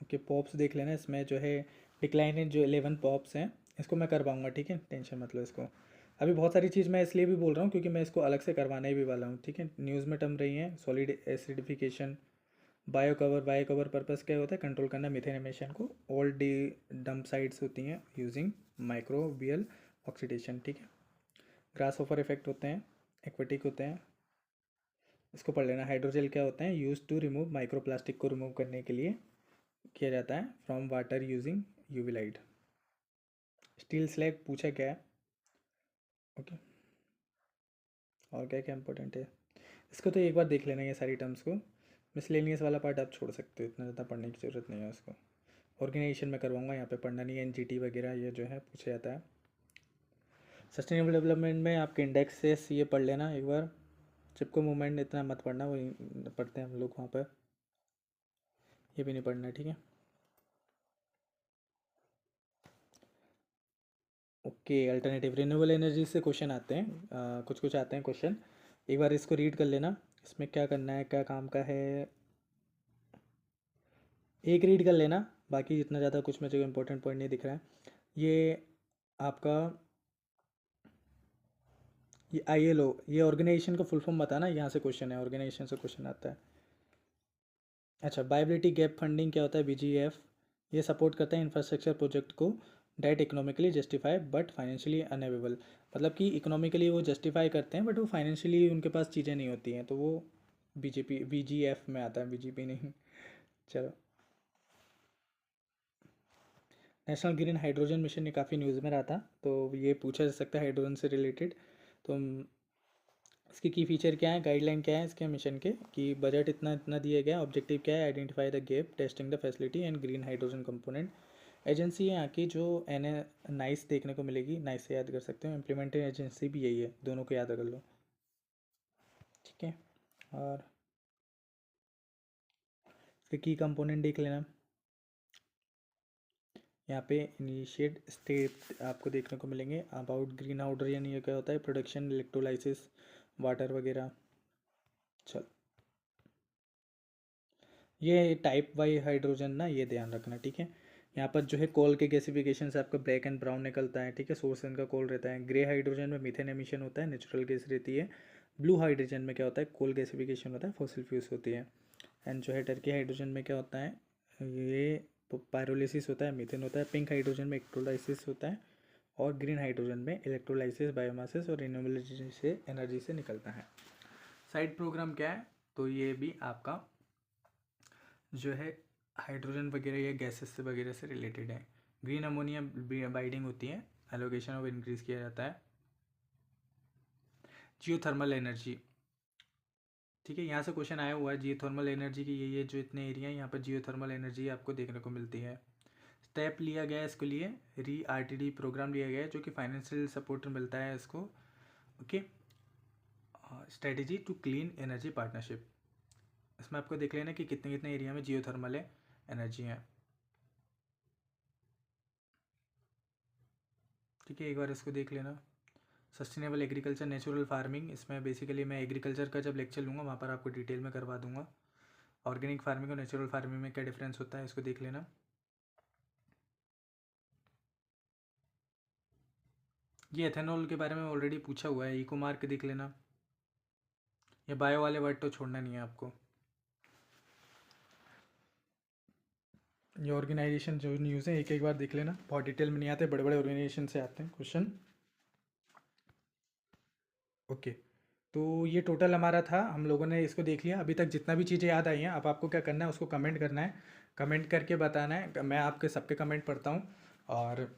ओके, पॉप्स देख लेना, इसमें जो है डिक्लाइन इन जो 11 पॉप्स हैं, इसको मैं करवाऊँगा, ठीक है, टेंशन मत लो इसको। अभी बहुत सारी चीज़ मैं इसलिए भी बोल रहा हूँ क्योंकि मैं इसको अलग से करवाने भी वाला हूँ, ठीक है। न्यूज़ में टर्म रही हैं, solid acidification, bio cover purpose क्या होता है, कंट्रोल करना मीथेन एमिशन को। ऑल डी डंप साइट्स होती हैं यूजिंग माइक्रोबियल ऑक्सीडेशन, ठीक है। ग्रास ऑफर इफेक्ट होते हैं, एक्वेटिक होते हैं, इसको पढ़ लेना। हाइड्रोजेल क्या होते हैं, use to remove micro plastic को रिमूव करने के लिए किया जाता है from water using UV light. Steel slag पूछा क्या है, ओके। और क्या क्या इंपॉर्टेंट है इसको तो एक बार देख लेना ये सारी टर्म्स को। मिसलेनियस वाला पार्ट आप छोड़ सकते हो, इतना ज़्यादा पढ़ने की ज़रूरत नहीं है उसको। ऑर्गेनाइजेशन में करवाऊंगा, यहाँ पे पढ़ना नहीं है। एनजीटी वगैरह ये जो है पूछा जाता है। सस्टेनेबल डेवलपमेंट में आपके इंडेक्सेस ये पढ़ लेना एक बार। चिपको मूवमेंट इतना मत पढ़ना, वही पढ़ते हैं हम लोग वहाँ पर, ये भी नहीं पढ़ना, ठीक है। ओके, अल्टरनेटिव रिन्यूएबल एनर्जी से क्वेश्चन आते हैं, कुछ कुछ आते हैं क्वेश्चन। एक बार इसको रीड कर लेना, इसमें क्या करना है, क्या काम का है, एक रीड कर लेना। बाकी इतना ज़्यादा कुछ मुझे इंपॉर्टेंट पॉइंट नहीं दिख रहा है। ये आपका ये ILO, ये ऑर्गेनाइजेशन का फुल फॉर्म बताना, यहाँ से क्वेश्चन है, ऑर्गेनाइजेशन से क्वेश्चन आता है। अच्छा, वायबिलिटी गैप फंडिंग क्या होता है, BGF। ये सपोर्ट करता है इंफ्रास्ट्रक्चर प्रोजेक्ट को that economically justify but financially unviable. मतलब कि इकोनॉमिकली वो जस्टिफाई करते हैं बट वो फाइनेंशियली उनके पास चीज़ें नहीं होती हैं, तो वो BGF में आता है, BGP नहीं। चलो, नेशनल ग्रीन हाइड्रोजन मिशन, ये काफ़ी न्यूज़ में रहा था, तो ये पूछा जा सकता है हाइड्रोजन से रिलेटेड। तो इसकी की फीचर क्या है, गाइडलाइन क्या है इसके मिशन के, कि बजट इतना इतना दिया गया, ऑब्जेक्टिव क्या है, identify the gap, testing the facility and green hydrogen component. Agency है यहाँ की जो नाइस देखने को मिलेगी, नाइस से याद कर सकते हो। इम्प्लीमेंटिंग एजेंसी भी यही है, दोनों को याद कर लो, ठीक है। और इसके की कंपोनेंट देख लेना। यहाँ पे इनिशिएट स्टेप आपको देखने को मिलेंगे। अबाउट ग्रीन हाइड्रोजन, ये क्या होता है, प्रोडक्शन, इलेक्ट्रोलाइसिस, वाटर वगैरह। चल, ये टाइप वाई हाइड्रोजन ना, ये ध्यान रखना, ठीक है। यहाँ पर जो है कोल के गैसिफिकेशन से आपका ब्लैक एंड ब्राउन निकलता है, ठीक है। सोर्स इनका कोल रहता है। ग्रे हाइड्रोजन में मीथेन एमिशन होता है, नेचुरल गैस रहती है। ब्लू हाइड्रोजन में क्या होता है, कोल गैसिफिकेशन होता है, फॉसिल फ्यूल्स होती है। एंड जो है टर्की हाइड्रोजन में क्या होता है, ये पायरोलिसिस होता है, मीथेन होता है। पिंक हाइड्रोजन में इलेक्ट्रोलाइसिस होता है। और ग्रीन हाइड्रोजन में इलेक्ट्रोलाइसिस, बायोमासेस और रिन्यूएबल एनर्जी से निकलता है। साइड प्रोग्राम क्या है, तो ये भी आपका जो है हाइड्रोजन वगैरह या गैसेस से वगैरह से रिलेटेड है। ग्रीन अमोनिया बाइडिंग होती है, एलोकेशन ऑफ इंक्रीज किया जाता है। जियोथर्मल एनर्जी, ठीक है, यहाँ से क्वेश्चन आया हुआ है जियोथर्मल एनर्जी की, ये जो इतने एरिया हैं यहाँ पर जियोथर्मल एनर्जी आपको देखने को मिलती है। स्टेप लिया गया है इसके लिए, RTD प्रोग्राम लिया गया है जो कि फाइनेंशियल सपोर्ट मिलता है इसको, okay. Strategy to clean energy partnership, इसमें आपको देख लेना कि कितने कितने एरिया में जियोथर्मल एनर्जी है, ठीक है। एक बार इसको देख लेना। सस्टेनेबल एग्रीकल्चर, नेचुरल फार्मिंग, इसमें बेसिकली मैं एग्रीकल्चर का जब लेक्चर लूँगा वहाँ पर आपको डिटेल में करवा दूंगा। ऑर्गेनिक फार्मिंग और नेचुरल फार्मिंग में क्या डिफरेंस होता है, इसको देख लेना। ये एथेनॉल के बारे में ऑलरेडी पूछा हुआ है, इको मार्क देख लेना। ये बायो वाले वर्ड तो छोड़ना नहीं है आपको। ये ऑर्गेनाइजेशन जो न्यूज़ है एक एक बार देख लेना, बहुत डिटेल में नहीं आते, बड़े बड़े ऑर्गेनाइजेशन से आते हैं क्वेश्चन, ओके। तो ये टोटल हमारा था, हम लोगों ने इसको देख लिया अभी तक, जितना भी चीज़ें याद आई हैं। अब आपको क्या करना है, उसको कमेंट करना है, कमेंट करके बताना है। मैं आपके सबके कमेंट पढ़ता हूँ, और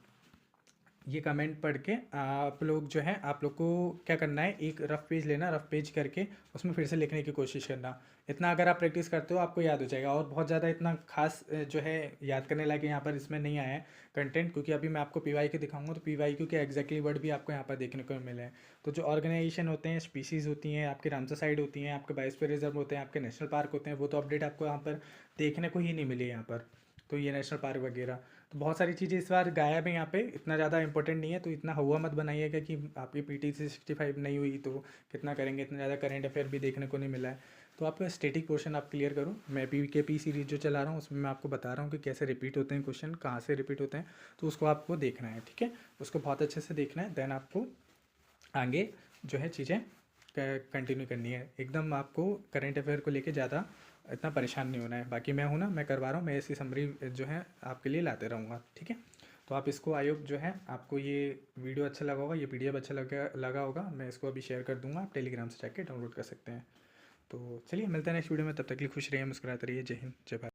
ये कमेंट पढ़ के आप लोग जो है, आप लोग को क्या करना है, एक रफ पेज लेना, रफ पेज करके उसमें फिर से लिखने की कोशिश करना। इतना अगर आप प्रैक्टिस करते हो आपको याद हो जाएगा। और बहुत ज़्यादा इतना खास जो है याद करने लायक यहाँ पर इसमें नहीं आया है कंटेंट, क्योंकि अभी मैं आपको PYQ दिखाऊंगा, तो PYQ के एग्जैक्टली वर्ड भी आपको यहाँ पर देखने को मिले हैं। तो जो ऑर्गेनाइजेशन होते हैं, स्पीसीज़ होती हैं, आपके रामसर साइड होती हैं, आपके बायोस्फीयर रिजर्व होते हैं, आपके नेशनल पार्क होते हैं, वो तो अपडेट आपको यहाँ पर देखने को ही नहीं मिली यहाँ पर। तो ये नेशनल पार्क वगैरह, तो बहुत सारी चीज़ें इस बार गायब है यहाँ पे, इतना ज़्यादा इंपॉर्टेंट नहीं है, तो इतना हुआ मत बनाइएगा कि आपकी PTC 65 नहीं हुई तो कितना करेंगे। इतना ज़्यादा करंट अफेयर भी देखने को नहीं मिला है, तो आपका स्टैटिक पोर्शन आप क्लियर करो। मैं PKP सीरीज जो चला रहा हूँ उसमें मैं आपको बता रहा हूँ कि कैसे रिपीट होते हैं क्वेश्चन, कहाँ से रिपीट होते हैं, तो उसको आपको देखना है, ठीक है। उसको बहुत अच्छे से देखना है, देन आपको आगे जो है चीज़ें कंटिन्यू करनी है। एकदम आपको करंट अफेयर को लेके ज़्यादा इतना परेशान नहीं होना है। बाकी मैं हूँ ना, मैं करवा रहा हूँ, मैं ऐसी समरी जो है आपके लिए लाते रहूँगा, ठीक है। तो आप इसको, आई होप जो है आपको ये वीडियो अच्छा लगा होगा, ये PDF अच्छा लगा होगा। मैं इसको अभी शेयर कर दूँगा, आप टेलीग्राम से जाके डाउनलोड कर सकते हैं। तो चलिए मिलते हैं नेक्स्ट वीडियो में, तब तक के लिए खुश रहिए, मुस्कुराते रहिए। जय हिंद, जय भारत।